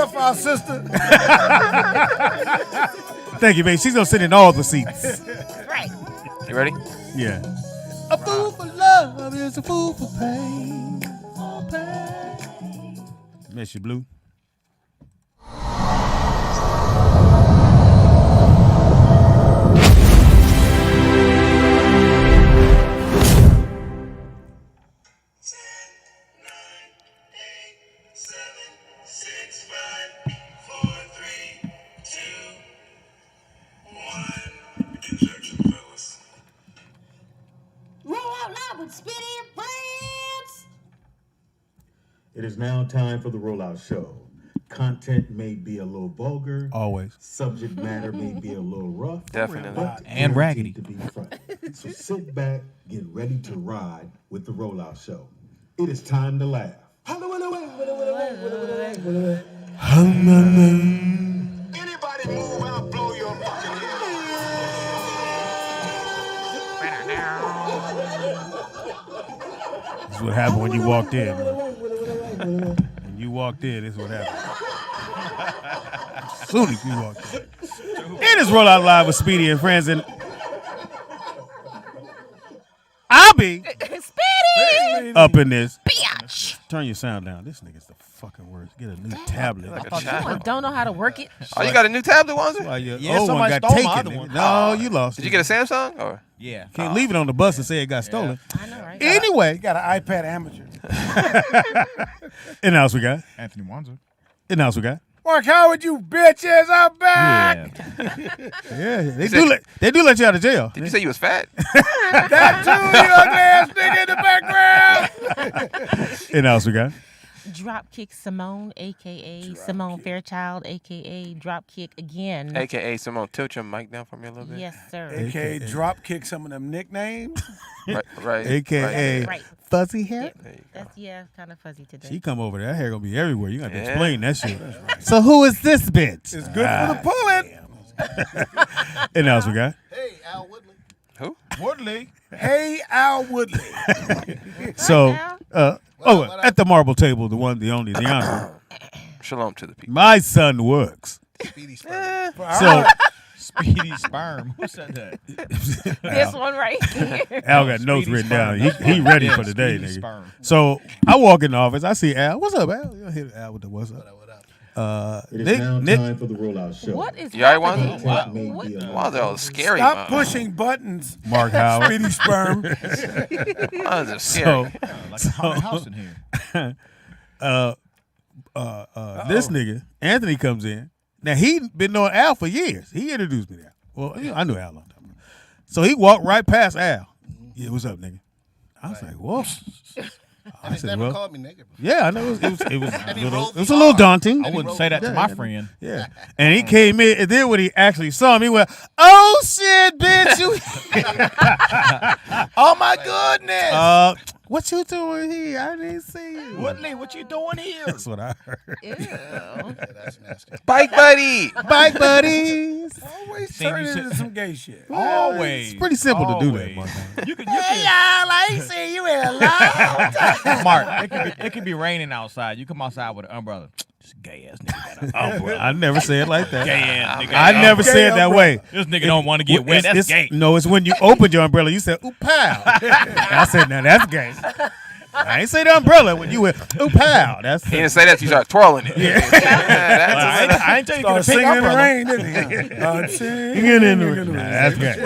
for our sister. Thank you, babe. She's gonna sit in all the seats. Right. You ready? Yeah. A fool for love is a fool for pain. Miss you, Blue. With Speedy and Friends. It is now time for the Rollout Show. Content may be a little vulgar. Always. Subject matter may be a little rough. Definitely. But And raggedy. to be funny. So sit back, get ready to ride with the Rollout Show. It is time to laugh. Anybody move, I'll blow your fucking head. This is what happened when you walked in, man. When you walked in, this is what happened. As soon as you walked in. It is Roll Out Live with Speedy and Friends, and I'll be Speedy! up in this. Bitch! Turn your sound down. This nigga's the fucking worst. Get a new tablet. Like a child. Don't know how to work it. Oh, you got a new tablet, Wanzer? Why your Yeah, old one somebody got stole my taken. other nigga. one. No, you lost. Did you get a Samsung? Or Yeah. Can't leave it on the bus and say it got stolen. I know, right? Anyway, Got an iPad amateur. and else we got. Anthony Wanzer. And else we got. Mark Howard, you bitches, I'm back. Yeah, they do let you out of jail. did you say you was fat? That too, you ugly ass nigga in the background. And else we got. Dropkick Simone, a.k.a. Simone Fairchild, a.k.a. Dropkick again. AKA Simone, tilt your mic down for me a little bit. Yes, sir. AKA drop kick some of them nicknames. Right. AKA Right. Fuzzy hair. There you go. That's, kind of fuzzy today. She come over there. That hair gonna be everywhere. You got to Yeah. explain that shit. So who is this bitch? It's good for the pulling. And else we got. Hey, Al Woodley. Who? Woodley. Hey, Al Woodley. So, Al? at the marble table, the one, the only, the honor. Shalom to the people. My son works. Speedy sperm. So Speedy sperm. Who said that? This one right here. Al got notes Speedy written down. sperm. He ready Yeah, for the day, Speedy nigga. sperm. So I walk in the office. I see Al. What's up, Al? You hit Al with the what's up. It is Nick, now Nick, time for the Rollout Show. What is You all right, happening? Wanzer? Content may be a little Wanzer, all scary. Stop man. pushing buttons. Mark Howard. Speedy sperm. Wanzer, scary. So, Like a haunted house in here. this nigga Anthony comes in. Now he been knowing Al for years. He introduced me to Al. Well, I knew Al a long time ago. So he walked right past Al. Yeah, what's up, nigga? I was like, whoa. I said, never well, called me nigga. yeah, I know it was a little daunting. I wouldn't say that to my friend. Yeah, and he came in, and then when he actually saw me, he went, "Oh shit, bitch, you!" Oh, my goodness. What you doing here? I didn't see you. Woodley, what you doing here? That's what I heard. Ew. That's nasty. Bike buddy. Bike buddies. Always Seen turn you into sit- some gay shit. Always. It's pretty simple to do that, Always. Mark. You can, y'all, I ain't seen you in a long time. Mark, it could be raining outside. You come outside with an umbrella. This gay ass nigga got an umbrella. I never say it like that. Gay ass nigga. I never say it that way. This nigga don't want to get wet. That's gay. No, it's when you opened your umbrella, you said, "Ooh, pow." I said, "Now that's gay." I ain't say the umbrella when you went, "Ooh, pow." That's He didn't say that. You start twirling it. Yeah. I ain't tell you to get a Started pink singing in the umbrella. rain, didn't he? I'm Get in the ring. Nah, that's gay.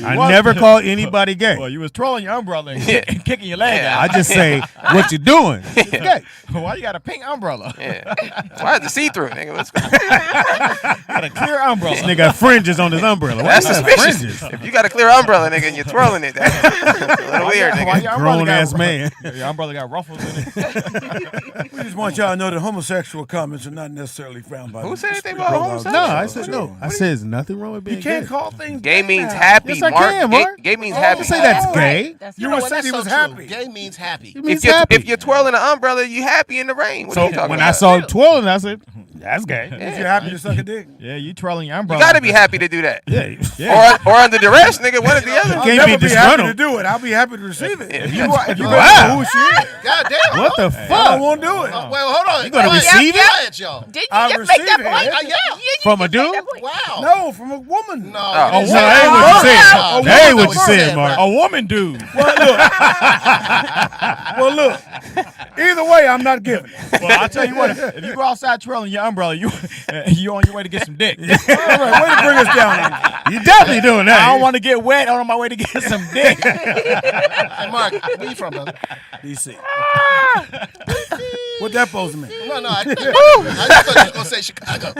I never call anybody gay. Well, you was twirling your umbrella and kicking your leg I out. just say what you doing. It's gay. Why you got a pink umbrella? Yeah. Why is the see-through, nigga? Let's go. Got a clear umbrella. This nigga got fringes on his umbrella. Why That's you got suspicious. fringes? If you got a clear umbrella, nigga, and you're twirling it, that's a little weird, Why nigga. your umbrella Grown got- ass man. Your umbrella got ruffles in it. We just want y'all to know that homosexual comments are not necessarily frowned by. Who the said anything Speedy about Rollout homosexual? No, I said no. I said there's nothing wrong with being You can't gay. call things Gay means now. happy, Yes, I Mark. can, Mark. Gay means I happy. don't say that's All gay. right. That's You right. were saying he was happy. Gay means happy. It means If you're, happy. if you're twirling an umbrella, you happy in the rain. What are So you talking when about? I saw him twirling, I said, That's gay. If you're happy to suck a dick. Yeah, you twirling your You umbrella. gotta be happy to do that. Yeah. Or under duress, nigga. One or the other. I'll can't never be be happy to disgruntled. do it. I'll be happy to receive it. If you Wow. know who she is, God damn. What the I fuck? won't do it. Well, hold on. You gonna Quiet, receive it? quiet, y'all. Did you I'll just make that receive it. point? Yeah. You From a just made dude? that point. Wow. No, from a woman. No. Oh, you So didn't that say ain't what you said. that. That ain't what you That's said, what Mark. A woman dude. Well, look. Either way, I'm not giving it. Well, I'll tell you what. If you go outside twirling your umbrella, you on your way to get some dick. All right, way to bring us down. You definitely doing that. I don't want to get wet on my way to get some dick. Hey, Mark, where you from, brother? DC. What that supposed to mean? No, I just thought you were going to say Chicago.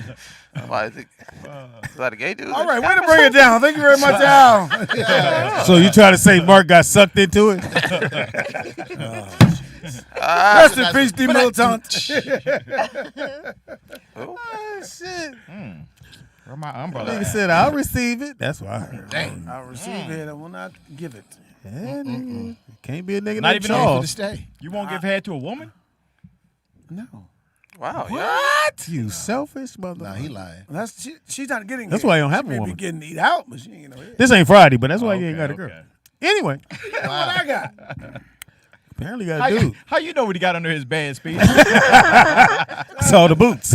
Why is it? Is that a gay dude? All right, way to bring it down. Thank you very much, Al. So you trying to say Mark got sucked into it? Rest in peace, D. Militant. Oh, Shit. Where my umbrella? Nigga at? said I'll receive it. That's why I heard. Dang. I'll receive it. I will not give it. Yeah, nigga. Can't be a nigga Not named even For the Charles. stay. You won't give head to a woman? No. wow. Yeah. What? You selfish mother. Nah, he lying. That's she's not getting That's it. why you don't have She a may woman. be getting eat out, but she ain't no head. This ain't Friday, but that's why you ain't got a Okay, girl. okay. Anyway, What I got? apparently got a dude. How you know what he got under his bed, Speedy? Saw the boots.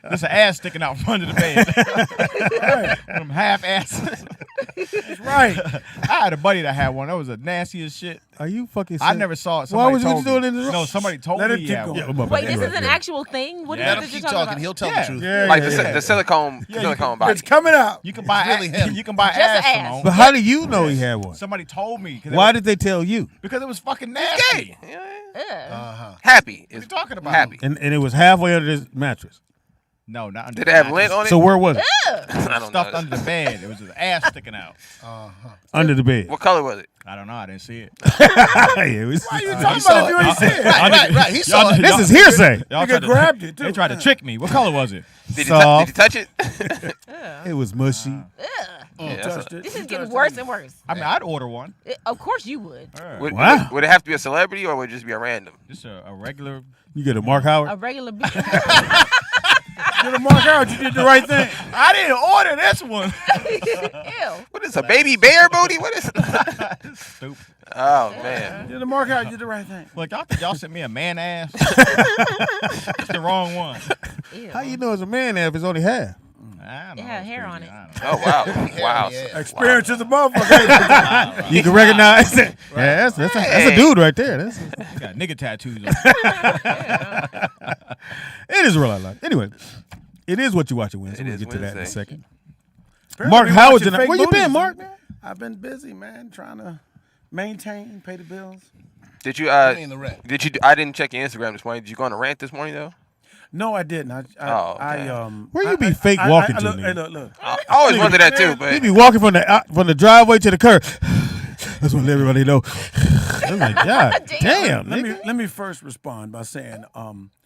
There's an ass sticking out from under the bed. One of them half asses. That's right. I had a buddy that had one. That was the nastiest shit. Are you fucking I sick? never saw it. Why Somebody was you told doing me. it in the room? No, somebody told Let me it he keep had going. one. Yeah, Wait, this is an actual thing? What is Let it him that you're keep talking talking. about? He'll tell Yeah. the truth. Yeah, Like yeah, yeah. the silicone body. It's coming out. You can buy really him. you can buy Just ass, ass. Simone. But how do you know he had one? Somebody told me. Why did they tell you? Because it was fucking nasty. Gay. Yeah. Ugh. Happy. What are you talking about? Happy. And it was halfway under this mattress. No, not under Did the it have mattress. lint on it? So where was it? I don't Stuffed know. under the bed. It was his ass sticking out. Under the bed. What color was it? I don't know. I didn't see it. Yeah, it was- Why are you talking about if you already said it? Right. He saw it. This is hearsay. Y'all Nigga tried to- grabbed it, too. They tried to trick me. What color was it? Did Soft. you touch it? It was mushy. Yeah, that's Touched it. This You is getting touched worse it. and worse. I mean, I'd order one. Of course you would. Wow. Would it have to be a celebrity or would it just be a random? Just a regular. You get a Mark Howard? A regular bitch. You're the Mark out. You did the right thing. I didn't order this one. Ew. What is a baby bear booty? What is? Stupid. Oh man. You're the Mark out. You did the right thing. Look, y'all think y'all sent me a man ass? It's the wrong one. Ew. How you know it's a man if it's only half? I don't It know, had hair Speedy. on it. I don't know. Oh wow. Wow. Yeah. Experience is a motherfucker. You can recognize it. Yeah, that's a dude right there. That's You got nigga tattoos on. it is real life. Anyway, it is what you watch it Wednesday. It We'll is get to that in a Wednesday. second. Apparently Mark we Howard watching tonight. fake Where you been, booties. Mark? Man? I've been busy, man, trying to maintain, pay the bills. Did you? I mean the rent. Did you? I didn't check your Instagram this morning. Did you go on a rant this morning though? No, I didn't. Oh, okay. Where you be fake walking to, look, nigga? hey, look. I always wondered that too, You but be walking from the driveway to the curb. That's what everybody know. I'm like, God damn, nigga. Let me first respond by saying,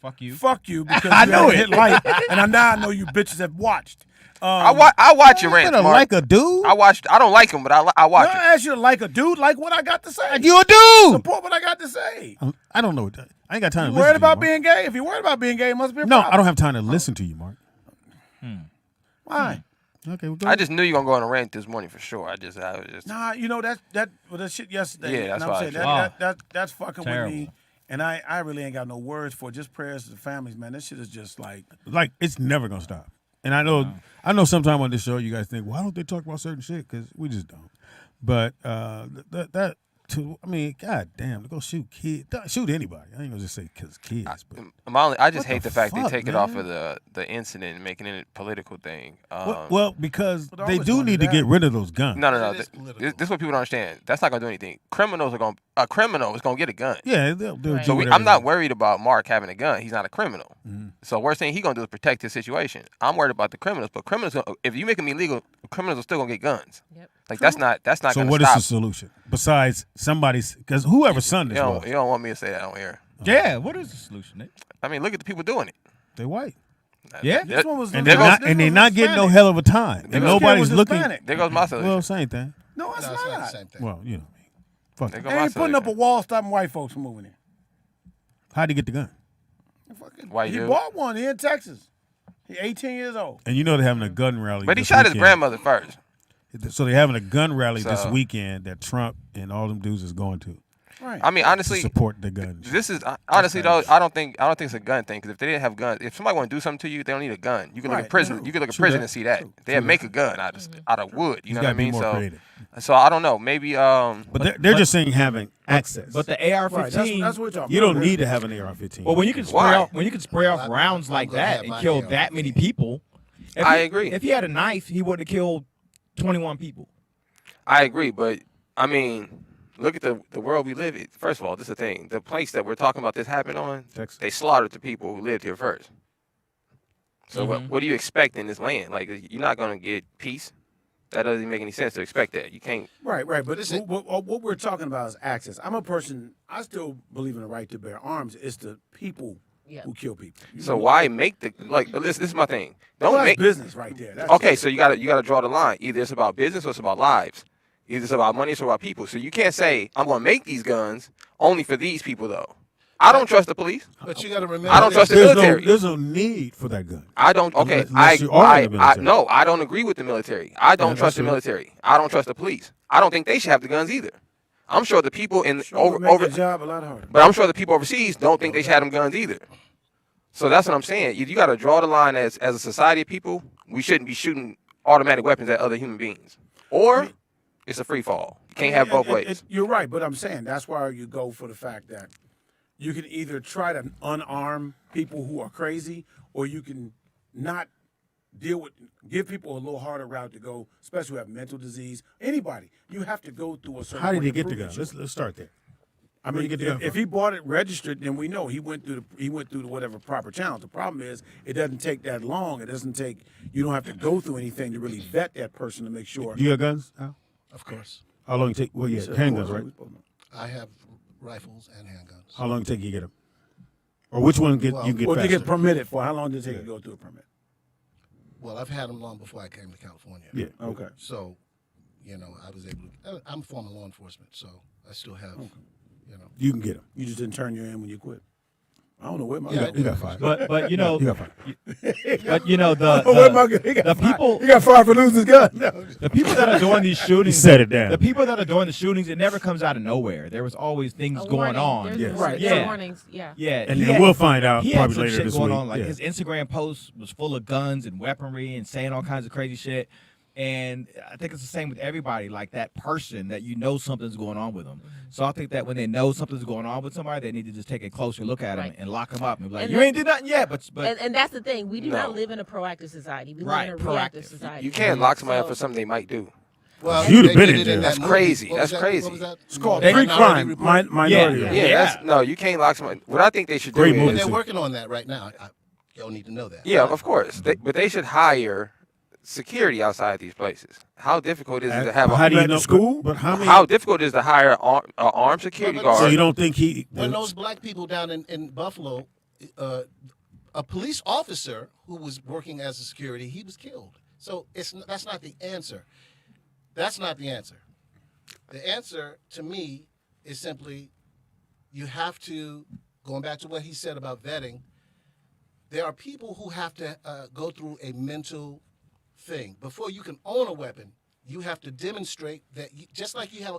Fuck you. fuck you because I you knew haven't it. hit like, and now I know you bitches have watched. I watch your You rants, better Mark. like a dude. I don't like him, but I watch I it. ask you to like a dude, like what I got to say. You a dude. Support what I got to say. I don't know. What that, I ain't got time You to listen worried to about you, Mark. being gay? If you're worried about being gay, it must be a No, problem. I don't have time to listen to you, Mark. Why? Okay, well, go I just knew you were gonna go on a rant this morning for sure. I was just. Nah, you know that shit yesterday. Yeah, that's and why I I'm saying feel- that's fucking Terrible. with me. And I really ain't got no words for it. Just prayers to the families, man. This shit is just like like it's never gonna stop. And I know sometime on this show you guys think, why don't they talk about certain shit? Because we just don't. But I mean, god damn, to go shoot kids, shoot anybody. I ain't gonna just say because kids, but I just What hate the the fact they fuck, take it off man? of the incident and making it a political thing. well, because But I they always do wanted need to that. get rid of those guns. no. It is political. This is what people don't understand. That's not gonna do anything. A criminal is gonna get a gun. Yeah, they'll do Right. So whatever I'm not they- worried about Mark having a gun. He's not a criminal. So worst thing he gonna do is protect his situation. I'm worried about the criminals. But criminals, if you make them illegal, criminals are still gonna get guns. Yep. Like that's not So gonna what is stop. the solution besides somebody's? Because whoever's son You this don't, was, you don't want me to say that on air. Yeah, what is the solution, Nick? I mean, look at the people doing it. they white, Yeah? this one was. and There they're goes- not, and they're not getting no hell of a time, and goes- nobody's looking. Hispanic. There goes my solution. Well, same thing. No, it's No, it's not the not. same thing. Well, you know, fuck. There it. goes They my ain't putting up a solution. wall stopping white folks from moving in. How'd he get the gun? White He dude. bought one. He in Texas. He 18 years old. And you know they're having a gun rally. But he this shot his weekend. grandmother first. So they're having a gun rally this So- weekend that Trump and all them dudes is going to Right. I mean, honestly, support the guns. this is honestly though. I don't think it's a gun thing because if they didn't have guns, if somebody want to do something to you, they don't need a gun. You can look Right. at prison. You can look at True prison that. and see that True they'd make a gun out of wood. You know what I gotta be mean? more So, creative. so I don't know. Maybe But they're just saying having access. But the AR-15, Right. That's what we're talking you about. don't need to have an AR-15. well, when you can spray Why? off rounds like gonna that have and my kill AR-15. that many people, I agree. If he had a knife, he would have killed 21 people. I agree, but I mean, look at the world we live in. First of all, this is the thing. The place that we're talking about this happened on, Texas. they slaughtered the people who lived here first. So what do you expect in this land? Like, you're not going to get peace? That doesn't even make any sense to expect that. You can't. Right. But what we're talking about is access. I'm a person, I still believe in the right to bear arms. It's the people who kill people. So why make the, like, this is my thing. Well, Don't that's make, business right there. That's okay, so you gotta draw the line. Either it's about business or it's about lives. Either it's about money or it's about people. So you can't say, I'm going to make these guns only for these people, though. I don't trust the police. But you got to remember. I don't trust the There's military. there's no need for that gun. I don't. Okay, Unless you are in the military. no, I don't agree with the military. I don't that's trust the true. military. I don't trust the police. I don't think they should have the guns either. I'm sure the people in Sure, make over, the job a lot harder. but I'm sure the people overseas don't think they should have them guns either. So that's what I'm saying. You got to draw the line as a society of people. We shouldn't be shooting automatic weapons at other human beings, or it's a free fall. You can't have both ways. You're right, but I'm saying that's why you go for the fact that you can either try to unarm people who are crazy, or you can not give people a little harder route to go, especially who have mental disease. Anybody, you have to go through a certain. How did point he to get the prove gun? yourself. Let's start there. I Where'd mean, he get the gun if from? he bought it registered, then we know he went through the whatever proper channels. The problem is it doesn't take that long. It doesn't take. You don't have to go through anything to really vet that person to make sure. Do you have guns, Al? Of course. How long it take? Well, yeah, handguns, right? I have rifles and handguns. How long it take you to get them? Or which one you get What to faster? get permitted for? How long did it take to go through a permit? Well, I've had them long before I came to California. Yeah. Okay. So, I was able to. I'm former law enforcement, so I still have, You can get them. You just didn't turn your in when you quit. I don't know where my. You got five. But You got five. the people He got fired for losing his gun. No. the people that are doing these shootings, Set it down. The people that are doing the shootings, it never comes out of nowhere. There was always things A going warning. on. There's Yes. warnings. Yeah. Warnings. Yeah. Yeah, And he then had- we'll find out he had probably some later shit this going week. on. Like Yeah. his Instagram post was full of guns and weaponry and saying all kinds of crazy shit. And I think it's the same with everybody. Like that person that something's going on with them. So I think that when they know something's going on with somebody, they need to just take a closer look at them Right. and lock them up and be like, And "You ain't did nothing yet." But And that's the thing. We do No. not live in a proactive society. We Right, live in a reactive proactive. society. You can't lock somebody up So- for something they might do. Well, You'd have they been did in it jail. that That's movie. crazy. What was That's that? crazy. What was that? It's called Minority pre-crime. Report. Minority. Yeah, Yeah. no, you can't lock somebody. What I think they should do Great is, movie. And they're too. working on that right now. Y'all need to know that. yeah, of course, but they should hire security outside these places. How difficult is it to have? How do you at the know? school? But how many? How difficult is it to hire an armed security Well, guard? So you don't think he? When those black people down in Buffalo, a police officer who was working as a security, he was killed. So that's not the answer. That's not the answer. The answer to me is simply you have to, going back to what he said about vetting, there are people who have to go through a mental thing. Before you can own a weapon, you have to demonstrate that just like you have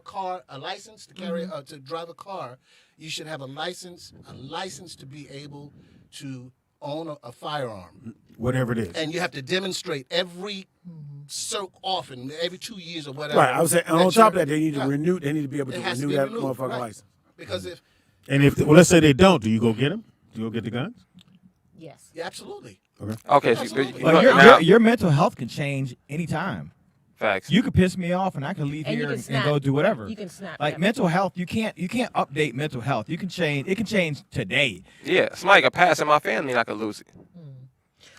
a license to carry to drive a car, you should have a license to be able to own a firearm. Whatever it is. And you have to demonstrate every so often, every 2 years or whatever. Right. I was saying, and on that top of you're- that, they need to yeah, renew. They need to be able to it has to renew be that renewed, motherfucking right. license. Because if And if let's say they don't, do you go get them? Do you go get the guns? Yes. yeah, absolutely. Okay, so Absolutely. But now, your mental health can change anytime. facts. You could piss me off, and I can leave And you here can and snap. go do whatever. You can snap. Like yeah. mental health, you can't update mental health. You can change. It can change today. Yeah, somebody could pass in my family and I could lose it.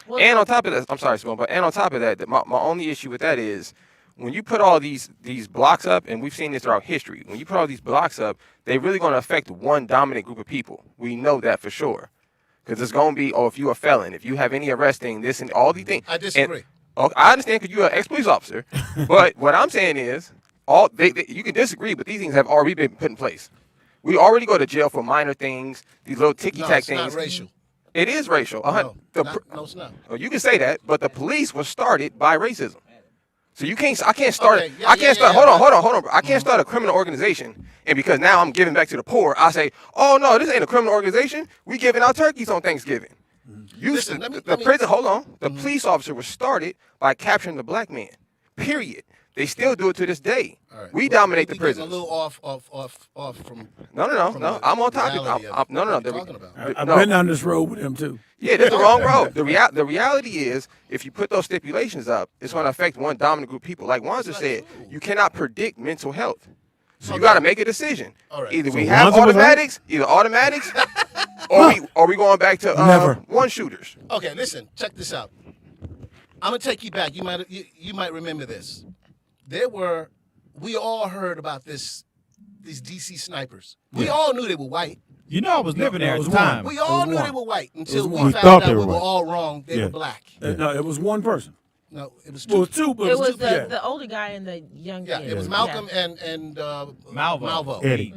Well, And on top of that, I'm sorry, Simone, but and on top of that, my only issue with that is when you put all these blocks up, and we've seen this throughout history, when you put all these blocks up, they're really going to affect one dominant group of people. We know that for sure. Because it's going to be, if you're a felon, if you have any arresting, this and all these things. I disagree. And, I understand because you're an ex-police officer, but what I'm saying is, you can disagree, but these things have already been put in place. We already go to jail for minor things, these little No, ticky-tack it's not things. racial. It is racial. No, The no, it's not. Well, you can say that, but the police was started by racism. So you can't. I can't start. Okay, I can't start. yeah, Hold on. I can't start a criminal organization, and because now I'm giving back to the poor, I say, oh no, this ain't a criminal organization. We giving out turkeys on Thanksgiving. Listen, The prison. Hold on. The police officer was started by capturing the black man. Period. They still do it to this day. All right. We dominate the We're prisons. getting a little off from. No. from the I'm on topic. reality of No. what we're talking about. I've No. been down this road with him too. Yeah, that's the wrong road. The reality is, if you put those stipulations up, it's going to affect one dominant group of people. Like Wanza said, you cannot predict mental health. So you got to make a decision. All right. Either we So have Wanza was right? automatics, or we going back to Never. one shooters. Okay, listen, check this out. I'm gonna take you back. You might remember this. We all heard about these DC snipers. We all knew they were white. You know I was living there it at was the time. We all knew one. they were white until one. we We found thought out they we were were white. all wrong. They Yeah. were black. No, it was one person. No, it was Well, two. two, but It was yeah. the older guy and the young Yeah, kid. it was Malcolm and Malvo. Eddie.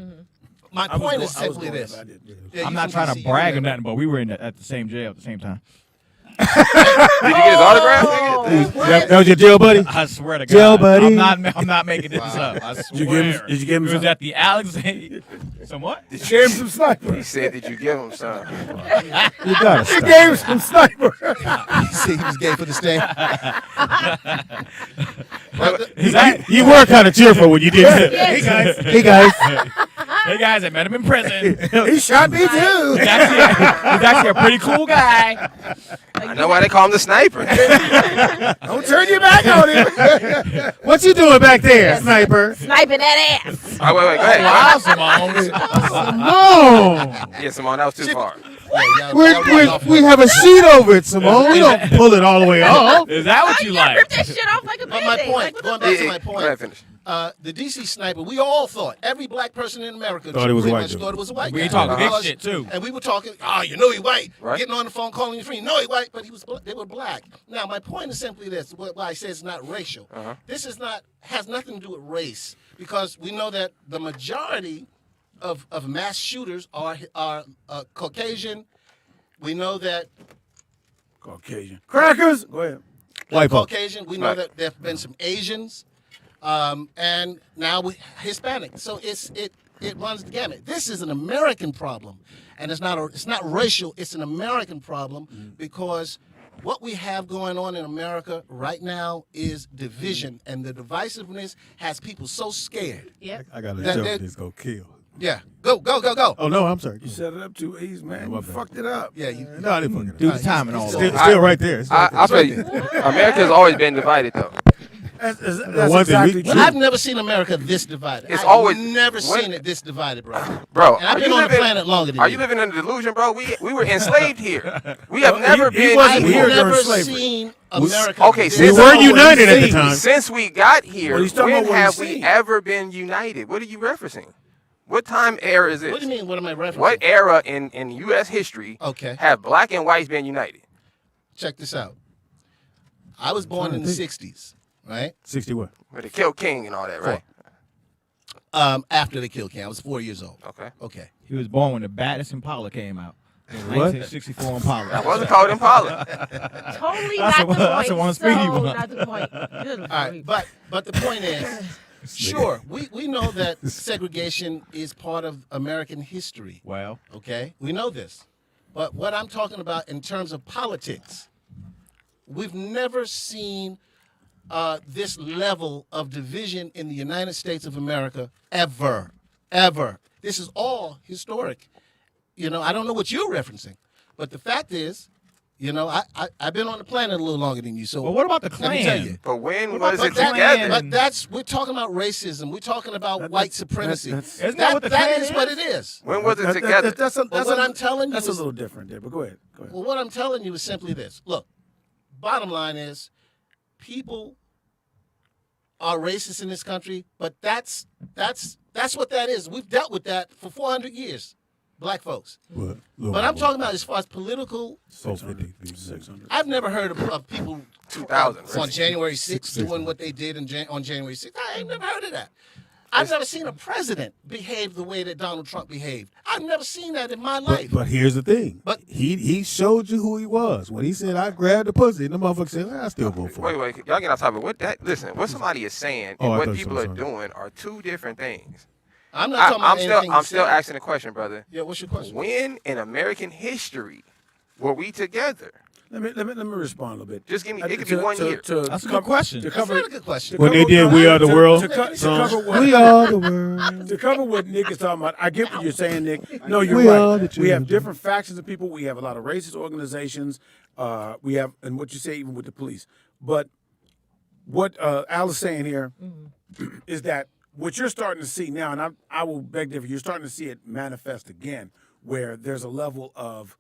My I was point go- is I was simply going this. up, I did. Yeah, I'm you not from trying to DC, brag you or know. nothing, but we were at the same jail at the same time. Did you get his autograph? nigga? That was your jail buddy? I swear to God, Jail buddy. I'm not making this up. I swear. Did you give him It was some? at the Alexander. Some what? Gave him some sniper. He said, "Did you give him some?" You gotta He stop. gave him some sniper. He said he was gay for the stand. You were kind of cheerful when you did that. Yes. Hey guys. Hey guys, I met him in prison. He shot me too. He's actually a pretty cool guy. I know why they call him the sniper. Don't turn your back on him. What you doing back there, sniper? Sniping that ass. Oh, wait, go ahead. Wow, Simone. No. Yeah, Simone, that was too far. We have a sheet over it, Simone. We don't pull it all the way off. Is that what you Rip like? that shit off like a But my band-aid. point, Like, what going the back to Yeah, my go ahead, point, finish. the DC sniper, we all thought, every black person in America Thought it was a pretty white much dude. thought it was a white We guy. talking big Because- shit, too. And we were talking, you know he white. Right. Getting on the phone, calling you free. No, he white, but they were black. Now, my point is simply this, why I say it's not racial. This has nothing to do with race, because we know that the majority of mass shooters are Caucasian. We know that Caucasian. Crackers. Go ahead. White folk. Caucasian. We know Right. that there have been some Asians, and now Hispanic. So it runs the gamut. This is an American problem, and it's not racial. It's an American problem because what we have going on in America right now is division, and the divisiveness has people so scared. Yep. I got a That- joke that- that's gonna kill. Yeah, go. Oh no, I'm sorry. You set it up too easy, man. my You bad. fucked it up. Yeah, you. No, I didn't fucking Do do the time and all Still, that. still right there. It's right I'll tell you, America's always been divided, though. That's one thing exactly we- true. I've never seen America this divided. It's I've always- never when- seen it this divided, bro. Bro, And I've are been you on the living- planet longer than Are you. you living in a delusion, bro? We were enslaved here. We have never he been. wasn't I've here during never slavery. seen America. Okay, this We since were what united at the he's time. Since we got here, Well, he's talking when about what have he's we seen. ever been united? What are you referencing? What time era is this? What do you mean? What am I referencing? What era in U.S. history Okay. have black and whites been united? Check this out. I was born in the '60s, right? 60 what? Where they killed King and all that, right? After they killed Kane, I was 4 years old. Okay. Okay. He was born when the Baddest Impala came out. What? 1964 Impala. That wasn't called Impala. Totally That's not the the one- point. that's the one so Speedy one. not the point. Good All right, grief. but the point is, sure, we know that segregation is part of American history. Well, Okay, we know this. But what I'm talking about in terms of politics, we've never seen this level of division in the United States of America ever. This is all historic. You know, I don't know what you're referencing, but the fact is, you know, I've been on the planet a little longer than you. So well, what about the let me tell Klan? you. But when What was about it the Klan? together? We're talking about racism. We're talking about white supremacy. Isn't that what the that Klan is is? what it is. When was it together? That's what I'm telling you That's a is- little different there, but go ahead. Go ahead. Well, what I'm telling you is simply this. Look, bottom line is, people are racist in this country, but that's what that is. We've dealt with that for 400 years, black folks. What? But I'm talking about as far as political. 600. 600. I've never heard of people 2000, on January 6th doing what they did on January 6th. I ain't never heard of that. I've never seen a president behave the way that Donald Trump behaved. I've never seen that in my But, life. but here's the thing. But- he showed you who he was. When he said, I grabbed the pussy, and the motherfucker said, I still vote for it. Wait, y'all get off topic. Listen, what somebody is saying Oh, and I what thought you people were are saying. doing are two different things. I'm not talking about anything I'm you still said. asking the question, brother. Yeah, what's your question? When in American history were we together? Let me respond a little bit. Just give me. It could be 1 year. That's a good question. To That's cover, not a good question. When they did We Are the World, to song, cover what, We Are the World. to cover what Nick is talking about, I get what you're saying, Nick. No, you're We are the right. We have children. different factions of people. We have a lot of racist organizations. We have, and what you say, even with the police. But what Al is saying here is that what you're starting to see now, and I will beg to differ, you're starting to see it manifest again, where there's a level of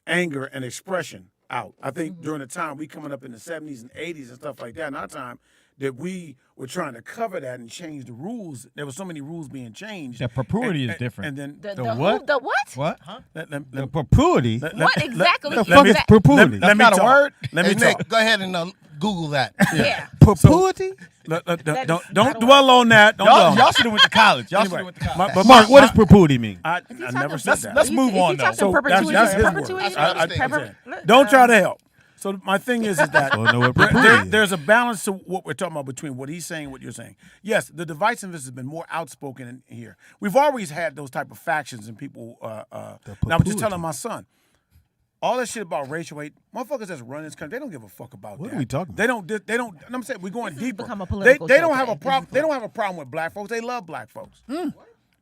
anger and expression out. I think during the time we coming up in the 70s and 80s and stuff like that, in our time, that we were trying to cover that and change the rules. There were so many rules being changed. The propriety And- is different. And then The what? who? The what? What? The propriety? What exactly The is fuck is that? propriety? let me not a talk. word? Let Hey, me talk. Nick, go ahead and Google that. Yeah. Propriety? Don't dwell on that. Don't dwell Y'all, on y'all that. should have went to college. Y'all should Anyway, have went to college. but Mark, what does propriety mean? I never said that. let's move on, If though. you talking So perpetuity, that's his perpetuity, word. That's what I was Don't try to help. So my thing is that Well, know what propriety is. there's a balance to what we're talking about between what he's saying and what you're saying. Yes, the divisiveness has been more outspoken in here. We've always had those type of factions and people. Now I'm just telling my son, all that shit about racial hate, motherfuckers that's running this country, they don't give a fuck about What that. are we talking They don't. They don't. And I'm saying we're going deeper. become a They political don't show have a today. problem. They don't have a problem with black folks. They love black folks.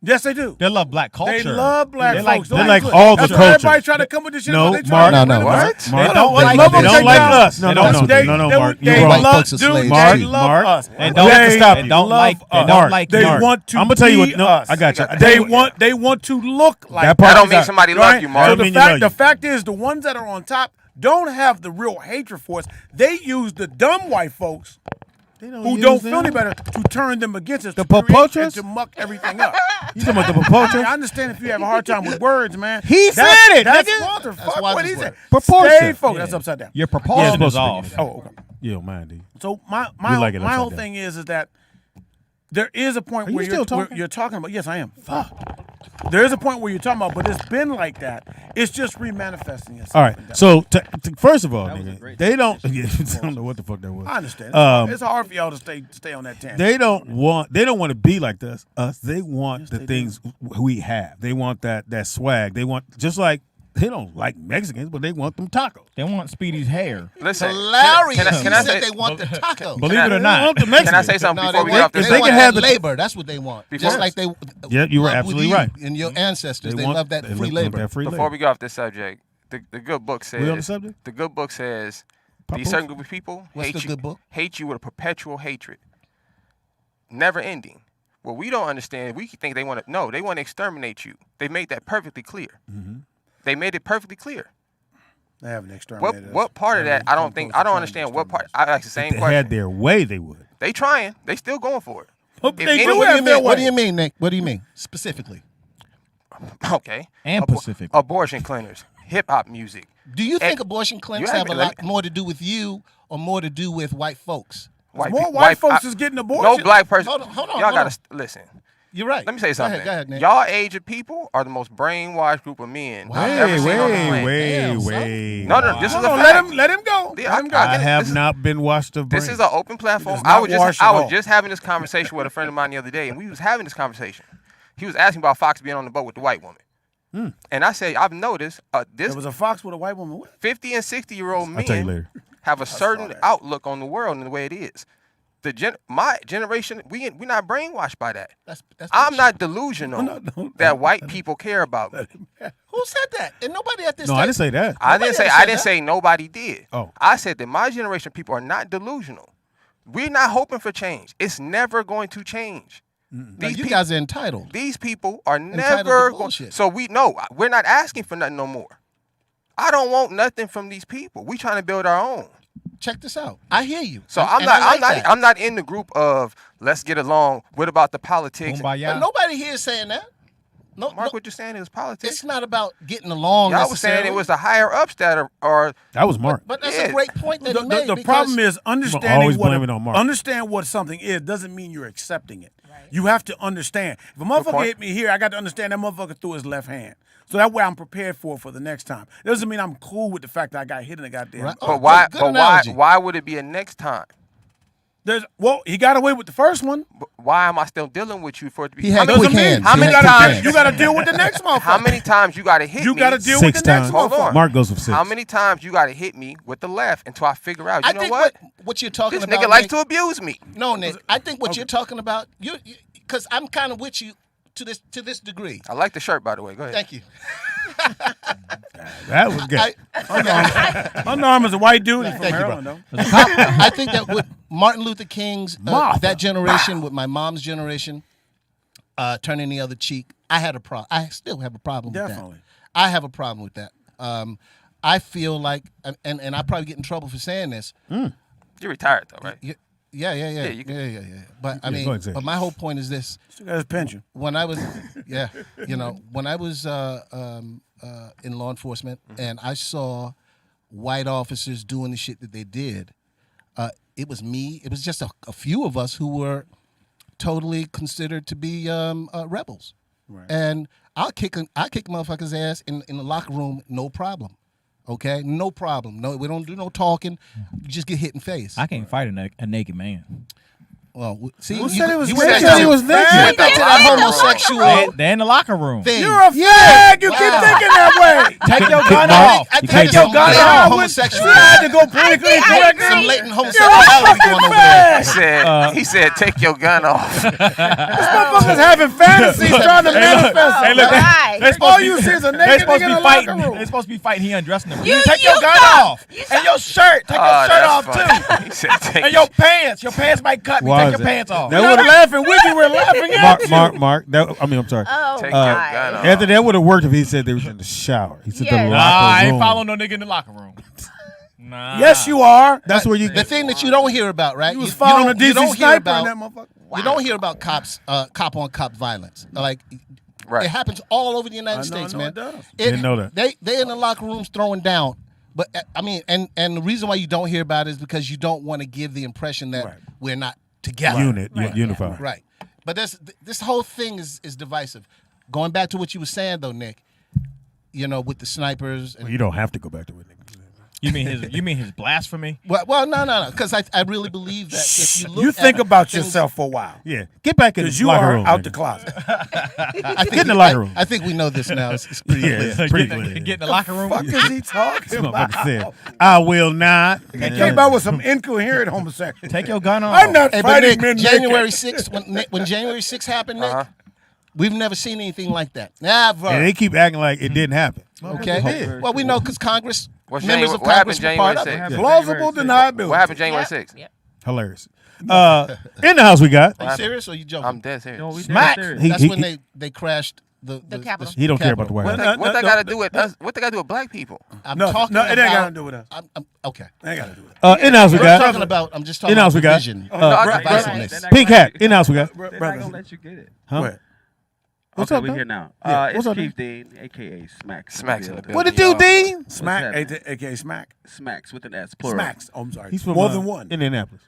Yes, they do. They love black culture. They love black They folks. like- they like Look, all the that's why culture. Everybody try to come with this shit. No, but they Mark. try to No, rid Mark. us. Mark. They They don't don't take like down- us. No, no, no, They- no, no, they- Mark. They You're right. love, Folks are dude, slaves they too. love Mark. us. And don't They stop and you. don't love like us. and Mark, don't like They Mark. want to I'm gonna tell you what. be No, us. I got you. They want to look like That That part don't is mean out. somebody right? love you, So Mark. That mean you love the you. fact is, the ones that are on top don't have the real hatred for us. They use the dumb white folks who don't feel any better to turn them against us. The to create popotras? and to muck everything up. You talking about the I proportion? understand if you have a hard time with words, man. He said it, That's nigga. Walter. Fuck Walter's what he word. said. Proportion. Stay focused. That's upside down. Your Yeah, proportion it's is supposed to be. off. Oh, okay. You don't mind, do you? So my We like it my upside whole down. thing is that there is a point Are where you still talking? where you're talking about. Yes, I am. Fuck. There is a point where you're talking about, but it's been like that. It's just remanifesting itself. All right. And that- So, first of all, was a nigga, great they don't. Yeah, I don't know what the fuck that was. I understand. Um, It's hard for y'all to stay on that tangent. They don't want to be like us. They want the things we have. They want that swag. They want just like they don't like Mexicans, but they want them tacos. They want Speedy's hair. Listen, Hilarious. Can I He said say? they want the taco. Believe I- it or They not. want the Can Mexicans. I say something No, before they we get off want, this? If they they want can that have the- labor. That's what they want. Before- Just like they Yeah, you were love with absolutely you right. And your ancestors, they want- love that they free want labor. that free Before labor. we go off this subject, the good book says. We on the subject? The good book says Papoose? these certain group of people What's hate the you. good book? Hate you with a perpetual hatred, never ending. What we don't understand, we think they want to. No, they want to exterminate you. They made that perfectly clear. They made it perfectly clear. They haven't exterminated us. What part of They that? I don't think. I don't understand what part. I ask the If same they question. had their way, they would. They trying. They still going for it. But If they any- do What do you have their mean? What do way. you mean, Nick? What do you mean specifically? Okay. And Pacific. Abortion clinics, hip hop music. Do you think And- abortion clinics you have a haven't- lot more to do with you or more to do with white folks? More pe- white folks I- is getting No abortion. black person. Hold on, Y'all hold gotta on. listen. You're right. Let me say something. Go ahead, Nick. Y'all age of people are the most brainwashed group of men I've ever seen on the planet. Damn, son. No, this is Hold a on, fact. let him go. Yeah, Let him go. I I get it. have This is- not been washed of brain. This is an open platform. does not wash I at was all. just having this conversation with a friend of mine the other day, and we was having this conversation. He was asking about Fox being on the boat with the white woman. And I said, I've noticed this There was a fox with a white woman with it. 50 and 60-year-old I'll tell you men later. have a certain outlook on the world and the way it is. My generation, we're not brainwashed by that. That's I'm not delusional that white people care about me. Who said that? And nobody at this. No, I didn't say that. I didn't say Nobody ever said that. nobody did. Oh. I said that my generation of people are not delusional. We're not hoping for change. It's never going to change. No, you guys are entitled. These people are Entitled to never going. bullshit. So we're not asking for nothing no more. I don't want nothing from these people. We trying to build our own. Check this out. I hear you. So And- I'm and not. I like that. I'm not in the group of let's get along. What about the politics? But Kumbaya. nobody here is saying that. No, Mark, what you're saying is politics. it's not about getting along. Y'all was saying it was the higher ups that are That was Mark. But that's Yeah. a great point that he made. The because problem is always understanding blame it on Mark. understand what something is doesn't mean you're accepting it. You have to understand. If a motherfucker point. hit me here, I got to understand that motherfucker threw his left hand. So that way I'm prepared for the next time. It doesn't mean I'm cool with the fact that I got hit in the goddamn. Right. but Oh, why good but analogy. why would it be a next time? He got away with the first one. But why am I still dealing with you for it to be He had how quick many, hands. how He many had quick times hands. You got to deal with the next motherfucker. how many times you gotta hit You me? got to deal 6 with the next times. Hold motherfucker. on. Mark goes for 6. How many times you gotta hit me with the left until I figure out, you I know think what? what you're talking This about. nigga likes Nick, to abuse me. No, Nick. I think what you're talking about, you because I'm kind of with you to this degree. I like the shirt, by the way. Go ahead. Thank you. That was good. Under Armour's a white dude. He's from Thank you, Maryland, bro. though. I think that with Martin Luther King's Martha. that generation, with my mom's generation, turning the other cheek, I had a problem. I still have a problem with Definitely. that. I have a problem with that. I feel like, and I probably get in trouble for saying this. You're retired though, right? Yeah. you can- Yeah. But I go mean, ahead, say it. but my whole point is this: Still got his pension. when I was, when I was in law enforcement and I saw white officers doing the shit that they did, it was me. It was just a few of us who were totally considered to be rebels, and I'll kick motherfuckers' ass in the locker room, no problem. Okay, no problem. No, we don't do no talking. You just get hit in face. I can't fight a naked man. Well, see, Who said it was you naked? went Who back said he to- was naked? you went back to that homosexual They're in the locker room. thing. You're a fag. You keep thinking that way. Take your gun Mark, off. I You think can't some take your latent off. homosexuality. I had to go politically correct. Some latent homosexuality going over there. He said, take your gun off. Motherfuckers having fantasies trying to manifest. Hey, look, Right. All you see is a They naked supposed nigga to in be a locker fighting. room. They supposed to be fighting. He undressing them. You- take you your gun saw- off and your shirt. Take your shirt off too. He said, take And your pants. Your pants might cut me. Why Take is your it? pants off. That We're not would've- laughing with you. We're laughing at you. Mark. I'm sorry. Oh, Take God. your gun off. Anthony, that would have worked if he said they was in the shower. He said Yes. the Nah, locker I room. ain't following no nigga in the locker room. Nah. Yes, you are. That's where you. The thing that you don't hear about, right? You was following a you DC don't hear sniper about, in that motherfucker. You don't hear about cop on cop violence. Like Right. it happens all over the United I know States, man. it does. Didn't know that. They in the locker rooms throwing down. But I mean, and the reason why you don't hear about it is because you don't want to give the impression that Right. we're not together. Unified. Right. But this whole thing is divisive. Going back to what you were saying though, Nick, with the snipers and Well, you don't have to go back to it. You mean his blasphemy? well, no, because I really believe that if you look You think at about things- yourself for a while. Yeah, get back in Because the you locker are room. out nigga. the closet. I think Get in the locker room. I think we know this now. It's pretty Yeah, clear. it's pretty Get clear. in the locker room. What is he talking This about? motherfucker said, "I will not." He came out with some incoherent homosexual. Take your gun off. I'm not Hey, but fighting Nick, men January naked. 6th, when January 6th happened, Nick, we've never seen anything like that. Never. And they keep acting like it didn't happen. Okay. Well, we know because Congress, What's members January- of what Congress happened were part of January it. 6th? Plausible deniability. What happened January 6th? Hilarious. In the house we got. Are you serious or are you joking? I'm dead serious. Smack. That's when they crashed the Capitol. He don't care about the White Well, House. no, What no, that got to no, do with us? What they got to do with black people? I'm No, talking no, it about. ain't got to do with us. Okay. It ain't got to do with us. In the house we I'm got. talking about. I'm just talking In the house about we got. division. No, I got- divisiveness. Pink hat. In the house we got. They're not Brothers. gonna let you get it. Huh? Wait. What's Okay, up, we man? here now. Yeah, It's what's up, Keith Dean, aka Smacks. Smacks in the building. What it do, Dean? Smack, happening? aka Smack. Smacks with an S, plural. Smacks. Oh, I'm sorry. He's from more than one. Indianapolis.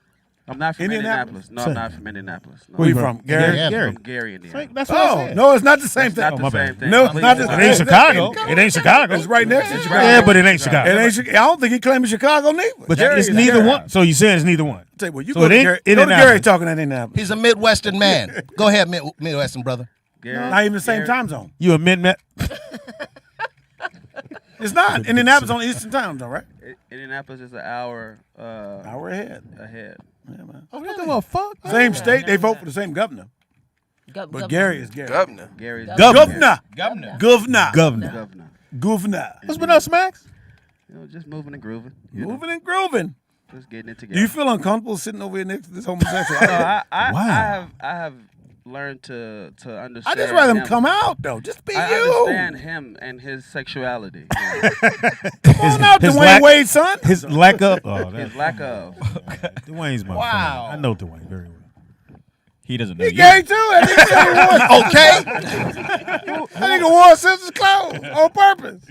I'm not from Indianapolis? Indianapolis. No, I'm not from Indianapolis. No. Where you from? Gary? Yeah. Gary. From Gary, Indiana. That's what I Oh, said. no, it's not the same thing. Not my the bad. same thing. No, Please not don't the- It ain't Chicago. It ain't Chicago. It's right next to Chicago. Yeah, but it ain't Chicago. It ain't. I don't think he claimed Chicago neither. But Gary it's is neither Gary. one. So you saying it's neither one? Tell you what, you So go it to ain't Gary. Go to Indianapolis. Gary talking at Indianapolis. He's a Midwestern man. Go ahead, Midwestern brother. Gary, Not even the same Gary- time zone. You a midnight? It's not. Indianapolis on the Eastern time zone, right? Indianapolis is an hour Hour ahead. ahead. Yeah, man. Oh, what the fuck? Same state. They vote for the same governor. But Gary is Gary. Governor. Gary's Governor. Governor. Governor. Governor. governor. Governor. What's been up, Smacks? Just moving and grooving. You know, Moving and grooving. just getting it Do together. you feel uncomfortable sitting over here next to this homosexual? I Wow. have learned to understand. I just rather him come out though. Just be I you. understand him and his sexuality. You know, Come on out, his Dwayne lack- Wade's son. His lack of. Oh, his that's lack of. Dwayne's my Wow. friend. I know Dwayne very well. He doesn't know He you. gay too. That nigga said he won. Okay. That nigga wore sister's clothes on purpose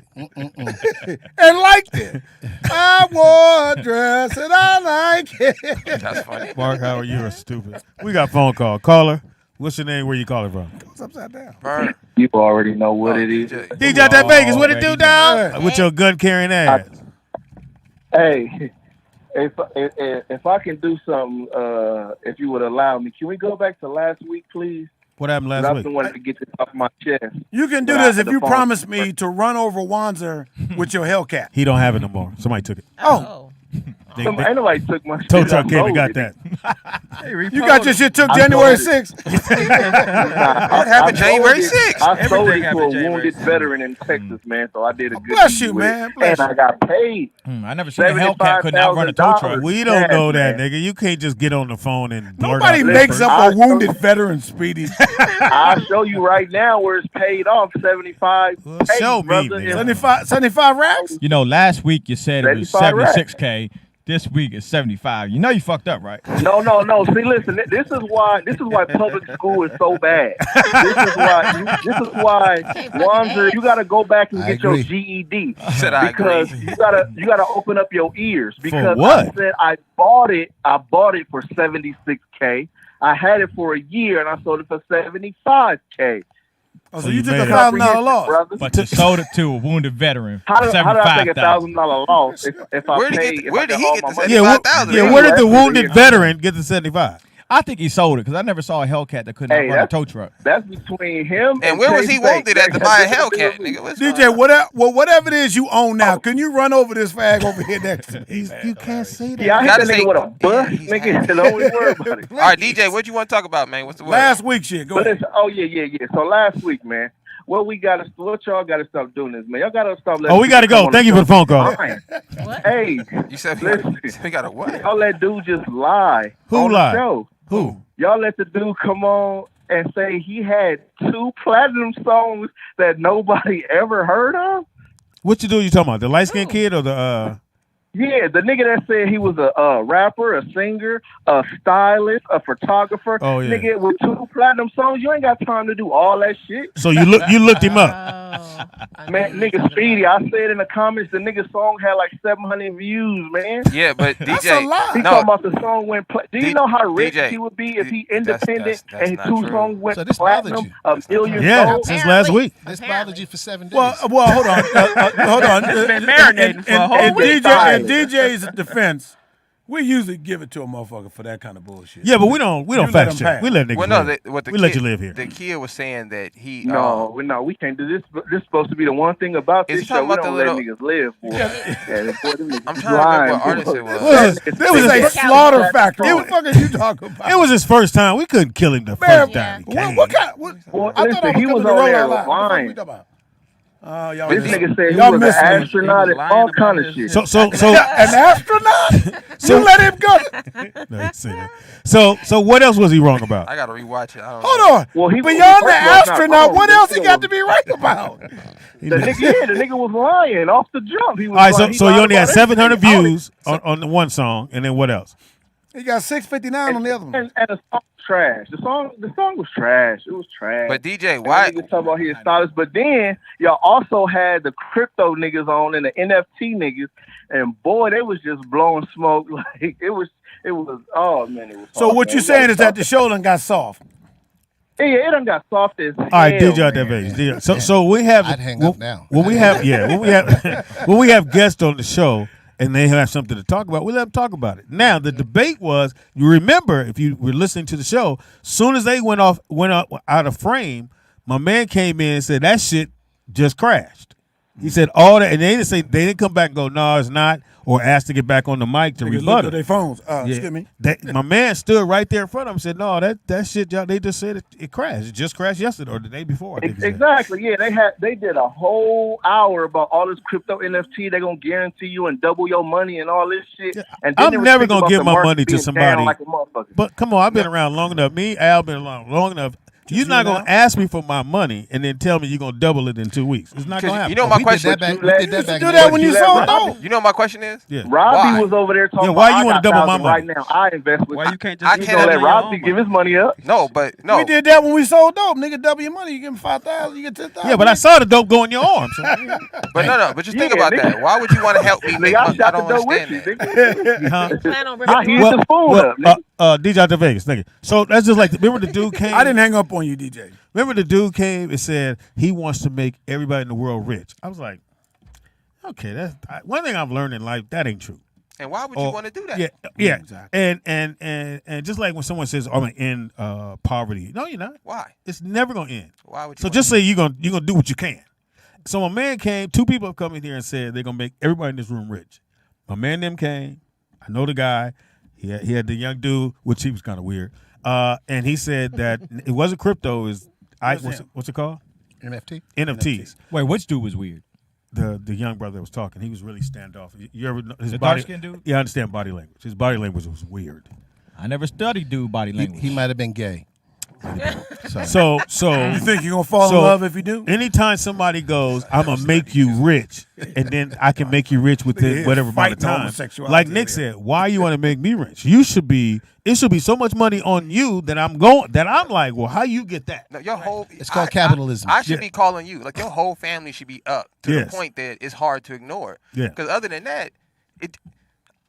and liked it. I wore a dress and I like it. That's funny. Mark, how are you? You're stupid. We got phone call. Caller, what's your name? Where you calling from? It's upside down. Burn. You already know what it is. DJ out that Vegas. What it do, Already dog? With your gun carrying ass. Hey, if I can do something, if you would allow me, can we go back to last week, please? What happened 'Cause last I've week? been wanting to get this off my chest. You can do But this after if the you phone- promise me to run over Wanzer with your Hellcat. He don't have it no more. Somebody took it. Oh, They- Ain't nobody took my Tow shit. truck I came and got loaded that. you got your shit took I January told you. 6th. What happened January 6th? I sold Everything it to a happened January wounded 6th. veteran in Texas, man. So I did a good Bless deed you, with man. it. Bless And you. I got paid. I never seen a Hellcat could not run a tow truck. $75,000. We don't know that, Man. nigga. You can't just get on the phone and blurt Nobody out makes numbers. up I a wounded veteran, Speedy. I'll show you right now where it's paid off. 75. Well, Hey, show me, brother, nigga. 75 racks? You know, last week you said it was 75 76K. This week it's 75. You know you fucked up, right? No. See, listen. This is why public school is so bad. This is why Wanzer, you got to go back and get your GED Said I because agree. you got to open up your ears because what? I said I bought it for 76K. I had it for a year and I sold it for 75K. Oh, So so you you took made a it. $1,000 loss. Brother. But you sold it to a wounded veteran. How for did I take $75,000. $1,000 loss if I Where did he paid? get- if where I did got he all get my the money? Yeah, 75,000? where did the wounded veteran get the 75? I think he sold it because I never saw a Hellcat that could not Hey, run a that's- tow truck. That's between him And where was he Chase Bank. wounded at to That buy a got nothing to do Hellcat, with me. nigga? What's DJ, whatever it is you own now, can you run over this fag over here next to me? You can't say that. Yeah, I hit Gotta that say- nigga with a bus, Yeah, he's nigga. Don't even worry about it. All right, DJ, what you want to talk about, man? What's the word? Last week shit. Go But ahead. listen, oh yeah. So last week, man, what y'all gotta stop doing this, man. Y'all gotta stop. Oh, we gotta go. Thank you for the phone call. What? Hey, You said listen. we got a what? Y'all let dude just lie. Who on lied? The show. Who? Y'all let the dude come on and say he had 2 platinum songs that nobody ever heard of. What you talking about? The light skinned kid or the Yeah, the nigga that said he was a rapper, a singer, a stylist, a photographer. Oh, yeah. Nigga with 2 platinum songs, you ain't got time to do all that shit. So you looked him up. Oh, Man, nigga Speedy, I said in the comments the nigga song had like 700 views, man. Yeah, but That's DJ, a lie. He no, talking about the song went do you know how rich DJ, he would be if he that's independent not and his 2 true. songs went So this bothered platinum, you? a million Yeah, sold? since last week. This bothered you for 7 days. Well, hold on. Hold on. been marinating for a whole in week. DJ's defense, we usually give it to a motherfucker for that kind of bullshit. Yeah, but we don't You let fact him check. pass. We let niggas well, no, live. what the We kid, let you live here. The kid was saying that he No, we can't do this. This is supposed to be the one thing about Is this he show. talking We about don't the let little- niggas live, boy. And boy, them niggas I'm trying to remember what lying, artist boy. it was. This was a slaughter factory. What the fuck are you talking about? It was his first time. We couldn't kill him the Man, first time. what kind? Boy, I thought listen, I was he coming was to on roll there out loud. What the fuck lying. we talking about? Y'all This missing- nigga said he y'all was an missing it. astronaut and lying all about kind of his- shit. So An astronaut? You let him go. No, he said that. So what else was he wrong about? I gotta rewatch it. I don't know. Hold on. Well, he was- Beyond the first of all, it's not astronaut, wrong. what The else he nigga got was- to be right about? The nigga was lying off the jump. He was All right, lying. He so you lied only had about 700 everything. views on the one song, and then what else? He got 659 on the other one. And the song was trash. The song was trash. It was trash. But DJ, And why? niggas talking about he is stylist, but then y'all also had the crypto niggas on and the NFT niggas, and boy, they was just blowing smoke like it was. Oh man, it was. So soft, what man. you It saying got is that soft. the show done got soft? Yeah, it done got soft as hell. All right, DJ out that man. page. So we have I'd hang up now. when we have when we have guests on the show and they have something to talk about, we let them talk about it. Now the debate was, you remember if you were listening to the show, soon as they went out of frame, my man came in and said that shit just crashed. He said all that, and they didn't come back and go, no, it's not, or ask to get back on the mic to Niggas looked rebut at it. their phones. Excuse me. My man stood right there in front of him and said, no, that shit, y'all, they just said it crashed. It just crashed yesterday or the day before. I think he said. Exactly. Yeah, they did a whole hour about all this crypto NFT. They're gonna guarantee you and double your money and all this shit. And then I'm they was never thinking gonna about give the my market money to being somebody. down like a motherfucker. But come on, I've been around long enough. Me, Al, been around long enough. You're not gonna ask me for my money and then tell me you're gonna double it in 2 weeks. It's not gonna happen. You know my question. We did that back. Do that when you sold dope. You know what my question is? Yeah. Robbie Why? was over there talking Yeah, why about, you wanna I got double my 1,000 money? right now. I invest with Why you can't I just? You gonna let Robbie give his money up? No, but no. We did that when we sold dope. Nigga, double your money. You give him 5,000, you get 10,000. Yeah, but I saw the dope go in your arm. So. But no. But just think Yeah, about nigga. that. Why would you want to help me make Nigga, I money? I shot the don't dope with understand you, that. nigga. Huh? Plan on I heat the spoon up, nigga. DJ out to Vegas, nigga. So that's just like remember the dude came. I didn't hang up on you, DJ. Remember the dude came and said he wants to make everybody in the world rich. I was like, okay, that's one thing I've learned in life. That ain't true. And why would you want to do that? Yeah, exactly. And just like when someone says, "I'm gonna end poverty," no, you're not. Why? It's never gonna end. Why would you? So just say you're gonna do what you can. So my man came. 2 people have come in here and said they're gonna make everybody in this room rich. My man them came. I know the guy. He had the young dude, which he was kind of weird. And he said that it wasn't crypto. What's it called? NFT. NFTs. Wait, which dude was weird? The young brother that was talking, he was really standoffish. You ever his The body? dark-skinned dude? Yeah, I understand body language. His body language was weird. I never studied dude body language. He might have been gay. So You think you're gonna fall so in love if you do? anytime somebody goes, I'm gonna make you rich, and then I can make you rich within Yeah, whatever amount of fighting time. homosexuality Like over Nick here. said, why you want to make me rich? It should be so much money on you that I'm like, well, how you get that? No, your whole. It's called capitalism. I should be calling you. Like your whole family should be up to Yes. the point that it's hard to ignore. Yeah. Because other than that,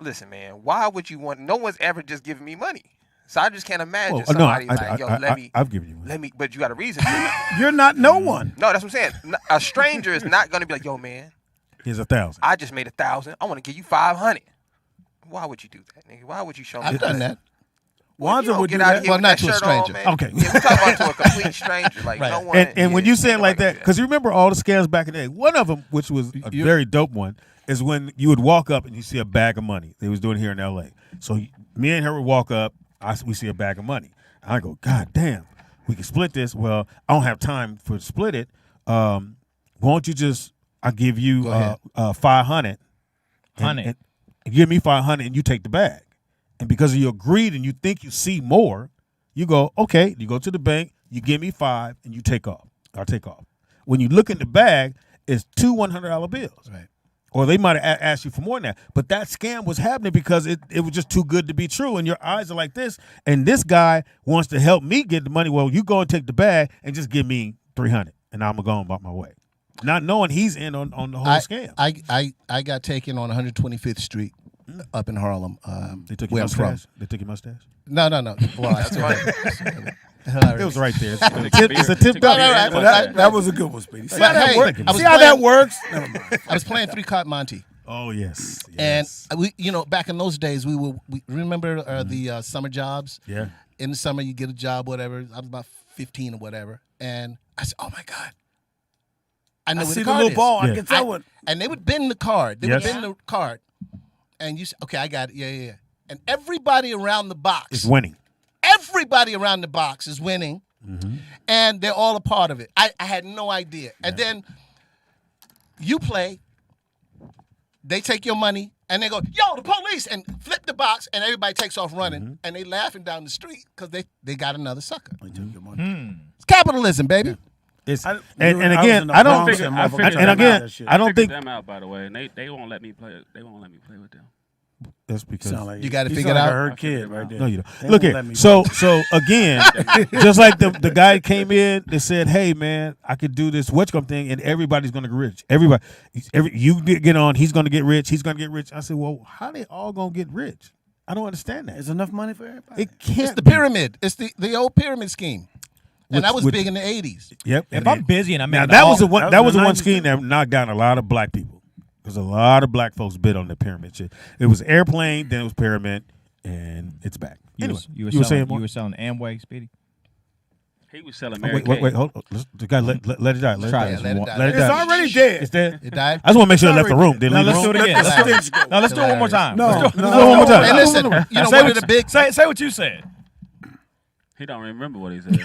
listen, man. Why would you want? No one's ever just given me money. So I just can't imagine Well, somebody no, like, yo, I've given you money. let me. But you got a reason. For it. You're not no one. No, that's what I'm saying. A stranger is not gonna be like, yo, man. Here's 1,000. I just made 1,000. I want to give you 500. Why would you do that, nigga? Why would you show me? I've done that. Wanza would do get out that. of here Well, with not that to a shirt on, stranger. man. Okay. Yeah, we talking about to a complete stranger. Like Right. no one. And when yeah, you say it like nobody that, do because you remember all the scams back in the day. One of them, which was a very dope one, is when you would walk up and you see a bag of money. They was doing it here in L.A. So me and her would walk up. We see a bag of money. I go, God damn, we can split this. Well, I don't have time to split it. Why don't you just? I give you 500. And give me 500, and you take the bag. And because of your greed and you think you see more, you go, okay, you go to the bank, you give me 5, and you take off. I'll take off. When you look in the bag, it's 2 $100 bills. Right. Or they might have asked you for more than that. But that scam was happening because it was just too good to be true. And your eyes are like this. And this guy wants to help me get the money. Well, you go and take the bag and just give me 300, and I'm going about my way. Not knowing he's in on the whole scam. I got taken on 125th Street up in Harlem. They took where your I'm from. mustache? They took your mustache? No. Well, That's funny. It was right there. It's a tip. Right. Well, that was a good one, Speedy. See But how that hey, works? I was See how that works? Never mind. I was playing 3 Cot Monte. Oh, yes. And we, back in those days, we remember the summer jobs. Yeah. In the summer, you get a job, whatever. I was about 15 or whatever, and I said, "Oh my God, I know I where see the the card little is." ball. I can tell what. And they would bend the card. They Yes. would bend the card, and you say, "Okay, I got it. Yeah." And everybody around the box It's winning. Everybody around the box is winning, and they're all a part of it. I had no idea. And then you play, they take your money, and they go, yo, the police, and flip the box, and everybody takes off running, and they laughing down the street because they got another sucker. It's capitalism, baby. It's I- and I was again, in the I don't. Bronx I and figured- motherfuckers and got again, that shit. I don't Figured think them out, by the way, and they won't let me play. They won't let me play with them. that's because Sound like You gotta you figure sound it like out. a hurt kid right there. no, you They don't. Look won't let here. me So again, just like the guy came in, they said, "Hey man, I could do this whatcom thing, and everybody's gonna get rich. You get on, he's gonna get rich. He's gonna get rich." I said, "Well, how they all gonna get rich? I don't understand that. There's enough money for everybody. It can't. It's the be. pyramid. It's the old pyramid scheme. And that was big in the 80s. Yep. If I'm busy and I'm Now making that all- was the one. that was That was the the one 90s scheme that knocked down a lot of black people. Because a lot of black folks bid on the pyramid shit. It was airplane, then it was pyramid, and it's back. Anyway, you were saying selling, more? you were selling Amway, Speedy. He was selling Oh, Mary wait, Kay. hold on. The guy let it die. Let it Try die. this. Let it die. Let it It's die. already dead. It's dead. It died. I just want to make sure it left the Sorry. room. Did it Now leave let's the do room? it again. Let Let's the do stench go. No, let's do it one more time. No, Let's do no. Do it one more time. And listen, you know Say one of what the big say what you said. He don't remember what he said.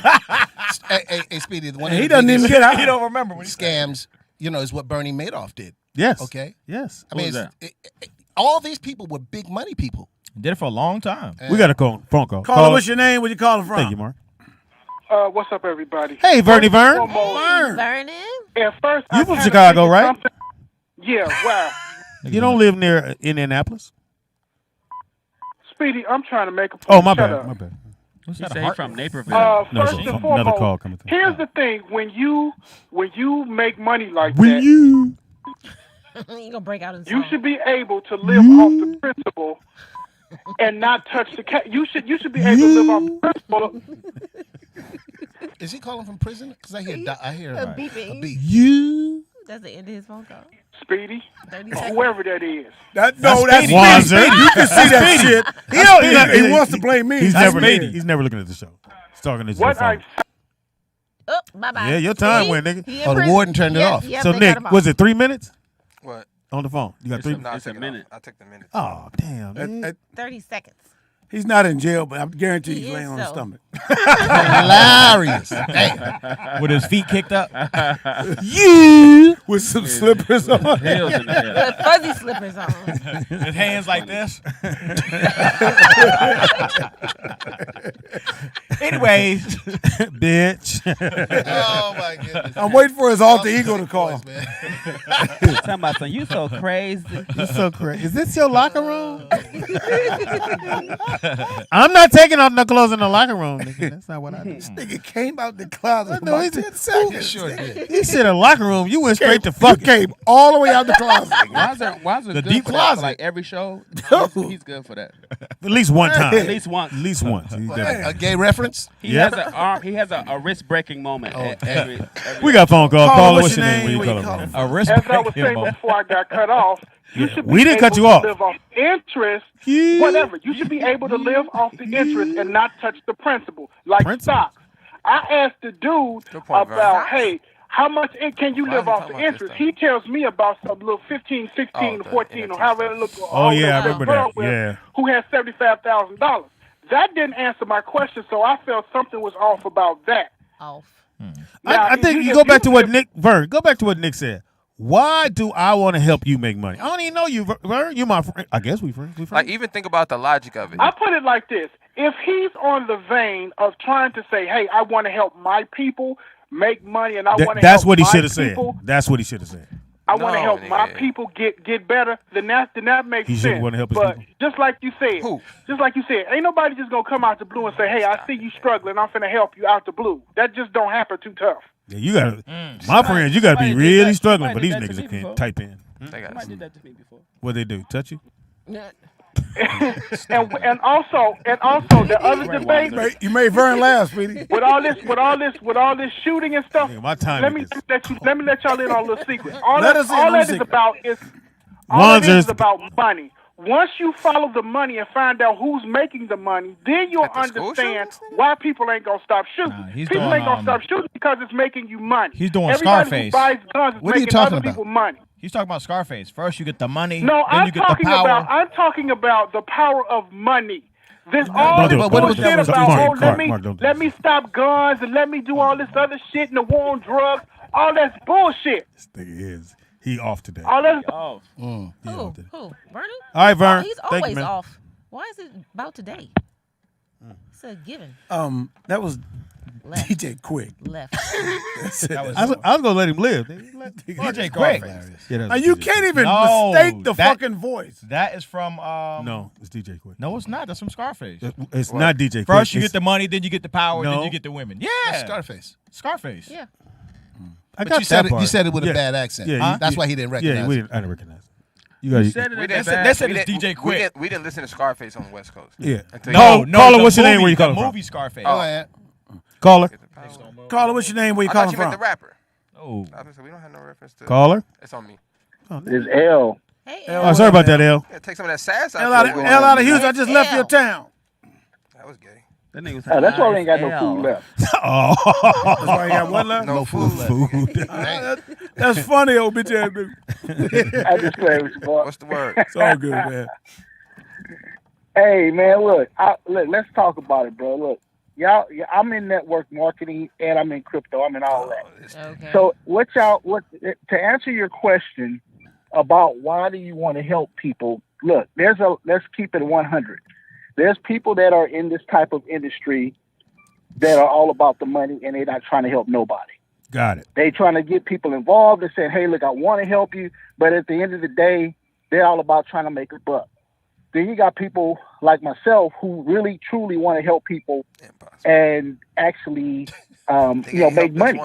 hey, Speedy, one of He the doesn't biggest even get out. You don't remember what he said. scams, is what Bernie Madoff did. Yes. Okay. Yes. I mean, was all these people were big money people. Did it for a long time. We got a phone call. Call her. What's your name? Where you calling from? Thank you, Mark. What's up, everybody? Hey, Vernie Vern. Foremost, Vernon. At first, You I from kinda Chicago, figured right? something- Yeah, wow. You don't live near Indianapolis? Speedy, I'm trying to make a point. Oh, my Shut bad. up. My bad. He said he from Naperville. No, First it's and another foremost, call coming through. here's the thing: when you make money like Will that, you? You gonna break out in you song. should be able to live off the principle and not touch the cat. You should be able to live off the principle. Is he calling from prison? Because I hear A a beeping. beep. You. That's the end of his phone call. Speedy, 30 seconds. whoever that is. That's Speedy. Wanzer. You can see that Speedy. shit. He wants to blame me. He's That's never me. he's never looking at the show. He's talking to his What phone. Oh, bye-bye. Yeah, your time See? went, nigga. He in Oh, the prison. warden turned it Yep, off. yep, So they Nick, got him was off. it 3 minutes What? on the phone? You got 3 No, minutes? No, I It's a took it minute. off. I took the minute. Oh, damn. Man. 30 seconds. He's not in jail, but I guarantee He he's is laying on his so. stomach. Hilarious. Damn. With his feet kicked up. You. With some slippers on. Heels in the head. With fuzzy slippers on. His hands like this. Anyways. Bitch. Oh, my goodness. I'm waiting for his alter ego to call. Boys, man. Talking about something. You so crazy. You're so crazy. Is this your locker room? I'm not taking off no clothes in the locker room, nigga. That's not what I do. This nigga came out the closet. No, No, he's 10 seconds. Sure did. He said a locker room. You went straight to You fucking. came all the way out the closet. Why is it The good deep for that? closet. For like every show, he's good for that. At least one time. At least once. At least once. He's definitely- A gay reference? He Yeah. has a arm. He has a wrist breaking moment. Every We got phone call. Caller, Caller, what's what's your your name? name? Where you Where you calling from? A wrist As I was breaking saying moment. before I got cut off, you should be We didn't able cut you to off. live off interest, Yeah. whatever. You should be able to live off the interest and not touch the principal, like Principal? stocks. I asked the dude Good point, Vern. about, hey, how much can you Why live are you off talking the about interest? this He tells me about some little 15, 16, Oh, the 14, or NFT however it stuff. looks. Oh, yeah, I remember that. Yeah. Who has $75,000. That didn't answer my question, so I felt something was off about that. Off. Now, I think if you go back to what live- Nick Vern. Go back to what Nick said. Why do I want to help you make money? I don't even know you, Vern. You my friend. I guess we friends. We Like, friends. even think about the logic of it. I put it like this. If he's on the vein of trying to say, hey, I want to help my people make money and I want to That's help what he my should have said. people, That's what he should have said. I want to No, help my nigga. people get better, then that makes He sense. shouldn't wanna help his but people. just like you said, Who? ain't nobody just going to come out the blue and say, hey, I see you struggling, I'm finna help you out the blue. That just don't happen too tough. Yeah, you gotta, my friends, you gotta be somebody did really that- struggling for somebody these did that to niggas me that can't before. type in. They got Somebody did that to me before. What they do? Touch you? and also the other debate You made Vern laugh, Speedy. with all this shooting and stuff. Nigga, my time Let me let y'all in on a little secret. All Let that, us in all on that the is secret. about is all it Wanzer's- is about money. Once you follow the money and find out who's making the money, then you'll At the school understand shootings? why people ain't gonna stop shooting. Nah, he's People doing, ain't gonna stop shooting because it's making you money. He's doing Everybody Scarface. who buys guns is What are you making talking other about? people money. He's talking about Scarface. First you get the money, No, then I'm you get the talking power. about the power of money. This Don't all do this it. Don't do it. bullshit Mark, about Mark, let Mark, don't do let it. me stop guns and let me do all this other shit and the war on drugs. All that's bullshit. This nigga is. He off today. All that's Oh, He Who? off today. Who? Vernon? All right, Vern. He's Thank you, always man. off. Why is it about today? It's a given. That was Left. DJ Quick. Left. I was gonna let him live. DJ Quick. Yeah, Now you can't even No, mistake the that- fucking voice. That is from No, it's DJ Quick. No, it's not. That's from Scarface. It's not DJ Quick. First you It's- get the money, then you get the power, No. then you get the women. Yeah. That's Scarface. Scarface. Yeah. I But got you said that it. part. You said it with Yeah. a bad accent. Yeah, Huh? you- That's why he didn't recognize. Yeah, it. I didn't recognize it. You got said it. We in didn't, that They said we it's didn't- DJ Quick. We didn't listen to Scarface on the West Coast. Yeah. Until No, No, caller, the what's your name? movie- Where you the calling from? movie Scarface. Go ahead. Caller. Caller, what's your name? Where you I thought calling you meant the from? rapper. Oh. Obviously, we don't have no reference to. Caller. It's on me. It's L. Hey, Oh, sorry about that, L. Yeah, take some of that sass out. L out of Houston. I just left your town. That was gay. that nigga was That's why we ain't got no food left. Oh, That's why you got one left. No food left. That's funny, old bitch ass nigga. I just play with you, boy. What's the word? It's all good, man. Hey, man, look, let's talk about it, bro. Look, I'm in network marketing and I'm in crypto. I'm in all that. Okay. So to answer your question about why do you want to help people? Look, let's keep it 100. There's people that are in this type of industry that are all about the money and they're not trying to help nobody. Got it. They trying to get people involved and saying, hey, look, I want to help you. But at the end of the day, they're all about trying to make a buck. Then you got people like myself who really, truly want to help people and actually, make money.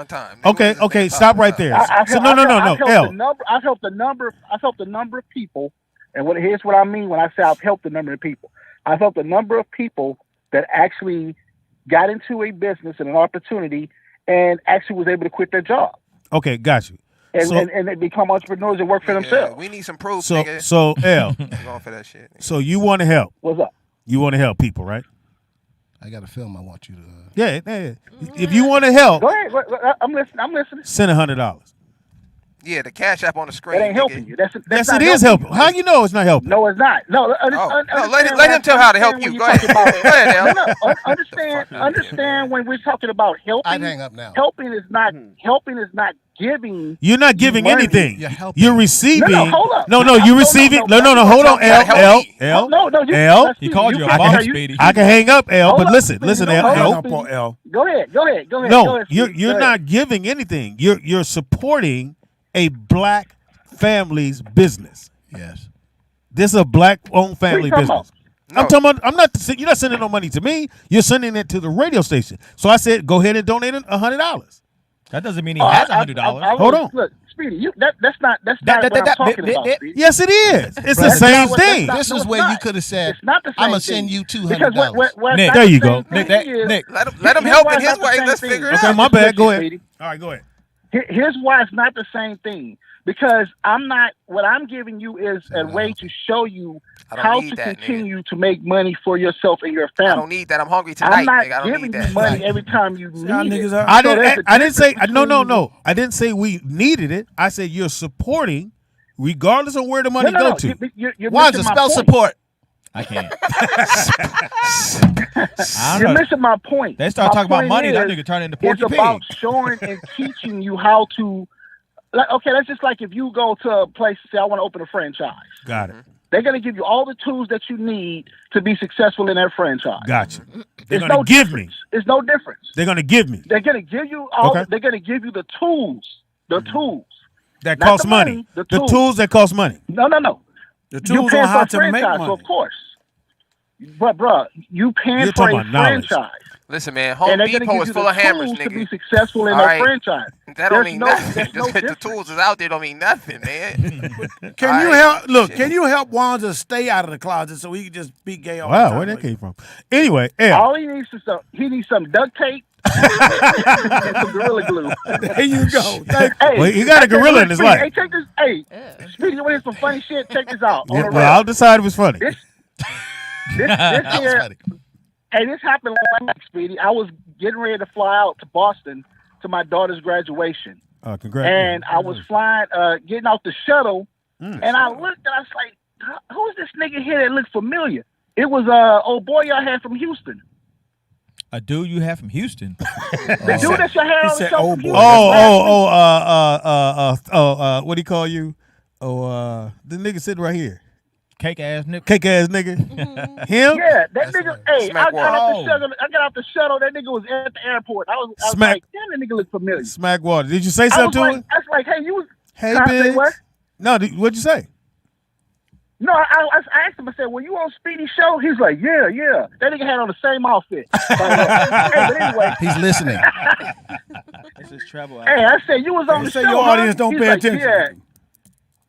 Okay. Stop right there. I've So helped L. a number of people. And here's what I mean when I say I've helped a number of people. I've helped a number of people that actually got into a business and an opportunity and actually was able to quit their job. Okay, got you. And they become entrepreneurs and work for themselves. We need some proof, So nigga. so L. I'm going for that shit. So you want to help? What's up? You want to help people, right? I got a film I want you to. Yeah. If you want to help, Go ahead. I'm listening. send $100. Yeah, the Cash App on the screen. That ain't helping you. That's Yes, not it is helping. How you know it's not helping? No, it's not. No, let him tell how to help you. Go ahead. Go ahead, Al. Understand when we're talking about helping. I'd hang up now. Helping is not giving. You're not giving money. anything. You're helping. You're receiving. No, hold up. No, you're receiving. No, hold on, L. No, You called you a I bum, can, Speedy. I can hang up, L. Hold But up, listen, Speedy. L. Hold L. up, Speedy. L. Go ahead. No, Go ahead, you're Speedy. Go not ahead. giving anything. You're supporting a black family's business. Yes. This is a black-owned family What are you talking business. I'm talking about. You're not sending no money to me. You're sending it to the radio station. So I said, go ahead and donate $100. That doesn't mean he has $100. Hold on. Look, Speedy, that's not what I'm talking about. Speedy. Yes, it is. It's the Brother, same thing. This is where you could have said, It's not the same I'm going to thing. send you Because $200. Nick, there you go. Nick, Nick, Let him help in his way. Let's figure it Okay, out. my bad. Go ahead. Speedy. All right, go ahead. Here's why it's not the same thing. Because what I'm giving you is a way to show you I don't how need to that, continue to make money for yourself and your family. I don't need that. I'm hungry tonight, I'm not nigga. I don't giving need you that. money every time you Y'all need niggas it. are- I So there's didn't. a I didn't say difference no. between- I didn't say we needed it. I said you're supporting, regardless of where the money No, go to. You're Wanza, missing my spell point. support. I can't. You're missing my point. They start My talking about point money, that is, nigga turn into It's Porky about Pig. showing and teaching you how to. Okay, that's just like if you go to a place and say, I want to open a franchise. Got it. They're going to give you all the tools that you need to be successful in that franchise. Got you. They're There's gonna no give difference. me. There's no difference. They're gonna give me. They're going to give you all. Okay. They're going to give you the tools. The tools. That Not cost the money. money, the The tools. tools that cost money. No. The You tools paying on for how a to make franchise, money. of course. But bruh, you paying You're for talking a about knowledge. franchise. Listen, man, And Home they're going to Depot give is you full the of hammers, tools to be nigga. successful in All that right. franchise. That don't There's mean no- nothing. there's Just no because the difference. tools is out there don't mean nothing, man. Can you help? Look, can you help Wanza stay out of the closet so he can just be gay all the Wow, time? where that came from? Anyway, L. All he needs is some duct tape and some Gorilla Glue. There you go. Thank Hey, Well, he got a gorilla in his Speedy, life. Hey, check this. Hey, Speedy, you want to hear some funny shit? Check this out. On Yeah, the well, I'll road. decide if it's funny. This That was here, funny. hey, this happened last week, Speedy. I was getting ready to fly out to Boston to my daughter's graduation. Congrats. And I was flying, getting off the shuttle, and I looked and I was like, who's this nigga here that looks familiar? It was old boy y'all had from Houston. A dude you have from Houston. The dude that y'all had He on the said, show "Oh, from boy." Houston. What do you call you? The nigga sitting right here. Cake ass nigga. Cake ass nigga. Him? Yeah, that nigga. Hey, Smack I got off the water. shuttle. I got off the shuttle. That nigga was at the airport. I was Smack- like, damn, that nigga look familiar. Smack water. Did you say I was something to like, him? I was like, hey, you was. Hey, Can I say bitch. what? No, what'd you say? No, I asked him. I said, "Were you on Speedy show?" He's like, "Yeah, yeah." That nigga had on the same outfit. But anyway, He's listening. This is travel. hey, I said, "You was on the Say show." your huh?" audience don't He's pay like, attention. Yeah.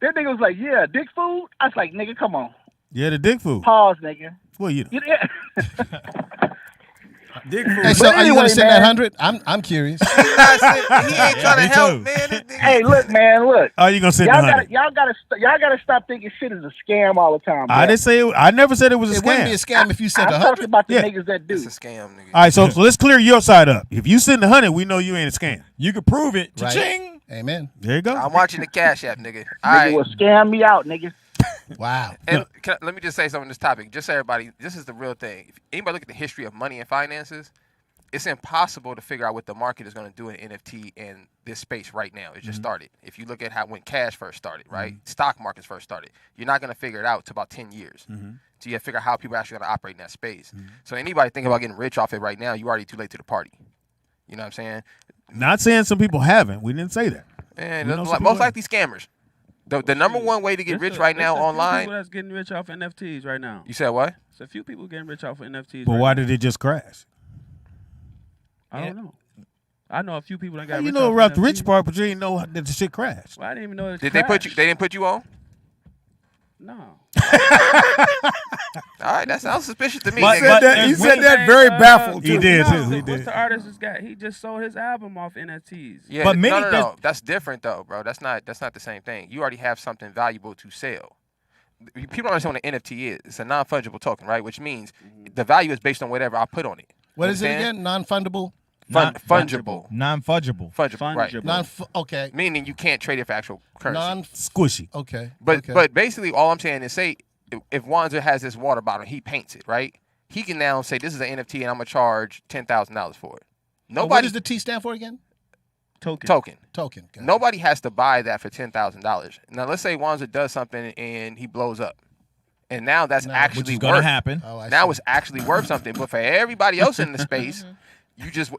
That nigga was like, "Yeah, dick food." I was like, "Nigga, come on, Yeah, the dick food. pause, nigga." Well, you know. Dick food. Hey, so But are you going anyway, to send that man. 100? I'm curious. He ain't trying to me help, too. man. This nigga- Hey, look, man, look. Oh, you gonna send the Y'all 100? gotta stop thinking shit is a scam all the time. I man. didn't say. I never said it was a It wouldn't be a scam. scam if you sent I'm talking 100. about the Yeah. niggas that do. It's a scam, nigga. All right, so let's clear your side up. If you send the 100, we know you ain't a scam. You could prove it. Right. Cha-ching. Amen. There you go. I'm watching the Cash App, nigga. All Nigga right. will scam me out, nigga. Wow. And let me just say something on this topic. Just so everybody, this is the real thing. If anybody look at the history of money and finances, it's impossible to figure out what the market is going to do in NFT in this space right now. It just started. If you look at when cash first started, right? Stock markets first started. You're not going to figure it out until about 10 years. So you have to figure out how people are actually going to operate in that space. So anybody thinking about getting rich off it right now, you're already too late to the party. You know what I'm saying? Not saying some people haven't. We didn't say that. And most likely scammers. The number one way to get rich right now online. People that's getting rich off NFTs right now. You said what? There's a few people getting rich off of NFTs. But why did it just crash? I don't know. I know a few people that got. You rich know off about the NFTs. rich part, but you didn't know that the shit crashed. Well, I didn't even know it. Did they put you? They didn't put you on? No. All right, that sounds suspicious to me. He said that very baffled. Too. He did too. He What's did. the artist has got? He just sold his album off NFTs. Yeah, But no. That's different though, bro. That's not the same thing. You already have something valuable to sell. People don't understand what an NFT is. It's a non-fungible token, right? Which means the value is based on whatever I put on it. What is it again? Non-fundable? Fungible. Non-fungible. Fungible, right. Okay. Meaning you can't trade it for actual currency. Squishy. Okay. But basically all I'm saying is, say if Wanzer has this water bottle, he paints it, right? He can now say this is an NFT and I'm gonna charge $10,000 for it. Nobody. What does the T stand for again? Token. Token. Nobody has to buy that for $10,000. Now let's say Wanzer does something and he blows up, and now that's actually which is gonna happen. Now it's actually worth something. But for everybody else in the space, you got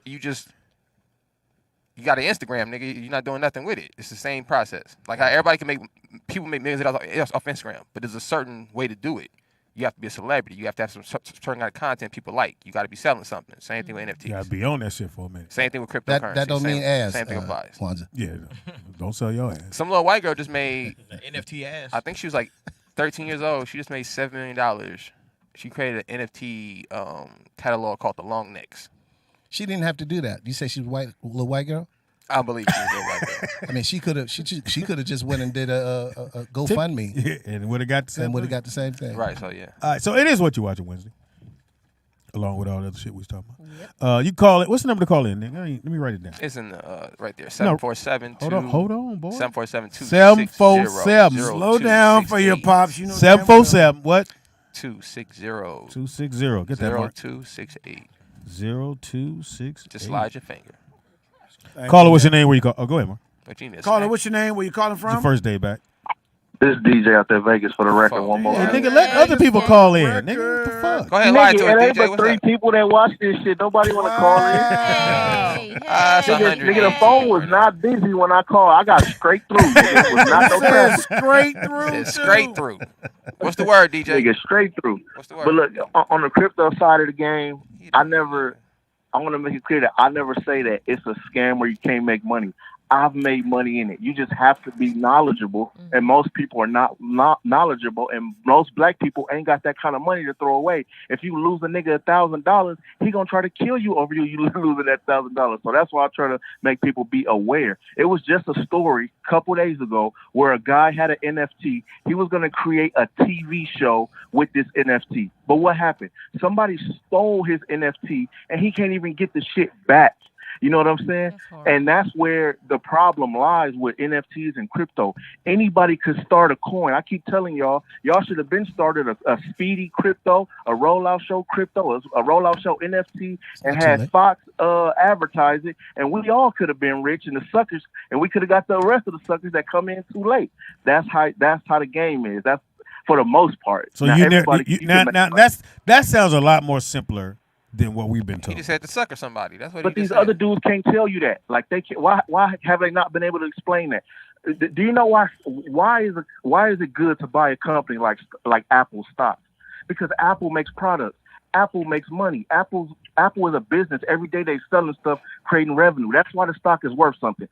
an Instagram, nigga. You're not doing nothing with it. It's the same process. Like how everybody can people make millions of dollars off Instagram, but there's a certain way to do it. You have to be a celebrity. You have to have some certain kind of content people like. You got to be selling something. Same thing with NFTs. You gotta be on that shit for a minute. Same thing with cryptocurrency. That don't mean ass. Same thing applies. Kwanzaa. Yeah, don't sell your ass. Some little white girl just made NFT ass. I think she was like 13 years old. She just made $7 million. She created an NFT catalog called the Long Necks. She didn't have to do that. You say she was white, little white girl? I believe she was a little white girl. I mean, she could have. She could have just went and did a GoFundMe. Yeah, and would have got the same. And would have got the same thing. Right. So yeah. All right. So it is what you're watching Wednesday, along with all the other shit we was talking about. You call it. What's the number to call in? Nigga? Let me write it down. It's in the right there. 747. Hold on, boy. 747. 747. Slow down for your pops. You know. 747. What? 260. 260. Get that, Mark. 0268. 0268. Just slide your finger. Caller, what's your name? Where you call? Oh, go ahead, Mark. Caller, what's your name? Where you calling from? It's your first day back. This DJ out there Vegas for the record. One more. Hey, nigga, let other people call in. Nigga, what the fuck? Go ahead, lie to it, it ain't DJ. but 3 people that watch this shit. Nobody want to call in. Nigga, the phone was not busy when I called. I got straight through. Nigga. It was not no traffic. Straight through. What's the word, DJ? Nigga, straight through. What's the word? But look, on the crypto side of the game, I want to make it clear that I never say that it's a scam where you can't make money. I've made money in it. You just have to be knowledgeable, and most people are not knowledgeable, and most black people ain't got that kind of money to throw away. If you lose a nigga $1,000, he gonna try to kill you over you losing that $1,000. So that's why I try to make people be aware. It was just a story a couple days ago where a guy had an NFT. He was gonna create a TV show with this NFT, but what happened? Somebody stole his NFT, and he can't even get the shit back. You know what I'm saying? And that's where the problem lies with NFTs and crypto. Anybody could start a coin. I keep telling y'all should have been started a Speedy crypto, a Rollout Show crypto, a Rollout Show NFT, and had Fox advertise it. And we all could have been rich, and the suckers, and we could have got the rest of the suckers that come in too late. That's how the game is. That's for the most part. So now, that sounds a lot more simpler than what we've been told. He just had to sucker somebody. That's what. But these other dudes can't tell you that. Like they can't. Why have they not been able to explain that? Do you know why? Why is it good to buy a company like Apple stock? Because Apple makes products. Apple makes money. Apple is a business. Every day they selling stuff, creating revenue. That's why the stock is worth something.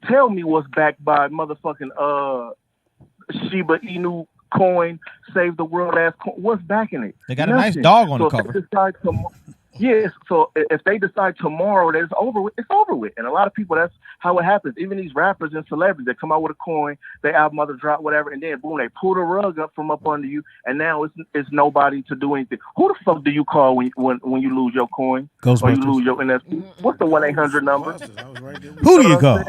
Tell me what's backed by motherfucking Shiba Inu coin, save the world ass coin. What's backing it? They got a nice dog on the cover. Yes, so if they decide tomorrow that it's over with, it's over with. And a lot of people, that's how it happens. Even these rappers and celebrities, they come out with a coin, they album other drop, whatever, and then boom, they pull the rug up from up under you, and now it's nobody to do anything. Who the fuck do you call when you lose your coin or you lose your NFT? What's the 1-800 number? Who do you call?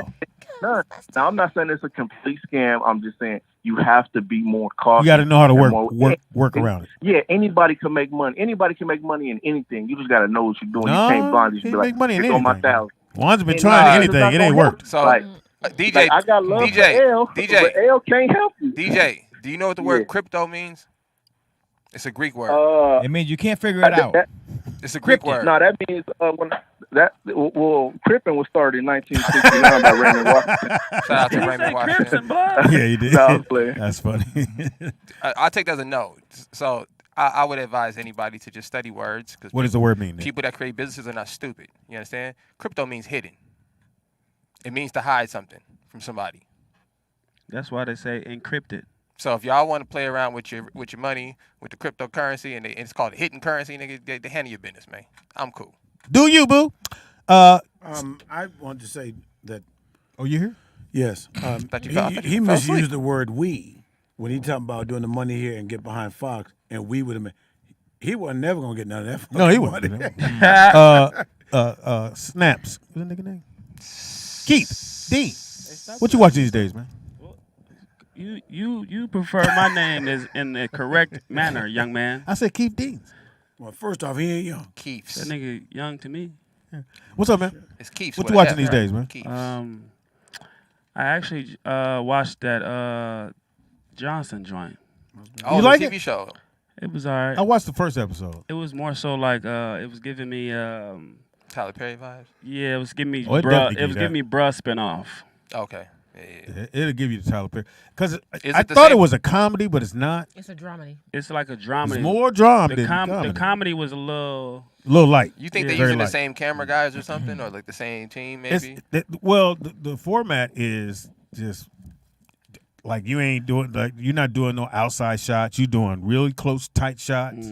None. Now I'm not saying it's a complete scam. I'm just saying you have to be more cautious. You got to know how to and work around it. Yeah, anybody can make money. Anybody can make money in anything. You just got to know what you're doing. No, you can't blindly he be like, make money in "Here go my anything. 1,000." Juan's been And trying it's anything. not It gonna ain't help. worked. So, Like, DJ, like, I got love for L, but L can't help you. DJ, do you know what the word crypto means? It's a Greek word. It means you can't figure it out. It's a Greek word. No, that means cripping was started in 1969 by Raymond Washington. Shout out to Raymond Washington. Yeah, you did. No, I'm playing. That's funny. I take that as a no. So I would advise anybody to just study words. What does the word mean, Nick? People that create businesses are not stupid. You understand? Crypto means hidden. It means to hide something from somebody. That's why they say encrypted. So if y'all want to play around with your money, with the cryptocurrency, and it's called hidden currency, nigga, they handle your business, man. I'm cool. Do you, boo? I want to say that. Oh, you here? Yes. He misused the word "we" when he talking about doing the money here and get behind Fox, and we would have. He wasn't never gonna get none of that. No, he wasn't. Snaps. What's the nigga name? Keith Dean. What you watch these days, man? You prefer my name is in the correct manner, young man. I said Keith Dean. Well, first off, he ain't young. Keiths. That nigga young to me. Yeah. What's up, man? It's Keiths. What you watching these days, man? I actually watched that Johnson joint. Oh, you the like TV it? show. It was alright. I watched the first episode. It was more so like it was giving me Tyler Perry vibes. yeah, it was giving me Oh, it bruh. definitely It was give you giving me bruh spinoff. Okay. Yeah. It'll give you the Tyler Perry. Because Is I it the thought it same- was a comedy, but it's not. It's a dramedy. It's like a drama. It's more drama The than comedy. The comedy was a little light. You think Yeah, they're very using the light. same camera guys or something, or like the same team maybe? The format is just like you're not doing no outside shots. You're doing really close, tight shots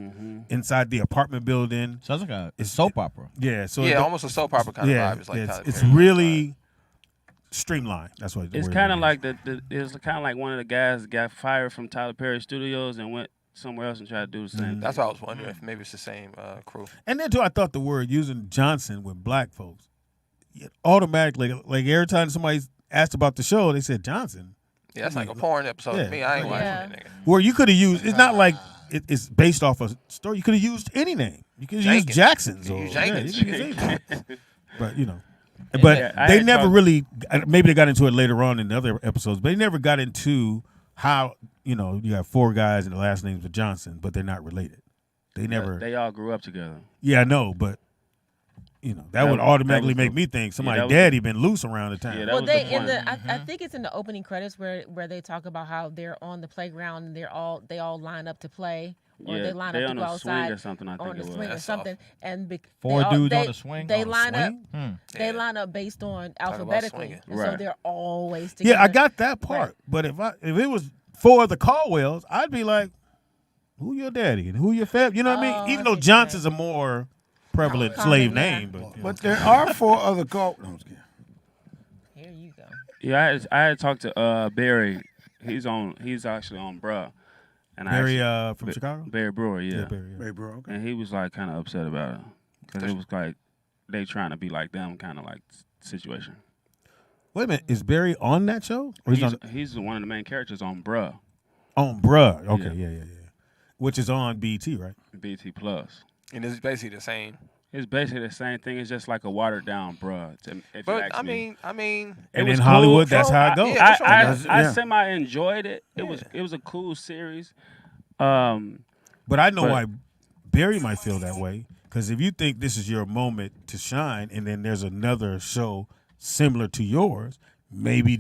inside the apartment building. Sounds like a soap opera. Yeah, so Yeah, almost a soap opera kind of vibe. It's like Tyler it's Perry. really streamlined. That's what It's kind of like it's kind of like one of the guys got fired from Tyler Perry Studios and went somewhere else and tried to do the same. thing. That's what I was wondering if maybe it's the same crew. And then too, I thought the word using Johnson with black folks, automatically, like every time somebody's asked about the show, they said Johnson. Yeah, that's like a porn episode to me. I ain't watching that nigga. Where you could have used, it's not like it's based off a story. You could have used any name. You could have used Jackson's. You Or, use Jenkins. you could use anything. But, you know. But Yeah, they never really, maybe they got into it later on in the other episodes, but they never got into how, you have four guys and the last names are Johnson, but they're not related. They never. They all grew up together. Yeah, I know, but that would automatically make me think somebody daddy been loose around the time. Well, I think it's in the opening credits where they talk about how they're on the playground and they all line up to play. Or they line up to go outside or something. I think on the it was. swing or something, and Four dudes on the swing. They on line the up. swing? They line up based on alphabetically, swinging. and so Right. they're always together. Yeah, I got that part. But if it was four of the Caldwells, I'd be like, who your daddy and who your family? You know what I mean? Even though Johnson's a more prevalent slave name, But there are four other Caldwells. Here you go. Yeah, I had talked to Barry. He's actually on Bruh. And Barry from Chicago? Barry Brewer, yeah. Barry Brewer, okay. And he was like kind of upset about it because it was like they trying to be like them, kind of like situation. Wait a minute, is Barry on that show? Or He's one of the main characters on Bruh. On Bruh, okay, yeah. Which is on BT, right? BT Plus. And it's basically the same. It's basically the same thing. It's just like a watered down Bruh. But I mean, and in Hollywood, that's how it goes. I semi enjoyed it. It was a cool series. But I know why Barry might feel that way. Because if you think this is your moment to shine, and then there's another show similar to yours, maybe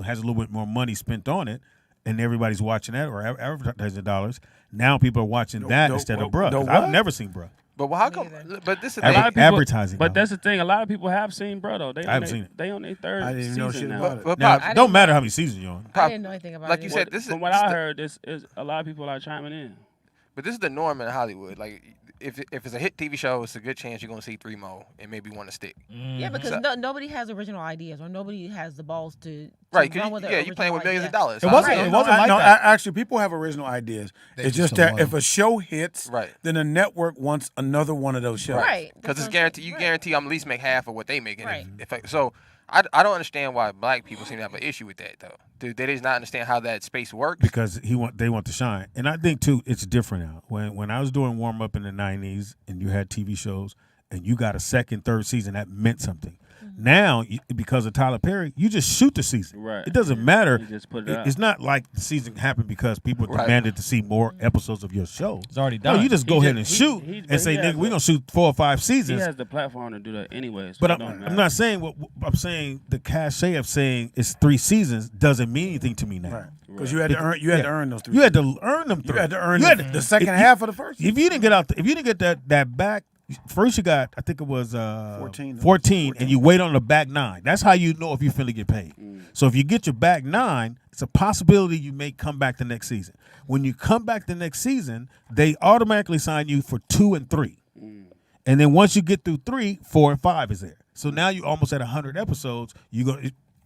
has a little bit more money spent on it, and everybody's watching that or advertising dollars. Now people are watching that instead of Bruh. 'Cause I've never seen Bruh. But how come? But this is a lot of people, advertising. But that's the thing. A lot of people have seen Bruh though. I haven't seen it. They on their third I didn't season know shit now. about it. But Now, Pop, it don't matter how many seasons you're on. I didn't know anything about like it. you said, this is From what I heard, this is a lot of people are chiming in. But this is the norm in Hollywood. Like, if it's a hit TV show, it's a good chance you're gonna see 3 more and maybe one to stick. Yeah, because nobody has original ideas or nobody has the balls to Right? run with You're playing with millions of idea. dollars. It wasn't like that. Actually, people have original ideas. It's just that if a show hits, then the network wants another one of those shows. Right. Because it's guaranteed. You guarantee I'm at least make half of what they make. Right. So I don't understand why black people seem to have an issue with that though. Do they just not understand how that space works? Because they want to shine, and I think too it's different now. When I was doing warm up in the '90s, and you had TV shows, and you got a second, third season, that meant something. Now, because of Tyler Perry, you just shoot the season. Right. It doesn't matter. You just put it out. It's not like the season happened because people demanded to see more episodes of your show. It's already done. No, you just go ahead and shoot and say, nigga, we're going to shoot 4 or 5 seasons. He has the platform to do that anyways. So but I'm not saying what I'm saying. The cachet of saying it's 3 seasons doesn't mean anything to me now. Right. Because you had to earn. You had to earn those 3. You had to earn them. You had to earn the second half of the first. If you didn't get out, if you didn't get that back. First, you got, I think it was 14, and you wait on the back 9. That's how you know if you finna get paid. So if you get your back 9, it's a possibility you may come back the next season. When you come back the next season, they automatically sign you for 2 and 3. And then once you get through 3, 4 and 5 is there. So now you almost at 100 episodes.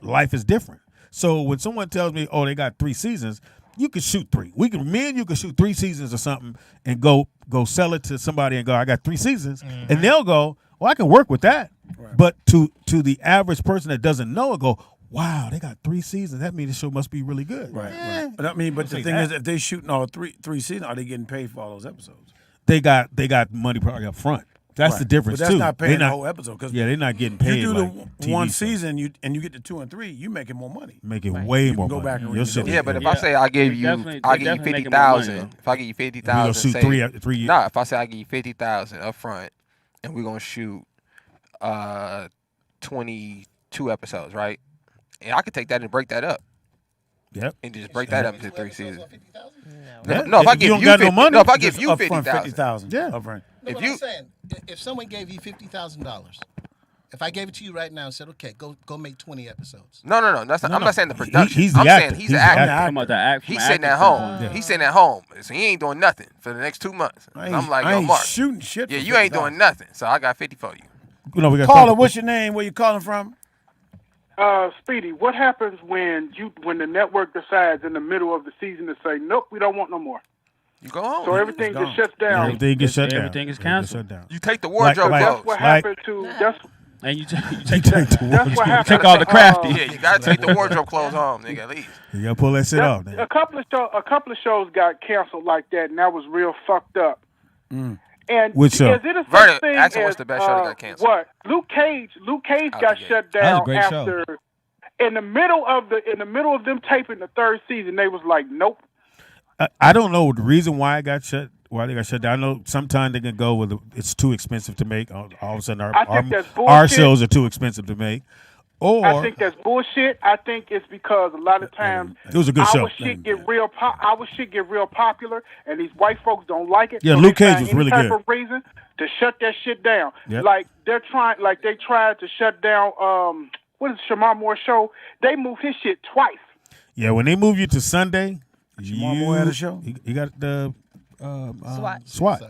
Life is different. So when someone tells me, oh, they got 3 seasons, you can shoot 3. Me and you can shoot 3 seasons or something and go sell it to somebody and go, I got 3 seasons. And they'll go, well, I can work with that. Right. But to the average person that doesn't know it, go, wow, they got 3 seasons. That means the show must be really good. Right. But I mean, but the thing is, if they shooting all three seasons, are they getting paid for all those episodes? They got money probably up front. That's the difference but that's too. Not paying the whole episode. They're not getting paid. You do like the one season, and you get to 2 and 3, you making more money. Making way more go money. Back But if I say I give you 50,000, if I give you 50,000, shoot 3 years. Nah, if I say I give you 50,000 up front, and we're gonna shoot 22 episodes, right? And I could take that and break that up. Yep. And just break that up into 3 seasons. No, if I give you 50, no, if I give you 50,000, yeah. upfront. No, what I'm saying, if someone gave you $50,000, if I gave it to you right now and said, okay, go make 20 episodes. No. That's not, I'm not saying the production. He's the I'm actor. saying he's the actor. He's sitting at home. He's sitting at home. So he ain't doing nothing for the next 2 months. I'm like, yo, Marc, shooting shit. Yeah, you ain't doing nothing. So I got 50 for you. Caller, what's your name? Where you calling from? Speedy, what happens when the network decides in the middle of the season to say, nope, we don't want no more? You go home. So everything just shuts down. Everything gets shut down. Everything is canceled. You take the wardrobe clothes. That's what happened to. And you take the That's what happened. Take all the crafty. Yeah, you gotta take the wardrobe clothes home, nigga. At least. You gotta pull that shit off. A couple of shows got canceled like that, and that was real fucked up. And which show? Is it a such thing as, what's the best show that got canceled? What? Luke Cage got shut down after. Show. In the middle of them taping the 3rd season, they was like, nope. I don't know the reason why they got shut down. I know sometimes they can go with it's too expensive to make. All of a sudden, our shows are too expensive to make. Or I think that's bullshit. I think it's because a lot of times it was a good show. Our shit get real popular, and these white folks don't like it. Yeah, so Luke Cage was really good. Of reason to shut that shit down. Yep. Like they tried to shut down. What is Shamar Moore's show? They moved his shit twice. Yeah, when they move you to Sunday, Shamar Moore had a show. You got the SWAT.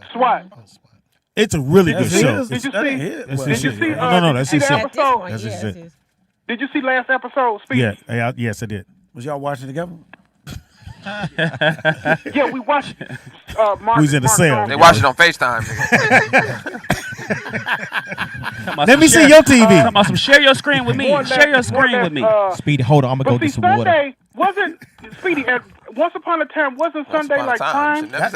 It's a really good show. Did you see? No, that's his show. That's his shit. Did you see last episode, Speedy? Yeah, yes, I did. Was y'all watching together? Yeah, we watched. Marc, who's in the cell? They watch it on FaceTime. Let me see your TV. Share your screen with me. Share your screen with me. Speedy, hold on. I'm going to go get some water. Sunday wasn't, Speedy, once upon a time, wasn't Sunday like Prime? That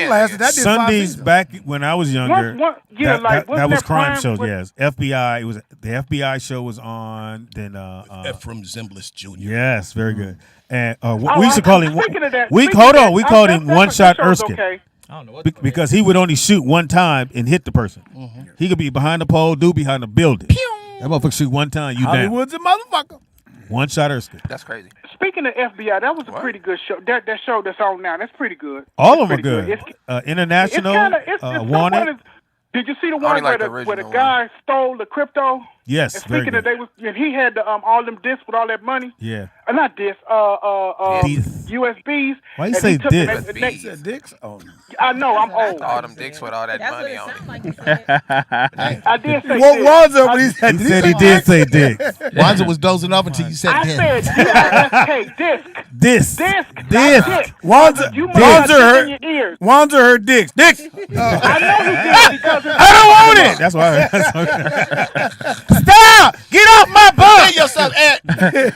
lasted. That did Sundays back when I was younger. That was crime shows. Yes, FBI. It was the FBI show was on. Then Ephraim Zimbalist Jr. Yes, very good. And we used to call him. We called him One Shot Erskine. Okay. I don't know what because he would only shoot one time and hit the person. Mm-hmm. He could be behind the pole, behind the building. That motherfucker shoot one time, you down. Hollywood's a motherfucker. One Shot Erskine. That's crazy. Speaking of FBI, that was a pretty good show. That show that's on now, that's pretty good. All of them are good. International, Wanted. Did you see the one where the guy stole the crypto? Yes, and speaking of, he had all them discs with all that money. Yeah, not discs, USBs. Why you say discs? Dicks? Oh, I know, I'm old. All them dicks with all that money on it. I did say what was it when he said he said he did say dick. Wanza was dozing off until you said I dick. said disc. Disc. Wanza heard dicks. Dicks. I know he did because I don't want it. That's why. Stop! Get off my butt! yourself, Ed.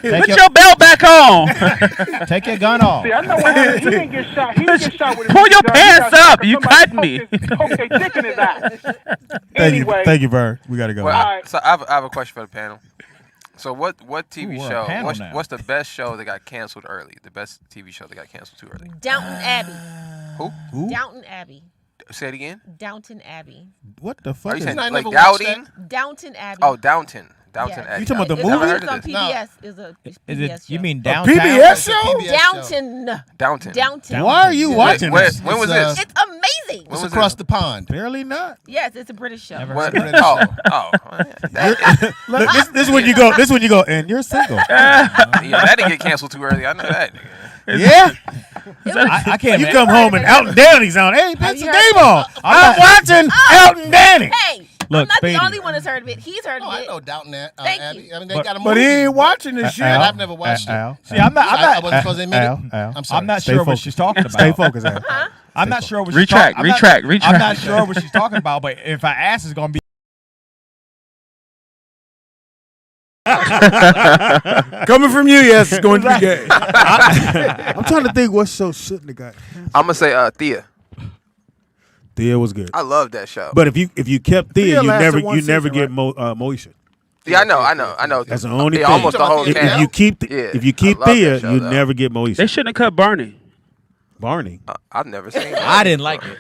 Put your belt back on. Take your gun off. See, I know what happened. He didn't get shot. He didn't get shot with his Pull your gun. pants up. You Somebody cut me. Okay, dick in his eye. Thank you, Bird. We gotta go. Well, so I have a question for the panel. So what TV Ooh, show? panel now. What's the best show that got canceled early? The best TV show that got canceled too early? Downton Abbey. Who? Downton Abbey. Say it again. Downton Abbey. What the Are fuck? you Is saying I like never watched Doubting? Downton Abbey. Oh, Downton. Yes. Abbey. You talking about the It's movie? on this. PBS. Is a Is PBS it? show. You mean A downtown? PBS show? Downton? Downton. Downton. Why are you watching When this? was this? It's amazing. When It's was across it? the pond. Barely not. Yes, it's a British show. Never What? heard of it. Oh. Look, this is when you go. This is when you go. And you're single. Yeah, that didn't get canceled too early. I know that. Yeah. I can't. You come home and Elton Danny's on. Hey, put Have some you game heard on. I'm watching Elton Danny. Hey, Look, I'm not Speedy. the only one that's heard of it. He's heard Oh, of I it. know Downton Thank Abbey. you. I mean, they got a movie. But he ain't watching this shit. I've never watched it. Al, See, I'm not. I wasn't supposed to admit it. Al, I'm sorry. I'm not Stay sure what focused. she's talking about. Stay focused, Al. I'm not sure what Retract, she's retract. I'm not sure what she's talking about, but if I ask, it's gonna be. Coming from you, yes, it's going to be gay. I'm trying to think what show shouldn't have got. I'm gonna say Thea. Thea was good. I love that show. But if you kept Thea, Thea you lasted never one get season, Moesha. Yeah, I know. That's the only Yeah, thing. almost the whole If cast. you keep Yeah, if you keep I love Thea, that show, you though. never get Moesha. They shouldn't have cut Barney. Barney. I've never seen it. I didn't like it.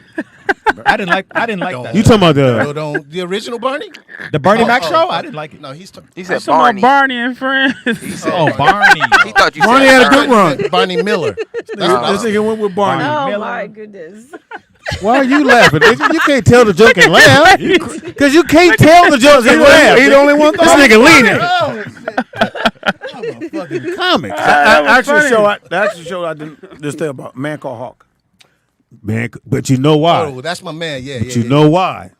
I didn't like that. You talking about the original Bernie? The Bernie Mac show? I didn't like it. No, He He said said Barney. Barney. And friends. He said Oh, Barney. He thought you Barney said had a good Barney. run. Barney Miller. This nigga went with Barney. Oh Miller. my goodness. Why are you laughing? Nigga? You can't tell the joke and laugh. Because you can't tell the jokes and laugh. He the only one. This nigga leaning. Oh, Fucking comics. The actual show I didn't just tell about Man Called Hawk. Man, but you know why? Oh, that's my man. Yeah, But you know why?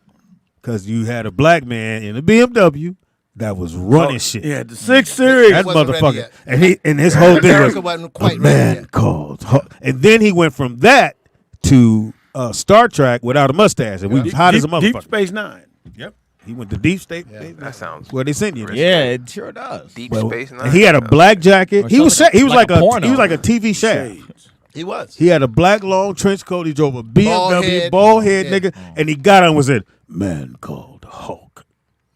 Because you had a black man in a BMW that was running shit. Yeah, the 6 Series. That wasn't ready motherfucker. yet. And his whole thing America was wasn't quite a ready man yet. called Hawk. And then he went from that to Star Trek without a mustache. And we was hot as a Deep motherfucker. Space Nine. Yep. He went to Deep State. That sounds. Where they send you. Yeah, it sure does. Deep Well, Space Nine. and he had a black jacket. Or He was something he was like like a porno. he was like a TV Shaft. He was. He had a black long trench coat. He drove a BMW, Bald bald head head. nigga, and he got on and said, "Man called Hulk."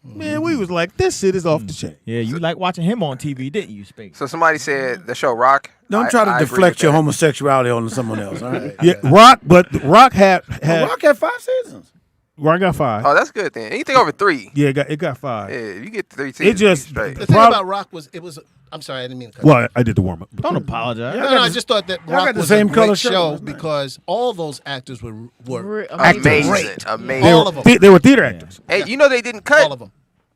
Man, we was like, this shit is off the chain. Yeah, you like watching him on TV, didn't you, Speedy? So somebody said the show Rock. Don't try to I agree deflect with your that. homosexuality onto someone else. All right. Yeah, Rock, but Rock had Rock had 5 seasons. Rock got 5. Oh, that's good then. Anything over 3. Yeah, it got 5. Yeah, if you get 3 It seasons, just straight. The thing Prob- about Rock was it was. I'm sorry, I didn't mean to cut. Well, I did the warm up. Don't apologize. No, I just thought that y'all got Rock the was same a color great shirt. show That's nice. because all those actors were Amazing. great. Amazing. All of them. They were theater actors. Hey, you know they didn't cut All of them.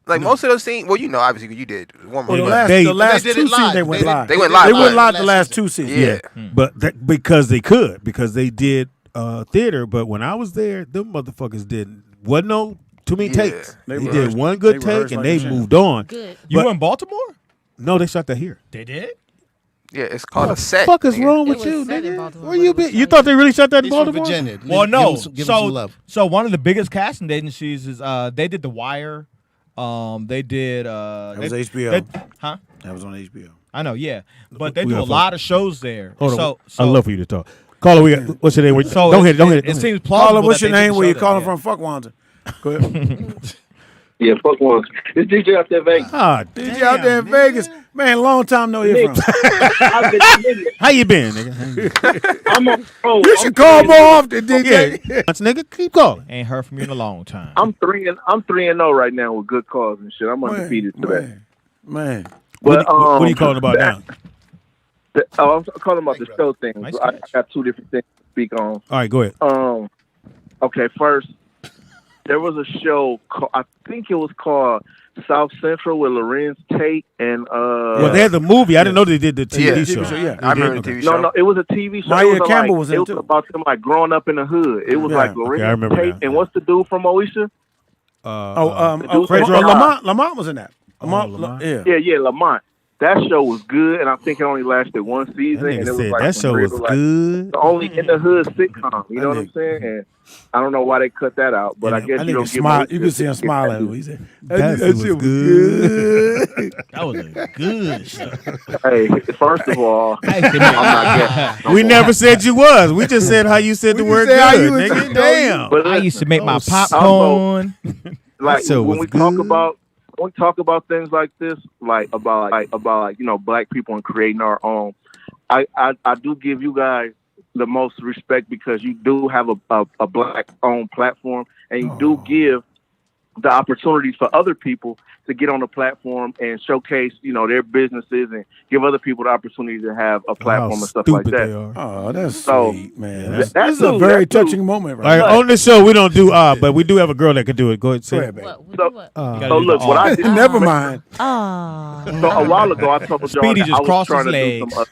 like most of those scenes. Well, you know, obviously 'cause you did warm Well, up. the last They did 2 it seasons live. they went They did- live. They went did live. They it went live last the last season. 2 seasons. Yeah. But because they could, because they did theater. But when I was there, them motherfuckers wasn't no too many Yeah. takes. They They rehearsed- did one good they take rehearsed and like they a shit. moved on. Good. You But- were in Baltimore? No, they shot that here. They did? Yeah, it's called What a set. the fuck is nigga. wrong It with was you, set in nigga? Baltimore, Where but you it was been? You shot thought they really shot that in He's from Baltimore? Virginia. Well, Give no. him some love. So one of the biggest casting agencies is they did The Wire. They did That was they- HBO. they- huh? That was on HBO. I know, yeah. But they We do a got lot of shows there. Hold so, on. I'd love for you to talk. Caller, we got, what's your name? So Don't hit it. It seems plausible. Caller, what's that your they did name? the Where you show calling there, from? Fuck Wanza. Go ahead. Yeah, fuck one. It's DJ out there, Vegas. Ah, DJ out there in Vegas. Man, long time no hear from. I've been how you been, nigga? I'm on roll. You should call more often, Yeah, DJ. nigga, keep calling. Ain't heard from you in a long time. I'm 3-0 right now with good calls and shit. I'm undefeated today. Man. But What are you calling about now? I'm calling about the show things. Nice I catch. got 2 different things to speak on. All right, go ahead. Okay, first, there was a show, I think it was called South Central with Lorenz Tate and Well, they had the movie. I didn't know they did the TV Yeah. show. TV show, yeah. I remember Okay. the TV show. No, it was a TV show. Maya it was Campbell like, was in it, it was too. about them like growing up in the hood. It was Yeah. like Okay, Lorenz I remember Tate now. and what's the dude from Moesha? Fred Lamont. Lamont was in that. Lamont. Yeah. Yeah, Lamont. that show was good, and I think it only lasted one season. That And nigga it was said like that show was good. the only in the hood sitcom. You know what I'm saying? And I don't know why they cut that out, but I guess I you don't smile. get. You can see him smiling. He said, That shit was good. That was a good show. Hey, first of all, I'm not getting. We never said you was. We just said how you said the word said how good, you was nigga. saying Damn. But I used to make my also, popcorn. like show when was we talk good. about things like this, like about black people and creating our own. I do give you guys the most respect because you do have a black owned platform, and you do give the opportunities for other people to get on the platform and showcase, their businesses and give other people the opportunity to have a platform and stuff like that. They are. Oh, that's So, sweet, man. that's This is a cool, very that's cool. touching moment, Like right? on this show, we don't do but we do have a girl that can do it. Go ahead, say Go it. ahead, baby. So look, what I did. Never mind. Oh. So a while ago, I told y'all Speedy that just I was crossed trying his to do legs. some.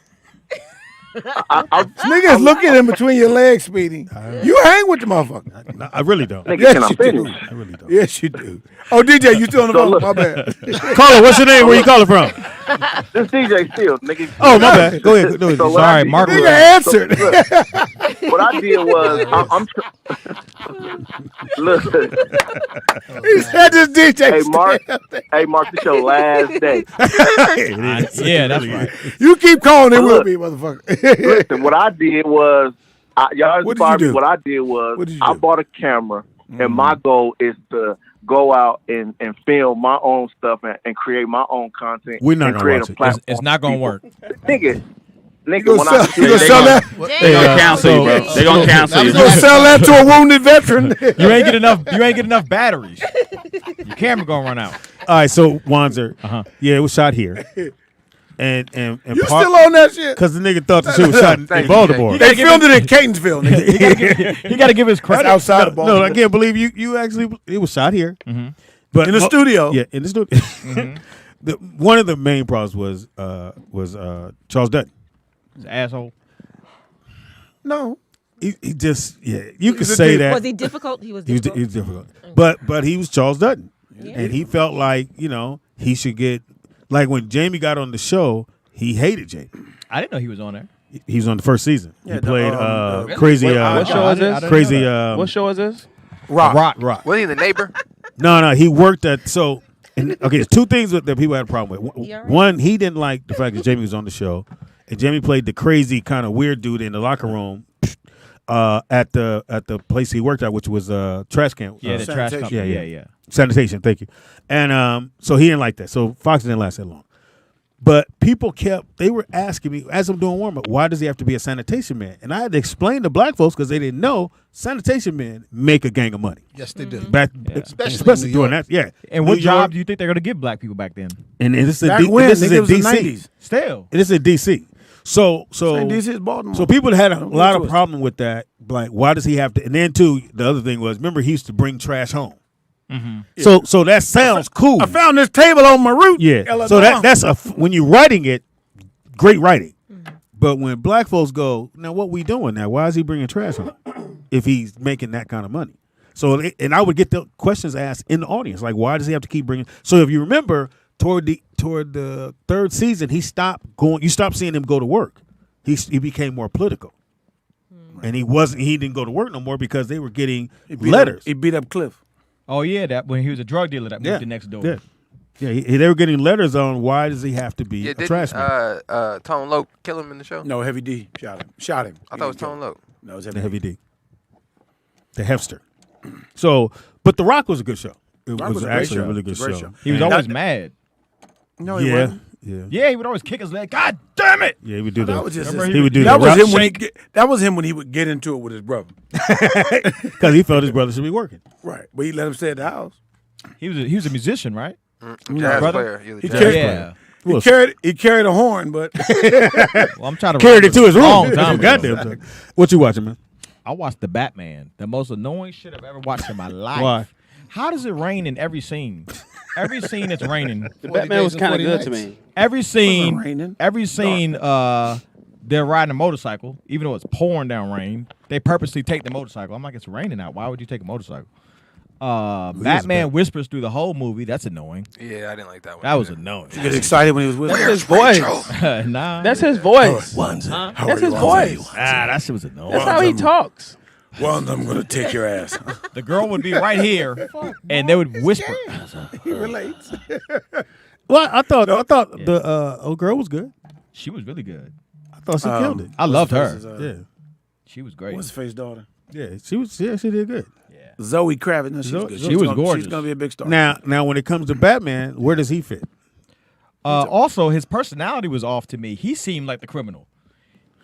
Niggas looking in between your legs, Speedy. You hang with the motherfucker. No, I really don't. Nigga, Yes, can I you finish? do. I really don't. Yes, you do. Oh, DJ, you still on the So phone? look. My bad. Caller, what's your name? Where you calling from? This DJ still, nigga. Oh, my bad. Go ahead. So what Sorry, I did Mark was- Nigga answered. Look, what I did was, look. He said this DJ. Hey, Mark. still. Hey, Mark, this your last day. Yeah, that's right. You keep calling, it will Look. be, motherfucker. Listen, what I did was, y'all What did inspired you me. do? What I did was, What did you I do? bought a camera, and my goal is to go out and film my own stuff and create my own content. We're not and gonna create watch a it. platform. It's not gonna work. Nigga, You gonna when sell, I you gonna sell that? They gonna cancel you, bro. They gonna cancel you. You gonna sell that to a wounded veteran? You ain't get enough batteries. Your camera gonna run out. All right, so Wanzer, yeah, it was shot here, and You still on that shit? because the nigga thought the shit was shot in Baltimore. They filmed it in Catonsville, nigga. He got to give his That's credit. outside of Baltimore. No, I can't believe you actually. It was shot here, but In the studio. Yeah, in the studio. One of the main problems was Charles Dutton. He's an asshole. No. He just you could was a say div- that Was he difficult? He was he was difficult. difficult, but he was Charles Dutton, and he felt like he should get like when Jamie got on the show, he hated Jamie. I didn't know he was on there. He was on the first season. Yeah, He the, played really? crazy. What show is this? Crazy. What show is this? Rock. Was he the neighbor? No, he worked at so. And, okay, there's two things that people had a problem with. You all right? One, he didn't like the fact that Jamie was on the show, and Jamie played the crazy kind of weird dude in the locker room at the place he worked at, which was trash can. Yeah, the trash Sanitation. company. Yeah. Sanitation. Thank you. And so he didn't like that. So Fox didn't last that long. But people they were asking me, as I'm doing warm-up, why does he have to be a sanitation man? And I had to explain to black folks because they didn't know sanitation men make a gang of money. Yes, they do. Back, Especially in New doing York. that. Yeah. And what New job York, do you think they're gonna give black people back then? And this is Back in when? this is Nigga, in it was the DC. 90s. Still, It is in DC. So Same DC as Baltimore. So people had a Don't lot get of twisted. problem with that. Like, why does he have to? And then too, the other thing was, remember he used to bring trash home. So that sounds cool. I found this table on my route. Yeah. So that's when you're writing it, great writing. But when black folks go, now what we doing now? Why is he bringing trash home if he's making that kind of money? So and I would get the questions asked in the audience, like why does he have to keep bringing? So if you remember, toward the third season, he stopped going. You stopped seeing him go to work. He became more political, and he didn't go to work no more because they were getting letters. He beat up Cliff. oh yeah, that when he was a drug dealer that moved to next door. Yeah, they were getting letters on why does he have to be a trash man? Tone Loc kill him in the show? No, Heavy D shot him. I thought it was Tone Loc. No, it was The Heavy D, the Hefster. So, but The Rock was a good show. It Rock was was a great actually show. a really good It was a great show. show. He was always mad. No, he Yeah, wasn't. yeah, Yeah, he would always kick his leg. God damn it! yeah. He would do That that. was just He would do that was that him when he would get into it with his brother. because he felt his brother should be working. Right, but he let him stay at the house. He was a musician, right? Jazz brother? player. He was a He jazz carried- player. Yeah. He carried a horn, but Well, I'm trying to Carried it to his room. Long time ago. Goddamn time. What you watching, man? I watched The Batman, the most annoying shit I've ever watched in my life. Why? How does it rain in every scene? Every scene it's raining. The Batman was kind of good to me. Every scene, raining. they're riding a motorcycle, even though it's pouring down rain. They purposely take the motorcycle. I'm like, it's raining out. Why would you take a motorcycle? Batman whispers through the whole movie. That's annoying. Yeah, I didn't like that one. That was annoying. You get excited when he was with That's her. his voice. Nah. That's his voice. That's his voice. That shit was annoying. That's how he talks. Well, I'm gonna take your ass. The girl would be right here, and they would whisper. He relates. Well, I thought the old girl was good. She was really good. I thought she killed it. I loved her. Yeah, She was great. What's face daughter? yeah, she was. Yeah, she did good. Zoe Kravitz. No, She was gorgeous. She's gonna be a big star. Now, when it comes to Batman, where does he fit? Also, his personality was off to me. He seemed like the criminal.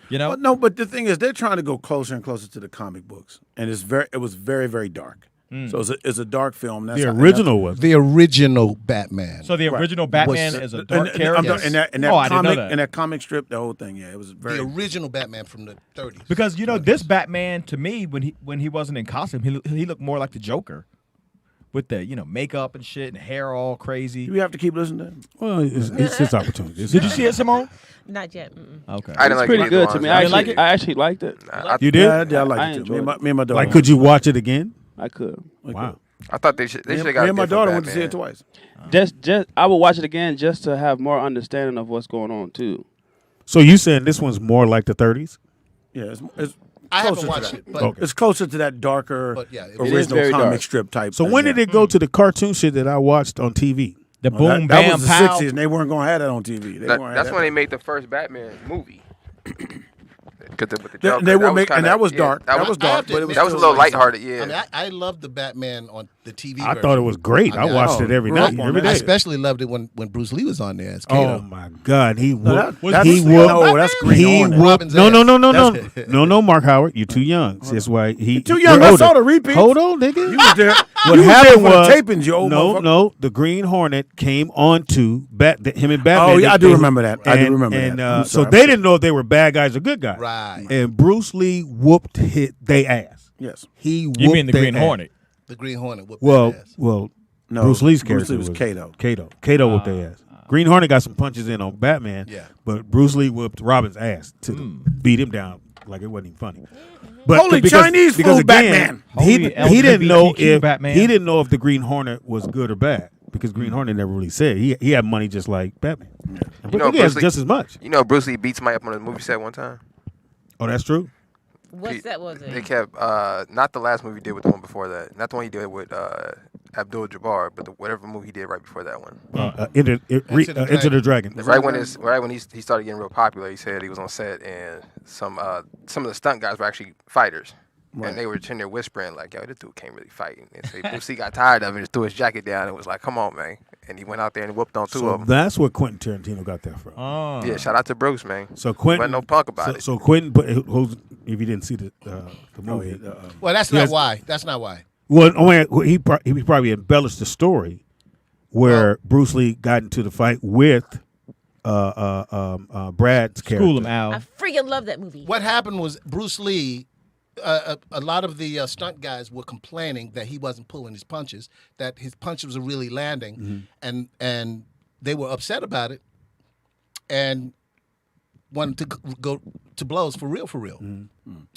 You know? Well, no, but the thing is, they're trying to go closer and closer to the comic books, and it was very, very dark. So it's a dark film. That's The original was. The original Batman. So the original Batman is a dark character. And that I didn't know comic that. and that comic strip, the whole thing. Yeah, it was very. The original Batman from the 30s. Because this Batman to me, when he wasn't in costume, he looked more like the Joker, with the makeup and shit and hair all crazy. Do we have to keep listening to him? Well, it's his opportunity. Did you see it, Simone? Not yet. Mm-mm. Okay, I didn't It's like pretty it good either, to me. honestly. I actually liked it. You did? Yeah, I like I it too. enjoyed Me and my daughter. Like, could you watch it again? I could. Wow. I thought they should. They should have got. Me and my a different daughter went to see Batman. it twice. Just I will watch it again just to have more understanding of what's going on too. So you saying this one's more like the 30s? Yeah, it's I closer haven't to watched that. it, but Okay. It's closer to that darker, But yeah, it is original very comic dark. strip type. So thing, when yeah. did it go to the cartoon shit that I watched on TV? The Well, boom that bam was the pow. 60s, and they weren't going to have that on TV. That's when they made the first Batman movie. With the They Joker, were that making, and that was dark. That was I have dark, to but it admit, was that was a still little lighthearted. Yeah. I mean, I loved the Batman on the TV I version. thought it was great. I mean, watched it every night, every I day. especially loved it when Bruce Lee was on there as Oh Kato. my God, he whooped. that's- He no, whooped. that's Green He Hornet. whooped. Robin's No, ass. no, no, no, no, no, Mark Howard, you're too young. That's why he. too young. you're I saw older. the repeats. Hold on, nigga. You was there. What You was happened there for was the tapings, you old motherfucker. no. The Green Hornet came onto him and Batman. Oh, yeah, I do they- remember that. I do remember and, that. And I'm so sorry, they I'm didn't know if they were bad guys or good guys. Right. And Bruce Lee whooped they ass. Yes. He whooped You mean the they Green ass. Hornet? The Green Hornet. Whooped Well, that ass. well, No, Bruce Lee's Bruce character Lee was Kato. Kato whooped their ass. Green Hornet got some punches in on Batman. Yeah. But Bruce Lee whooped Robin's ass to beat him down like it wasn't even funny. But Holy Chinese food, again, Batman. He Holy didn't know LGBTQ if Batman. he didn't know if the Green Hornet was good or bad because Green Hornet never really said he had money just like Batman. And You know, he has Bruce Lee- just as much. You know, Bruce Lee beat somebody up on a movie set one time. Oh, that's true. What set was They it? kept not the last movie he did with the one before that, not the one he did with Abdul Jabbar, but whatever movie he did right before that one. Into the Dragon. Right when he started getting real popular, he said he was on set and some of the stunt guys were actually fighters. Right. And they were sitting there whispering like, "Yo, this dude can't really fight." And so Bruce Lee got tired of it, and just threw his jacket down, and was like, "Come on, man!" And he went out there and whooped on two So of them. that's where Quentin Tarantino got that from. Yeah, shout out to Bruce, man. So Quentin, wasn't no punk about it. So Quentin, but if you didn't see the movie, Well, that's not why. That's not why. well, he probably embellished the story where Bruce Lee got into the fight with Brad's character. School him out. I freaking love that movie. What happened was Bruce Lee. A lot of the stunt guys were complaining that he wasn't pulling his punches, that his punches were really landing, and they were upset about it, and wanted to go to blows for real.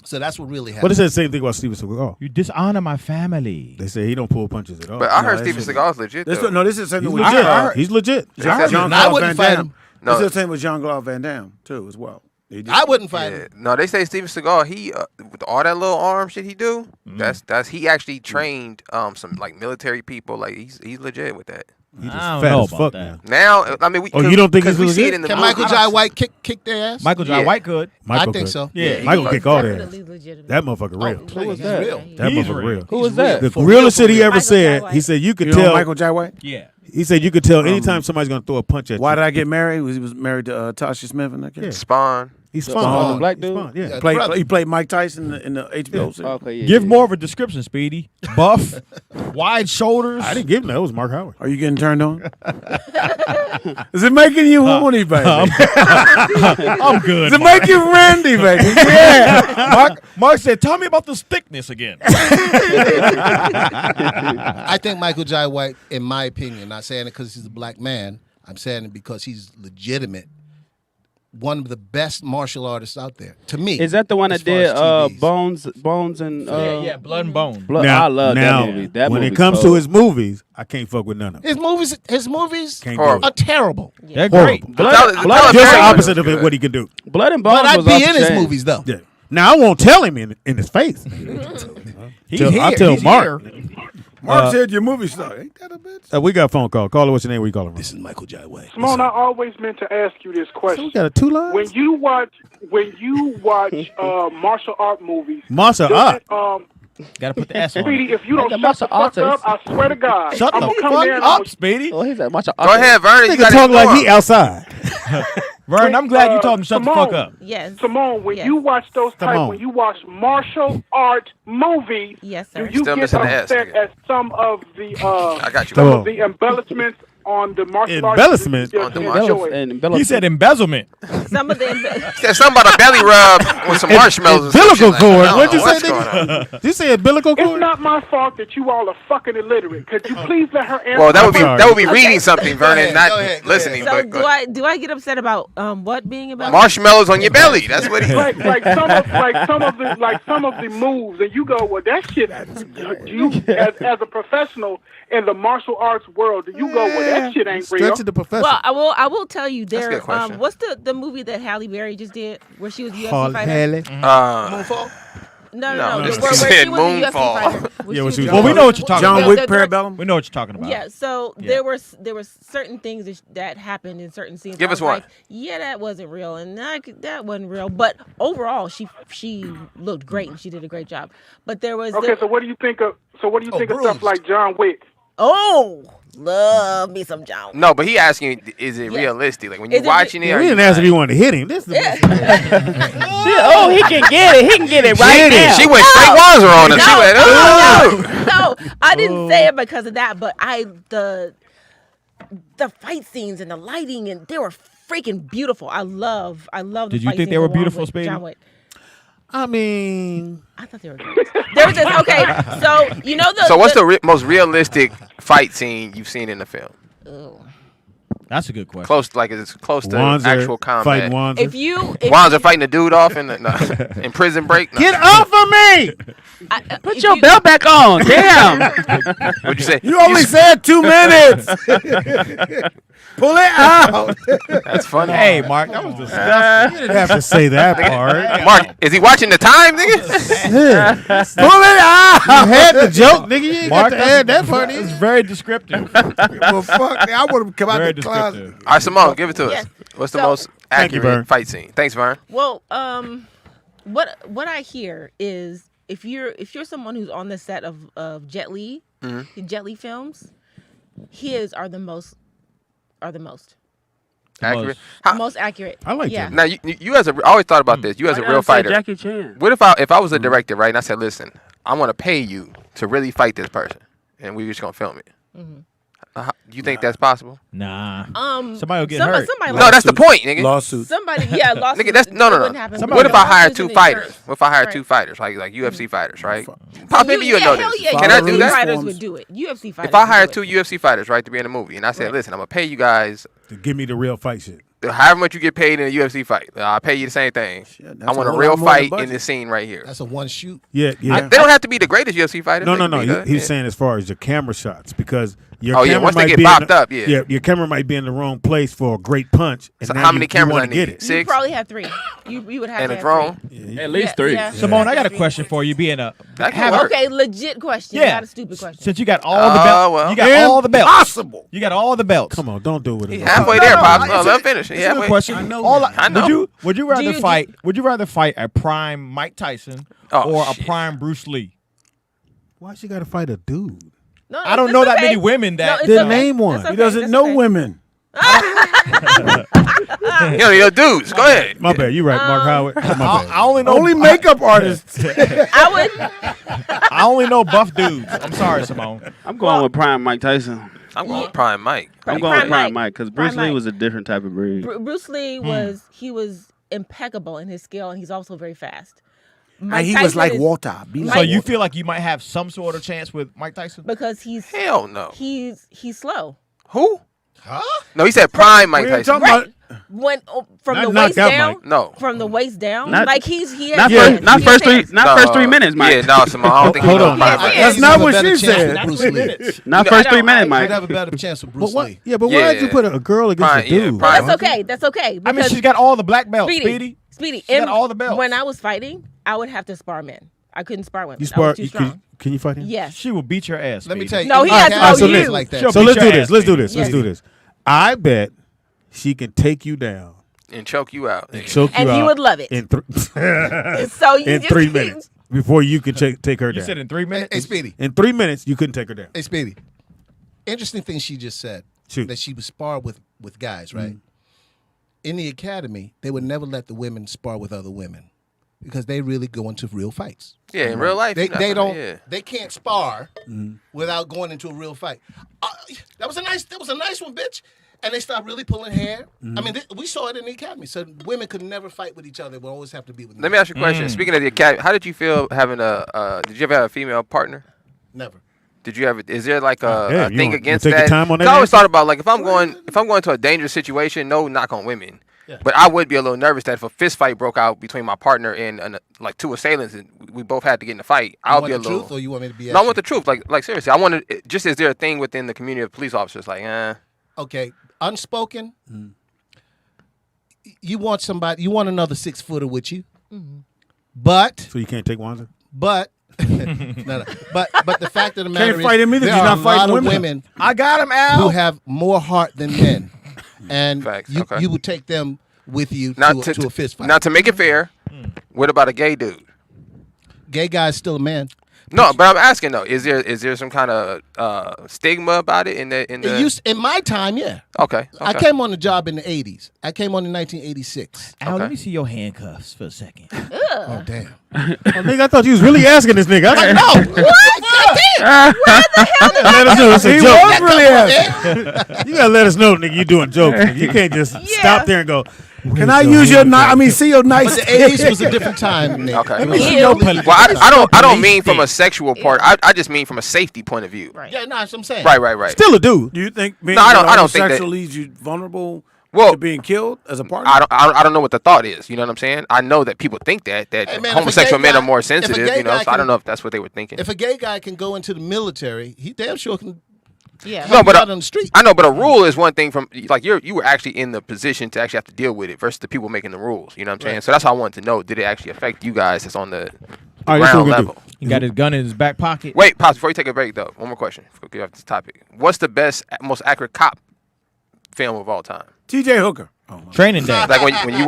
So that's what really happened. But they said the same thing about Steven Seagal. You dishonor my family. They say he don't pull punches at all. But I heard Steven Seagal's legit. This, though. no, this is the same He's with legit. He's legit. I wouldn't fight him. No. This is the same with Jean-Claude Van Damme too, as well. I wouldn't fight him. No, they say Steven Seagal, he with all that little arm shit he do, that's he actually trained some like military people. Like he's legit with that. He's just I don't fat know as about fuck that. Now, I mean, Oh, you don't think he's we see legit? it in the Can movie. Michael Jai White kick their ass? Michael Jai Yeah. White could. Michael I think could. so. Yeah, Michael kick all their ass. Definitely legitimate. That motherfucker real. Who was that? real. That He's motherfucker real. real. Who was that? The For realest real, shit he for ever real. said, Michael Jai he said you could You know tell. Michael Jai White? Yeah. He said you could tell anytime somebody's gonna throw a punch at you. Why did I get married? He was married to Tasha Smith and that kid. Yeah. Spawn. He's Spawn, fun. the black dude? He's fun, yeah. Yeah. Played, Brother. he played Mike Tyson in the HBO series. Okay, yeah. Give yeah, more of a description, Speedy. Buff, wide shoulders. I didn't give him that. It was Mark Howard. Are you getting turned on? Is it making you horny, baby? I'm good. Does it Mark. make you randy, baby? Yeah. Mark said, "Tell me about this thickness again." I think Michael Jai White, in my opinion, not saying it because he's a black man, I'm saying it because he's legitimate, one of the best martial artists out there. To me, Is that the one as that far did as TVs. Bones and Blood and Bone. Blood? Now, I love now, that movie. That when movie it comes to cold. his movies, I can't fuck with none of them. His movies Can't are do it. terrible. They're Horrible. great. Blood Just the Bone opposite was of good. what he can do. Blood and Bones But I'd was be off in the his chain. movies though. Yeah. Now I won't tell him in his face. I'll tell He's Mark. here. Mark said your movie star. Ain't that a bitch? We got a phone call. Caller, what's your name? Where you calling from? This is Michael J. Way. Simone, I always meant to ask you this So question. we got a 2 line. When you watch martial art movies, Martial does art. it, Gotta put the S on Speedy, it. if you don't the shut the martial fuck artist. up, I swear to God, Shut I'm the gonna come fuck there and up, Speedy. Oh, he's at watch Go ahead, Vernon. You Nigga got talk like he outside. Vern, I'm glad you told him to shut the Simone, fuck up. Yes. Simone, when Yes. you watch those type, Simone. when you watch martial art movies, Yes, do sir. you Still get missing the S, upset nigga. at some of the I got you. some Come of on. the embellishments on the martial arts? Embellishment? that On the you martial- enjoy? He said embezzlement. Some of the Said something about a belly rub with some marshmallows. or some Umbilical shit cord. like that. What'd you I don't say, know what's going on. nigga? Did you say umbilical It's cord? not my fault that you all are fucking illiterate. Could you please let her answer? Well, that would be sorry. that would be Okay. reading something, Vernon, not go ahead. listening. So but do I get upset about what being about? marshmallows on your belly. That's what he. like some of the moves, and you go, well, that shit. You as a professional in the martial arts world, do you go, well, that shit ain't real? Stretching the professor. Well, I will tell you a there. good question. What's the movie that Halle Berry just did where she was a UFC Paul fighter? Haley. Moonfall? No, No, where he she said was a UFC Moonfall. fighter. Yeah, when she was Well, we know what you're talking John about. Wick They're- Parabellum. We know what you're talking about. Yeah, so there were certain things that happened in certain scenes. Give I us was one. like, yeah, that wasn't real, and that wasn't real. But overall, she looked great and she did a great job. But there was Okay, so what do you think of? So what do you think of stuff like John Wick? oh, love me some John. No, but he asking, is it Yeah. realistic? Like when Is you're it- watching it, We are didn't you ask if like- he wanted to hit him. This is the Oh, he can get it. He can get it right now. She went straight Wanzer on him. She went, oh. No, I didn't say it because of that, but the fight scenes and the lighting and they were freaking beautiful. I love the Did you fight think they scenes were along beautiful, with Speedy? John Wick. I mean, I thought they were good. There was this, okay, so you know the So what's the most realistic fight scene you've seen in the film? That's a good question. Close, like it's close to Wanzer actual combat. fighting Wanzer. if Wanzer fighting the dude off in Prison Break. No. Get off of me! Put your belt back on. Damn. What'd you say? You only said 2 minutes. Pull it out. That's funny. Hey, Mark, that was disgusting. You didn't have to say that part. Mark, is he watching the time, nigga? Yeah. Pull it out. You had the joke, nigga. You ain't Mark, got to add that part It's in. very descriptive. Well, fuck. I would have come out Very the closet. descriptive. All right, Simone, give it to us. Yes. What's the So- most Thank you, accurate Vern. fight scene? Thanks, Vern. well, what I hear is if you're someone who's on the set of Jet Li, Jet Li films, his are the most Accurate. most accurate. I like yeah. that. Now, you as a, I always thought about this. You as I a gotta real say fighter. Jackie Chan. What if I was a director, right? And I said, listen, I want to pay you to really fight this person, and we just gonna film it. Do you think that's possible? Nah. Somebody will get hurt. Somebody No, that's the point, nigga. Lawsuits. Somebody, yeah, lost. Nigga, that's no. What if I hire two fighters? What if I hire two fighters, like UFC fighters, right? Pop, maybe you know hell this. yeah, Can I do UFC that? fighters would do it. UFC fighters. If I would hire do two it. UFC fighters, right, to be in a movie, and I said, listen, I'm gonna pay you guys To give me the real fight shit. however much you get paid in a UFC fight, I'll pay you the same thing. Shit, I that's want a a whole real lot more than fight in budget. this scene right here. That's a one shoot. Yeah, yeah. They don't have to be the greatest UFC fighter. No, They no, can no. be He's the- saying as far as your camera shots because your Oh, camera yeah, once they might get be in bopped the- up, yeah. your camera might be in the wrong place for a great punch. And So now how many you cameras wanna I get need? it? You Six probably have 3. You would have and to a have drone. At least 3. Yeah. Simone, I got a question for you. Being a That can have- work. Okay, legit question. Yeah. Not a stupid question. since you got all the belts, well. you got all the belts. Possible. You got all the belts. Come on, don't do it with He us. halfway there, pops. No, let him finish. He It's a good halfway. question. I know All that. I know. Would you rather you- fight? Would you rather fight a prime Mike Tyson Oh, or shit. a prime Bruce Lee? Why she got to fight a dude? No, I don't it's know that okay. many women that- No, it's Then okay. name one. It's He He doesn't That's know okay. women. Yo, dudes, go ahead. My bad. You right, Mark Howard. My bad. I only know Only makeup artists. I would. I only know buff dudes. I'm sorry, Simone. I'm going with Prime Mike Tyson. I'm going with Prime Mike. I'm going with Prime Mike because Bruce Prime Lee Mike. was a different type of breed. Bruce Lee was impeccable in his skill, and he's also very fast. And Mike he was Tyson like is- Walter. Be like So you Walter. feel like you might have some sort of chance with Mike Tyson? because he's Hell no. he's slow. Who? Huh? No, he said prime Mike We ain't Tyson. talking about When from Not the knocked waist out, down, Mike. No. from the waist down, Not- like he has Not Yeah. first, not he first has three, hands. not first 3 minutes, Mike. Yeah, no, Simone, I don't think Hold he's on. gonna Yeah, prime yeah. Mike. That's not You'd what have a she better chance said. with Bruce Lee. Not I first don't- 3 minutes, You'd Mike. have a better chance with But Bruce what? Lee. Yeah, but why'd you Yeah. put a girl against Prime, a yeah, dude? prime. That's okay. That's okay. I mean, because she's got all the black belts. Speedy. Speedy. She got all the belts. When I was fighting, I would have to spar men. I couldn't spar women. You I spar? was too strong. Can you fight him? Yes. She will beat your ass. Let me Speedy. tell you. No, he in has to Academy, go so it's you. like that. She'll So beat let's your do this. ass, Let's do Speedy. this. Let's Yes. do this. I bet she can take you down And choke you out. and choke you And out. he would love it. in So you in just 3 minutes before you can take her You down. said in 3 minutes. Hey, Speedy. In 3 minutes, you couldn't take her down. Hey, Speedy. Interesting thing she just said. Shoot. That she would spar with guys, right? In the academy, they would never let the women spar with other women because they really go into real fights. Yeah, in real life, They, you're not they gonna- don't. yeah. They can't spar without going into a real fight. That was a nice one, bitch. And they start really pulling hair. I mean, we saw it in the academy. So women could never fight with each other. They would always have to be with men. Let me ask you a question. Speaking of the academy, how did you feel having did you ever have a female partner? Never. Did you ever? Is there like a Damn, you thing wanna against take your that? time on that 'Cause I always answer? thought about like if I'm going to a dangerous situation, no knock on women, but I would be a little nervous that if a fist fight broke out between my partner and like two assailants and we both had to get in a fight, You I'll want be a the little. truth or you want me to be? No, I want the truth. Like seriously, I want to. Just is there a thing within the community of police officers like, Okay, unspoken. You want somebody. You want another 6-footer with you, but So you can't take Wanza? no. But the fact of the matter Can't fight him either, there he's are not a fighting lot of women. women I got him, Al. who have more heart than men, and Facts, you, okay. you would take them with you now to a fist fight. Now to make it fair, what about a gay dude? Gay guy is still a man. No, but I'm asking though, is there some kind of stigma about it in the? It used, in my time, yeah. Okay. I came on the job in the 80s. I came on in 1986. Al, Okay. let me see your handcuffs for a second. Oh, damn. Oh, nigga, I thought you was really asking this nigga. I No! let us know. It's a He joke. was really asking. You gotta let us know, nigga. You doing jokes. Nigga. You can't just stop there and go. Can I use your knife? I mean, see your But nice. the 80s was a different time, Nick. Okay. It was Ew. really- Well, I don't mean from a sexual part. I just mean from a safety point of view. Right. Yeah, no, that's what I'm saying. Right. Still a dude. Do you think being No, I don't think that- homosexual leaves you vulnerable Well, to being killed as a partner? I don't know what the thought is. You know what I'm saying? I know that people think that Hey, man, if a homosexual gay men guy- are more if a sensitive. gay You know, guy so I don't can- know if that's what they were thinking. If a gay guy can go into the military, he damn sure can. Yeah. No, but out on the street. I know, but a rule is one thing from like you were actually in the position to actually have to deal with it versus the people making the rules. You know what I'm saying? So that's how I wanted to know: did it actually affect you guys? That's on the All right, that's what ground we're gonna level. do. He got his gun in his back pocket. Wait, pause before you take a break though. One more question. Before we get off this topic. What's the best, most accurate cop film of all time? T.J. Hooker. Training day. Like when you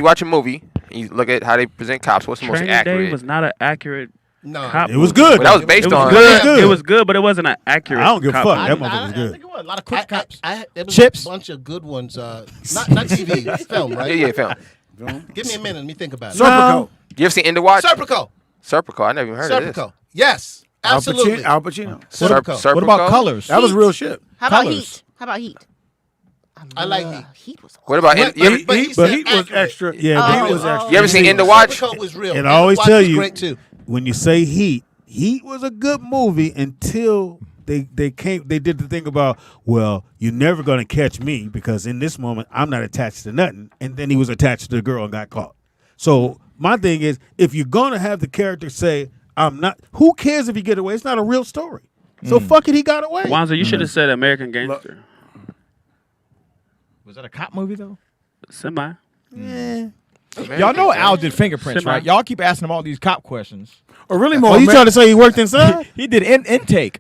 watch a movie, and you look at how they present cops. What's the most Training accurate? Day was not an accurate. No. Cop It was movie. good. But that was based It was on. good. It It was good, but it wasn't an accurate. I don't give a cop fuck. movie. That motherfucker was I good. think it was a lot of quick I, cops. there was Chips. a bunch of good ones. Not TV, film, right? Yeah, film. Give me a minute. Let me think about it. Serpico. You ever seen End of Watch? Serpico. Serpico. I never even heard of this. Serpico. Yes, absolutely. Al Pacino. Serpico? What about Colors? That was real shit. How about Colors. Heat? How about Heat? I like Heat. Heat was. What about But- you ever, but he But said he was accurate. extra. Yeah, He but- was extra. you ever seen End of Watch? Serpico was real. And I always Watch tell was you, great too. when you say Heat was a good movie until they did the thing about, well, you're never gonna catch me because in this moment I'm not attached to nothing, and then he was attached to the girl and got caught. So my thing is, if you're gonna have the character say I'm not, who cares if you get away? It's not a real story. So fuck it, he got away. Wanza, you should have said American Gangster. Was that a cop movie though? Semi. Y'all know Al did fingerprints, Semi. right? Y'all keep asking him all these cop questions. Or really more. Oh, you trying to say he worked inside? He did intake.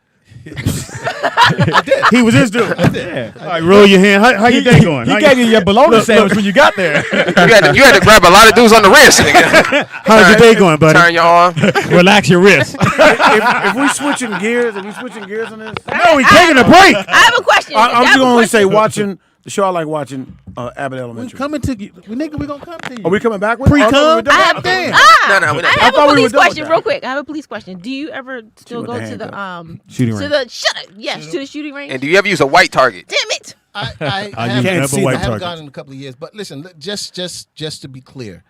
He was his dude. Yeah. All right, roll your hand. How your day going? He How gave you your bologna sandwich when you got there. You had to grab a lot of dudes on the wrist. nigga. How's your day going, buddy? Turn your arm. Relax your wrist. if we switching gears, on this, No, we taking a break. I have a question. I'm I just have a gonna question. say watching the show. I like watching Abbott We Elementary. coming to you. Nigga, we gonna come to you. Are we coming back with Pre-cum? Oh, no, I have, Damn. No, we're not. I have thought a we were police done with question, that. real quick. I have a police question. Do you ever still with go the to the handgun. Shooting to range. the shut up? Yes, to the shooting range. And do you ever use a white target? Damn it! I I haven't, can't see I that. haven't gone in a couple of years. But listen, just to be clear,